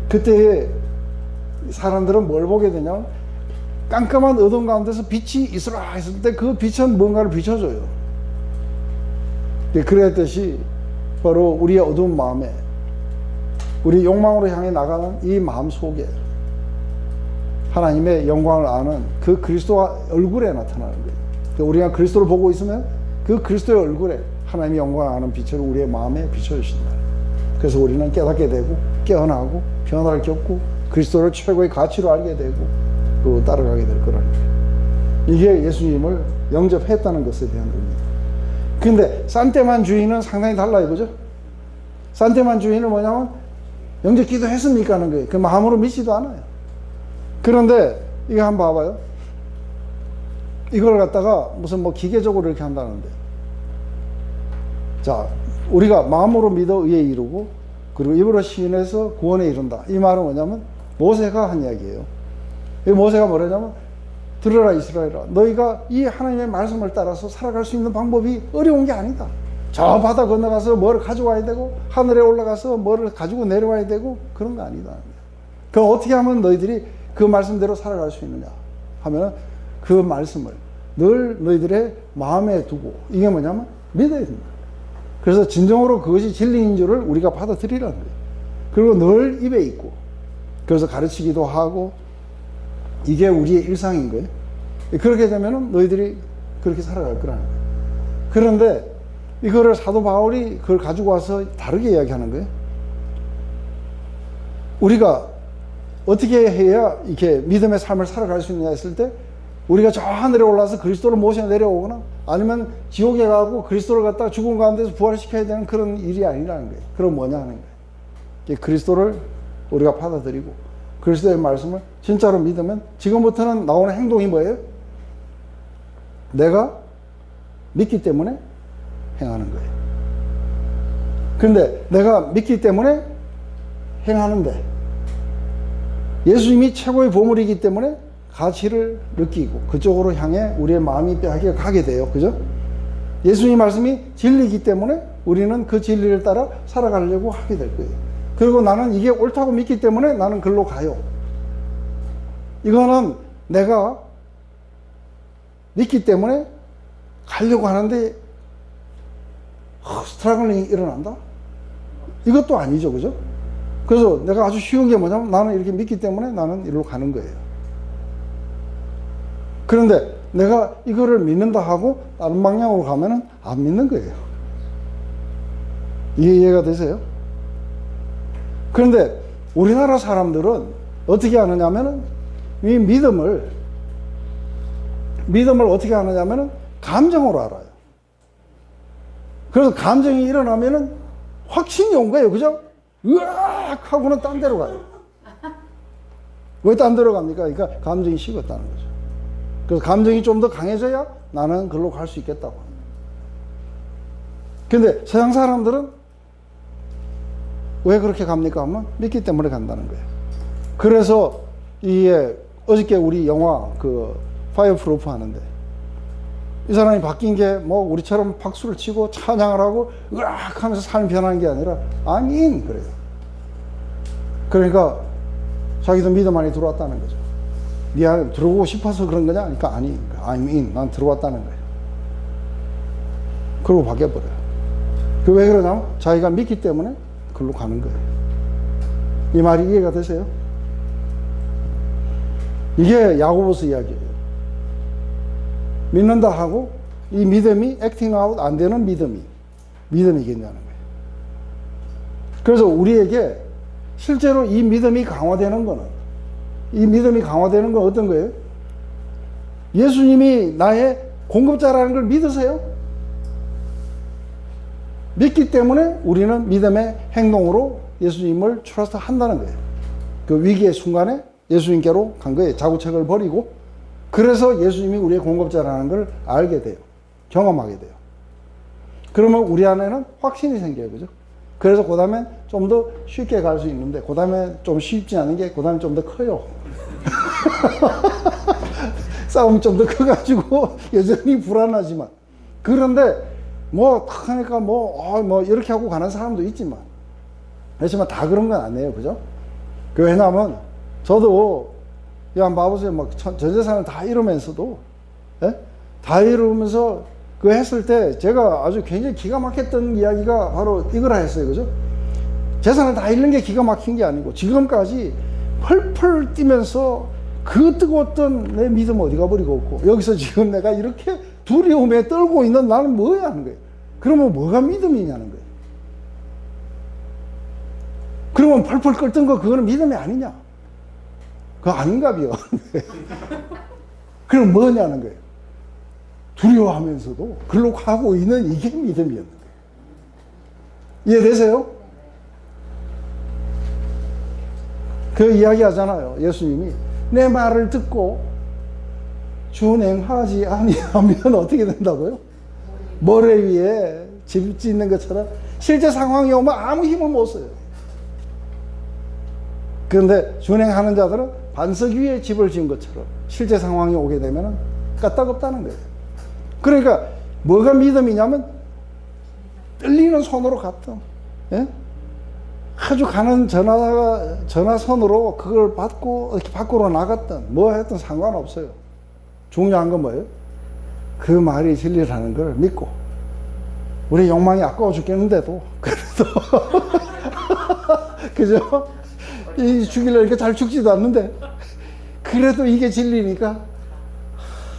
그때에 사람들은 뭘 보게 되냐면 깜깜한 어둠 가운데서 빛이 있으라 했을 때 그 빛은 뭔가를 비춰줘요. 그랬듯이 바로 우리의 어두운 마음에, 우리 욕망으로 향해 나가는 이 마음 속에 하나님의 영광을 아는 그 그리스도가 얼굴에 나타나는 거예요. 우리가 그리스도를 보고 있으면 그 그리스도의 얼굴에 하나님의 영광을 아는 빛을 우리의 마음에 비춰주신다. 그래서 우리는 깨닫게 되고 깨어나고 변화를 겪고 그리스도를 최고의 가치로 알게 되고 또 따라가게 될 거라는 거예요. 이게 예수님을 영접했다는 것에 대한 겁니다. 근데 산테만 주인은 상당히 달라요. 그죠? 산테만 주인은 뭐냐면 영접 기도했습니까 하는 거예요. 그 마음으로 믿지도 않아요. 그런데 이거 한번 봐봐요. 이걸 갖다가 무슨 뭐 기계적으로 이렇게 한다는데, 자, 우리가 마음으로 믿어 의에 이르고 그리고 입으로 시인해서 구원에 이른다. 이 말은 뭐냐면 모세가 한 이야기예요. 이 모세가 뭐라냐면 들으라 이스라엘아, 너희가 이 하나님의 말씀을 따라서 살아갈 수 있는 방법이 어려운 게 아니다. 저 바다 건너가서 뭐를 가져와야 되고 하늘에 올라가서 뭐를 가지고 내려와야 되고 그런 거 아니다. 그럼 어떻게 하면 너희들이 그 말씀대로 살아갈 수 있느냐 하면 그 말씀을 늘 너희들의 마음에 두고, 이게 뭐냐면 믿어야 된다. 그래서 진정으로 그것이 진리인 줄을 우리가 받아들이라는 거예요. 그리고 늘 입에 있고 그래서 가르치기도 하고 이게 우리의 일상인 거예요. 그렇게 되면은 너희들이 그렇게 살아갈 거라는 거예요. 그런데 이거를 사도 바울이 그걸 가지고 와서 다르게 이야기하는 거예요. 우리가 어떻게 해야 이렇게 믿음의 삶을 살아갈 수 있느냐 했을 때 우리가 저 하늘에 올라서 그리스도를 모셔 내려오거나 아니면 지옥에 가고 그리스도를 갖다가 죽은 가운데서 부활시켜야 되는 그런 일이 아니라는 거예요. 그럼 뭐냐 하는 거예요. 그리스도를 우리가 받아들이고 그리스도의 말씀을 진짜로 믿으면 지금부터는 나오는 행동이 뭐예요? 내가 믿기 때문에 행하는 거예요. 그런데 내가 믿기 때문에 행하는데 예수님이 최고의 보물이기 때문에 가치를 느끼고 그쪽으로 향해 우리의 마음이 빼앗겨 가게 돼요. 그죠? 예수님 말씀이 진리이기 때문에 우리는 그 진리를 따라 살아가려고 하게 될 거예요. 그리고 나는 이게 옳다고 믿기 때문에 나는 글로 가요. 이거는 내가 믿기 때문에 가려고 하는데 스트러글링이 일어난다? 이것도 아니죠. 그죠? 그래서 내가 아주 쉬운 게 뭐냐면 나는 이렇게 믿기 때문에 나는 이리로 가는 거예요. 그런데 내가 이거를 믿는다 하고 다른 방향으로 가면은 안 믿는 거예요. 이게 이해가 되세요? 그런데 우리나라 사람들은 어떻게 하느냐면은 이 믿음을 어떻게 하느냐면은 감정으로 알아요. 그래서 감정이 일어나면은 확신이 온 거예요. 그죠? 으악! 하고는 딴 데로 가요. 왜 딴 데로 갑니까? 그러니까 감정이 식었다는 거죠. 그래서 감정이 좀 더 강해져야 나는 그걸로 갈 수 있겠다고 합니다. 근데 서양 사람들은 왜 그렇게 갑니까? 하면 믿기 때문에 간다는 거예요. 그래서 이게 어저께 우리 영화 그 파이어 프루프 하는데 이 사람이 바뀐 게 뭐 우리처럼 박수를 치고 찬양을 하고 으악 하면서 삶이 변하는 게 아니라 I'm in 그래요. 그러니까 자기도 믿음 안에 들어왔다는 거죠. 네 안에 들어오고 싶어서 그런 거냐? 그러니까 아니, I'm in. 난 들어왔다는 거예요. 그러고 바뀌어버려요. 그 왜 그러냐면 자기가 믿기 때문에 그걸로 가는 거예요. 이 말이 이해가 되세요? 이게 야고보서 이야기예요. 믿는다 하고 이 믿음이 액팅 아웃 안 되는 믿음이겠냐는 거예요. 그래서 우리에게 실제로 이 믿음이 강화되는 건 어떤 거예요? 예수님이 나의 공급자라는 걸 믿으세요? 믿기 때문에 우리는 믿음의 행동으로 예수님을 트러스트 한다는 거예요. 그 위기의 순간에 예수님께로 간 거예요. 자구책을 버리고. 그래서 예수님이 우리의 공급자라는 걸 알게 돼요. 경험하게 돼요. 그러면 우리 안에는 확신이 생겨요. 그죠? 그래서 그 다음에 좀 더 쉽게 갈 수 있는데, 그 다음에 좀 쉽지 않은 게, 그 다음에 좀 더 커요. 싸움이 좀 더 커가지고, 여전히 불안하지만. 그런데, 뭐, 탁 하니까 뭐, 이렇게 하고 가는 사람도 있지만, 그렇지만 다 그런 건 아니에요. 그죠? 왜냐하면, 저도, 한번 봐보세요. 막, 전 재산을 다 잃으면서도, 예? 다 잃으면서, 그거 했을 때, 제가 아주 굉장히 기가 막혔던 이야기가 바로 이거라 했어요. 그죠? 재산을 다 잃는 게 기가 막힌 게 아니고, 지금까지 펄펄 뛰면서 그 뜨거웠던 내 믿음 어디 가버리고 없고, 여기서 지금 내가 이렇게 두려움에 떨고 있는 나는 뭐야 하는 거예요. 그러면 뭐가 믿음이냐는 거예요. 그러면 펄펄 끓던 거 그거는 믿음이 아니냐? 그거 아닌가비요. 그럼 뭐냐는 거예요. 두려워하면서도 글로 가고 있는 이게 믿음이었는 거예요. 이해되세요? 그 이야기 하잖아요. 예수님이 내 말을 듣고 준행하지 아니하면 어떻게 된다고요? 모래 위에 집 짓는 것처럼 실제 상황이 오면 아무 힘을 못 써요. 그런데 준행하는 자들은 반석 위에 집을 지은 것처럼 실제 상황이 오게 되면 까딱없다는 거예요. 그러니까 뭐가 믿음이냐면 떨리는 손으로 갔던, 예? 아주 가는 전화선으로 그걸 받고 이렇게 밖으로 나갔던 뭐 했든 상관없어요. 중요한 건 뭐예요? 그 말이 진리라는 걸 믿고, 우리 욕망이 아까워 죽겠는데도 그래도 그죠? 죽이려 이렇게 잘 죽지도 않는데 그래도 이게 진리니까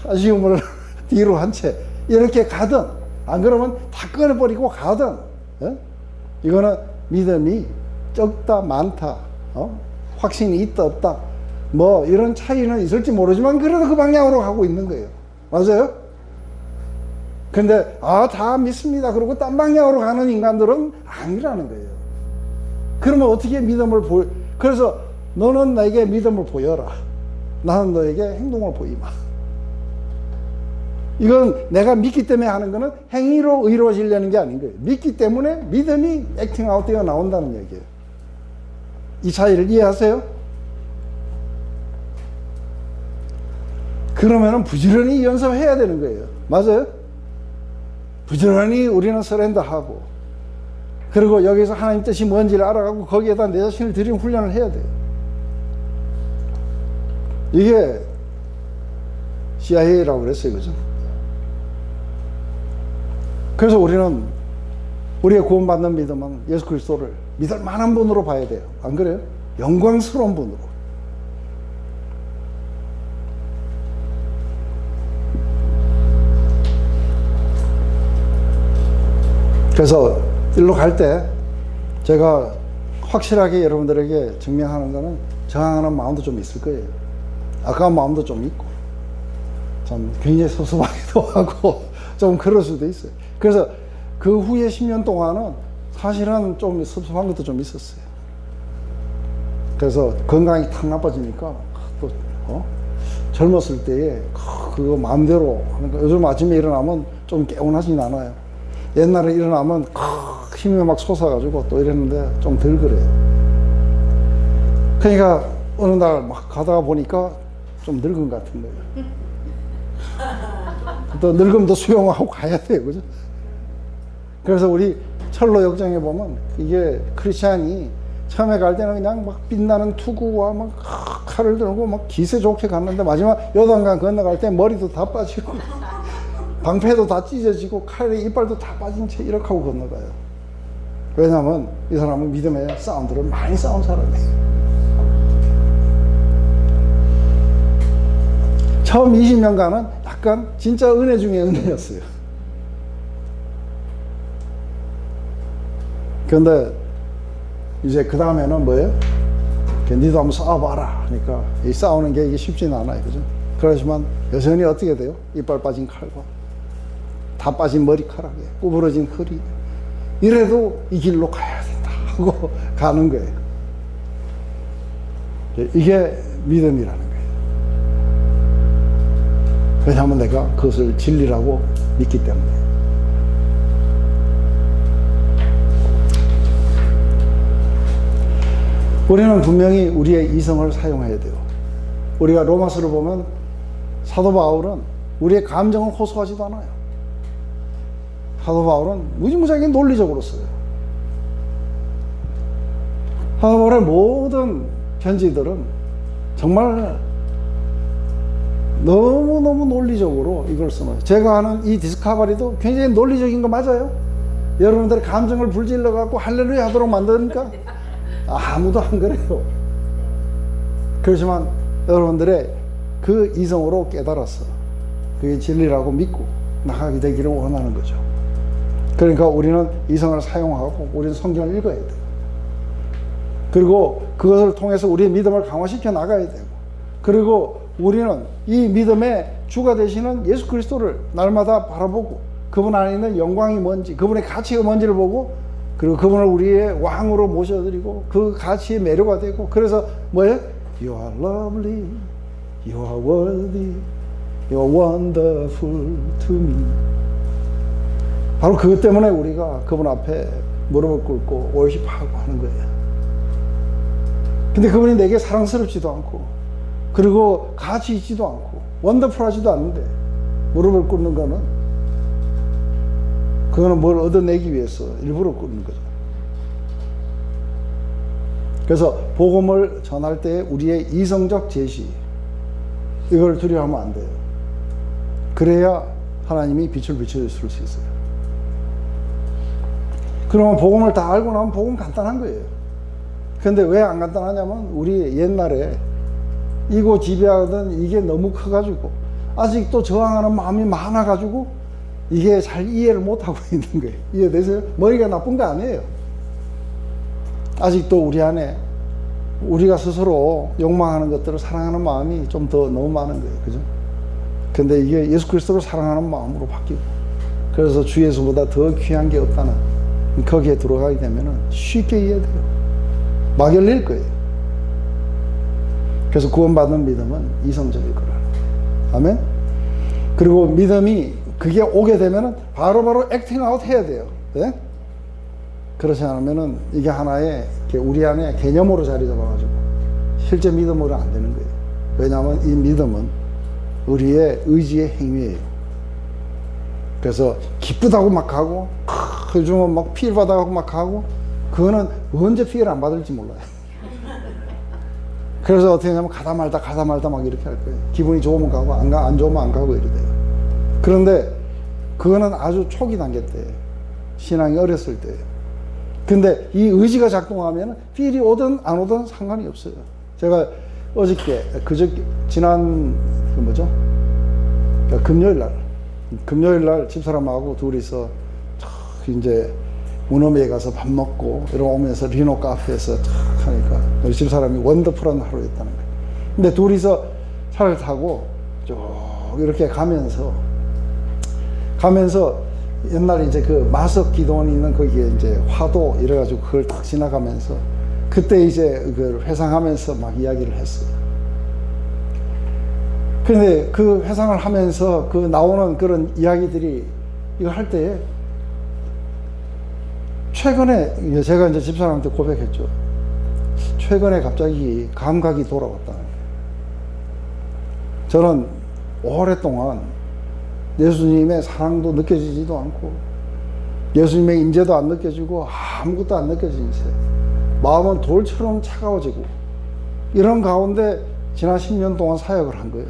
아쉬움을 뒤로 한 채 이렇게 가든 안 그러면 다 꺼내버리고 가든 이거는 믿음이 적다 많다 확신이 있다 없다 뭐 이런 차이는 있을지 모르지만 그래도 그 방향으로 가고 있는 거예요. 맞아요? 근데 다 믿습니다 그러고 딴 방향으로 가는 인간들은 아니라는 거예요. 그러면 어떻게 믿음을 그래서 너는 나에게 믿음을 보여라, 나는 너에게 행동을 보이마. 이건 내가 믿기 때문에 하는 거는 행위로 이루어지려는 게 아닌 거예요. 믿기 때문에 믿음이 액팅 아웃 되어 나온다는 얘기예요. 이 차이를 이해하세요? 그러면은 부지런히 연습해야 되는 거예요. 맞아요? 부지런히 우리는 서렌더하고 그리고 여기서 하나님 뜻이 뭔지를 알아가고 거기에다 내 자신을 들이는 훈련을 해야 돼요. 이게 CIA라고 그랬어요. 그죠? 그래서 우리는 우리의 구원받는 믿음은 예수 그리스도를 믿을 만한 분으로 봐야 돼요. 안 그래요? 영광스러운 분으로. 그래서 일로 갈 때 제가 확실하게 여러분들에게 증명하는 거는 저항하는 마음도 좀 있을 거예요. 아까운 마음도 좀 있고 좀 굉장히 섭섭하기도 하고 좀 그럴 수도 있어요. 그래서 그 후에 10년 동안은 사실은 좀 섭섭한 것도 좀 있었어요. 그래서 건강이 탁 나빠지니까 또 젊었을 때에 그거 마음대로 하는 거. 요즘 아침에 일어나면 좀 개운하진 않아요. 옛날에 일어나면 힘이 막 솟아가지고 또 이랬는데 좀 덜 그래요. 그러니까 어느 날 막 가다가 보니까 좀 늙은 것 같은 거예요. 또 늙으면 또 수용하고 가야 돼요. 그죠? 그래서 우리 철로 역정에 보면 이게 크리스찬이 처음에 갈 때는 그냥 막 빛나는 투구와 막 칼을 들고 막 기세 좋게 갔는데 마지막 요단강 건너갈 때 머리도 다 빠지고 방패도 다 찢어지고 칼에 이빨도 다 빠진 채 이렇게 하고 건너가요. 왜냐하면 이 사람은 믿음의 사운드를 많이 쌓은 사람이에요. 처음 20년간은 약간 진짜 은혜 중에 은혜였어요. 그런데 이제 그 다음에는 뭐예요? 니도 한번 싸워봐라 하니까 이 싸우는 게 이게 쉽지는 않아요. 그죠? 그렇지만 여전히 어떻게 돼요? 이빨 빠진 칼과 다 빠진 머리카락에 구부러진 허리 이래도 이 길로 가야 된다 하고 가는 거예요. 이게 믿음이라는 거예요. 왜냐하면 내가 그것을 진리라고 믿기 때문에. 우리는 분명히 우리의 이성을 사용해야 돼요. 우리가 로마서를 보면 사도 바울은 우리의 감정을 호소하지도 않아요. 사도 바울은 무지무지하게 논리적으로 써요. 사도 바울의 모든 편지들은 정말 너무너무 논리적으로 이걸 쓰는. 제가 하는 이 디스커버리도 굉장히 논리적인 거 맞아요? 여러분들의 감정을 불질러 갖고 할렐루야 하도록 만드니까 아무도 안 그래요. 그렇지만 여러분들의 그 이성으로 깨달았어. 그게 진리라고 믿고 나가게 되기를 원하는 거죠. 그러니까 우리는 이성을 사용하고 우리는 성경을 읽어야 돼요. 그리고 그것을 통해서 우리의 믿음을 강화시켜 나가야 되고, 그리고 우리는 이 믿음의 주가 되시는 예수 그리스도를 날마다 바라보고 그분 안에 있는 영광이 뭔지, 그분의 가치가 뭔지를 보고, 그리고 그분을 우리의 왕으로 모셔드리고 그 가치에 매료가 되고, 그래서 뭐예요? You are lovely, you are worthy, you are wonderful to me. 바로 그것 때문에 우리가 그분 앞에 무릎을 꿇고 월십하고 하는 거예요. 근데 그분이 내게 사랑스럽지도 않고, 그리고 가치 있지도 않고, 원더풀하지도 않는데 무릎을 꿇는 거는, 그거는 뭘 얻어내기 위해서 일부러 꿇는 거죠. 그래서 복음을 전할 때 우리의 이성적 제시, 이걸 두려워하면 안 돼요. 그래야 하나님이 빛을 비춰줄 수 있어요. 그러면 복음을 다 알고 나면 복음 간단한 거예요. 근데 왜 안 간단하냐면 우리 옛날에 이고 지배하던 이게 너무 커가지고 아직도 저항하는 마음이 많아가지고 이게 잘 이해를 못하고 있는 거예요. 이해되세요? 머리가 나쁜 거 아니에요. 아직도 우리 안에 우리가 스스로 욕망하는 것들을 사랑하는 마음이 좀 더 너무 많은 거예요. 그죠? 근데 이게 예수 그리스도를 사랑하는 마음으로 바뀌고, 그래서 주 예수보다 더 귀한 게 없다는, 거기에 들어가게 되면 쉽게 이해돼요. 막 열릴 거예요. 그래서 구원받는 믿음은 이성적일 거라는 거예요. 아멘? 그리고 믿음이 그게 오게 되면 바로바로 액팅 아웃 해야 돼요. 네? 그렇지 않으면 이게 하나의 우리 안에 개념으로 자리 잡아가지고 실제 믿음으로 안 되는 거예요. 왜냐하면 이 믿음은 우리의 의지의 행위예요. 그래서 기쁘다고 막 하고, 요즘은 막 피를 받아가고 막 하고, 그거는 언제 피해를 안 받을지 몰라요. 그래서 어떻게 하냐면 가다 말다 막 이렇게 할 거예요. 기분이 좋으면 가고 안 좋으면 안 가고 이래 돼요. 그런데 그거는 아주 초기 단계 때, 신앙이 어렸을 때예요. 근데 이 의지가 작동하면 필이 오든 안 오든 상관이 없어요. 제가 어저께, 지난 금요일 날 집사람하고 둘이서 이제 문어미에 가서 밥 먹고 이러면서 리노 카페에서 탁 하니까 우리 집사람이 원더풀한 하루였다는 거예요. 근데 둘이서 차를 타고 쭉 이렇게 가면서 옛날에 이제 그 마석 기도원이 있는 거기에 이제 화도 이래가지고 그걸 딱 지나가면서 그때 이제 그걸 회상하면서 막 이야기를 했어요. 근데 그 회상을 하면서 그 나오는 그런 이야기들이 이거 할 때에 최근에 제가 이제 집사람한테 고백했죠. 최근에 갑자기 감각이 돌아왔다는 거예요. 저는 오랫동안 예수님의 사랑도 느껴지지도 않고 예수님의 임재도 안 느껴지고 아무것도 안 느껴지는 채 마음은 돌처럼 차가워지고 이런 가운데 지난 10년 동안 사역을 한 거예요.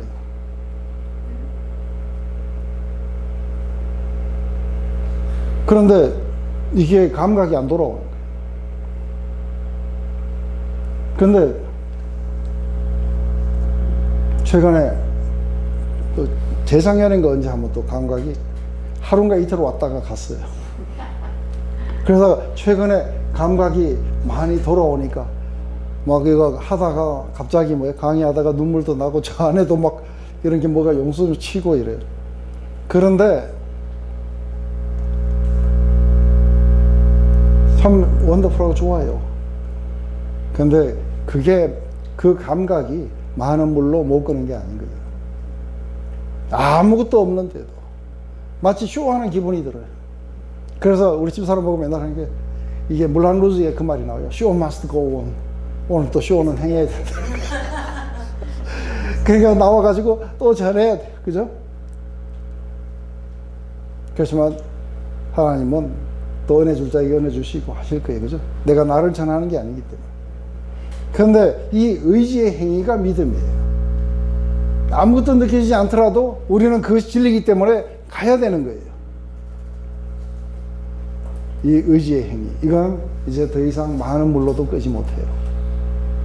그런데 이게 감각이 안 돌아오는 거예요. 그런데 최근에 재작년인가 언제 한번 또 감각이 하루인가 이틀 왔다가 갔어요. 그래서 최근에 감각이 많이 돌아오니까 막 이거 하다가 갑자기 강의하다가 눈물도 나고 저 안에도 막 이런 게 뭐가 용수를 치고 이래요. 그런데 참 원더풀하고 좋아요. 근데 그 감각이 많은 물로 못 끄는 게 아닌 거예요. 아무것도 없는데도 마치 쇼하는 기분이 들어요. 그래서 우리 집사람 보고 맨날 하는 게 이게 물란 루즈의 그 말이 나와요. Show must go on. 오늘 또 쇼는 행해야 된다. 그러니까 나와가지고 또 전해야 돼요. 그죠? 그렇지만 하나님은 또 은혜 줄 자에게 은혜 주시고 하실 거예요. 그죠? 내가 나를 전하는 게 아니기 때문에. 그런데 이 의지의 행위가 믿음이에요. 아무것도 느껴지지 않더라도 우리는 그것이 진리이기 때문에 가야 되는 거예요. 이 의지의 행위, 이건 이제 더 이상 많은 물로도 끄지 못해요.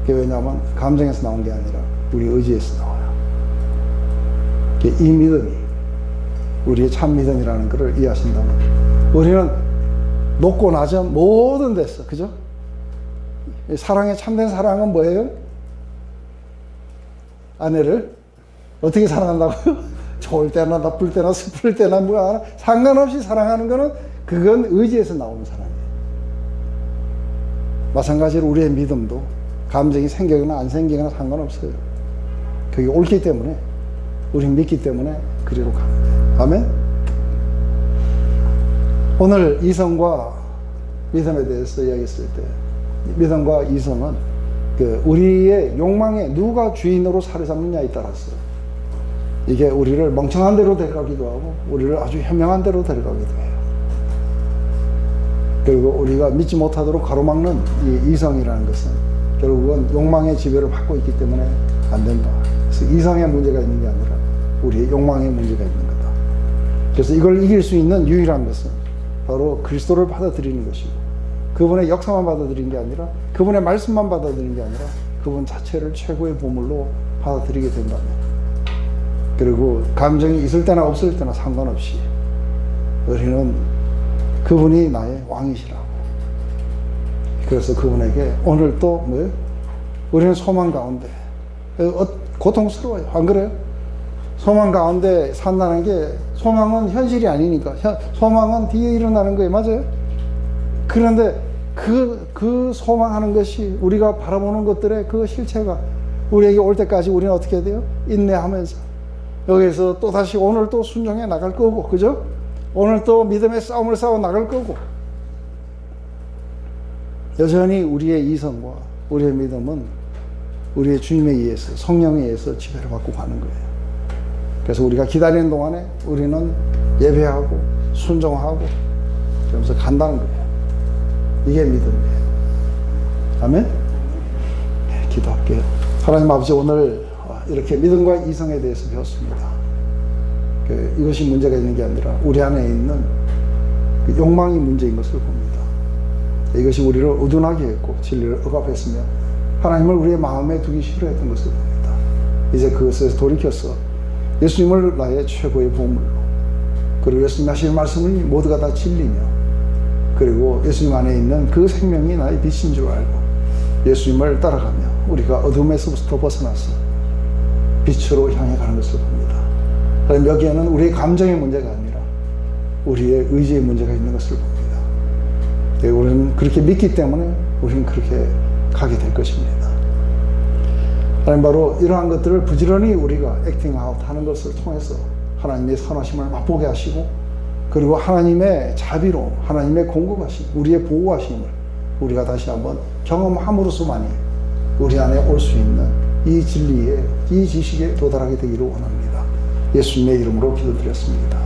그게 왜냐하면 감정에서 나온 게 아니라 우리 의지에서 나와요. 이 믿음이 우리의 참 믿음이라는 것을 이해하신다면 우리는 높고 낮은 모든 데서, 그죠? 사랑의 참된 사랑은 뭐예요? 아내를 어떻게 사랑한다고요? 좋을 때나 나쁠 때나 슬플 때나 뭐야 상관없이 사랑하는 거는 그건 의지에서 나오는 사랑이에요. 마찬가지로 우리의 믿음도 감정이 생기거나 안 생기거나 상관없어요. 그게 옳기 때문에 우린 믿기 때문에 그리로 가는 거예요. 아멘? 오늘 이성과 믿음에 대해서 이야기했을 때 믿음과 이성은 우리의 욕망에 누가 주인으로 사로잡느냐에 따라서 이게 우리를 멍청한 대로 데려가기도 하고 우리를 아주 현명한 대로 데려가기도 해요. 그리고 우리가 믿지 못하도록 가로막는 이 이성이라는 것은 결국은 욕망의 지배를 받고 있기 때문에 안 된다. 그래서 이성의 문제가 있는 게 아니라 우리의 욕망의 문제가 있는 거다. 그래서 이걸 이길 수 있는 유일한 것은 바로 그리스도를 받아들이는 것이고 그분의 역사만 받아들인 게 아니라 그분의 말씀만 받아들인 게 아니라 그분 자체를 최고의 보물로 받아들이게 된다면, 그리고 감정이 있을 때나 없을 때나 상관없이 우리는 그분이 나의 왕이시라고. 그래서 그분에게 오늘 또 뭐예요? 우리는 소망 가운데, 고통스러워요. 안 그래요? 소망 가운데 산다는 게, 소망은 현실이 아니니까, 소망은 뒤에 일어나는 거예요. 맞아요? 그런데 그 소망하는 것이, 우리가 바라보는 것들의 그 실체가 우리에게 올 때까지 우리는 어떻게 해야 돼요? 인내하면서 여기서 또 다시 오늘 또 순종해 나갈 거고, 그죠? 오늘 또 믿음의 싸움을 싸워 나갈 거고, 여전히 우리의 이성과 우리의 믿음은 우리의 주님에 의해서, 성령에 의해서 지배를 받고 가는 거예요. 그래서 우리가 기다리는 동안에 우리는 예배하고 순종하고 그러면서 간다는 거예요. 이게 믿음이에요. 아멘? 네, 기도할게요. 하나님 아버지, 오늘 이렇게 믿음과 이성에 대해서 배웠습니다. 이것이 문제가 있는 게 아니라 우리 안에 있는 그 욕망이 문제인 것을 봅니다. 이것이 우리를 어둔하게 했고 진리를 억압했으며 하나님을 우리의 마음에 두기 싫어했던 것을 봅니다. 이제 그것에서 돌이켜서 예수님을 나의 최고의 보물로, 그리고 예수님 하시는 말씀이 모두가 다 진리며, 그리고 예수님 안에 있는 그 생명이 나의 빛인 줄 알고 예수님을 따라가며 우리가 어둠에서부터 벗어나서 빛으로 향해 가는 것을 봅니다. 그럼 여기에는 우리의 감정의 문제가 아니라 우리의 의지의 문제가 있는 것을 봅니다. 우리는 그렇게 믿기 때문에 우리는 그렇게 가게 될 것입니다. 하나님, 바로 이러한 것들을 부지런히 우리가 액팅아웃 하는 것을 통해서 하나님의 선하심을 맛보게 하시고, 그리고 하나님의 자비로움, 하나님의 공급하심, 우리의 보호하심을 우리가 다시 한번 경험함으로써만이 우리 안에 올 수 있는 이 진리에, 이 지식에 도달하게 되기를 원합니다. 예수님의 이름으로 기도드렸습니다.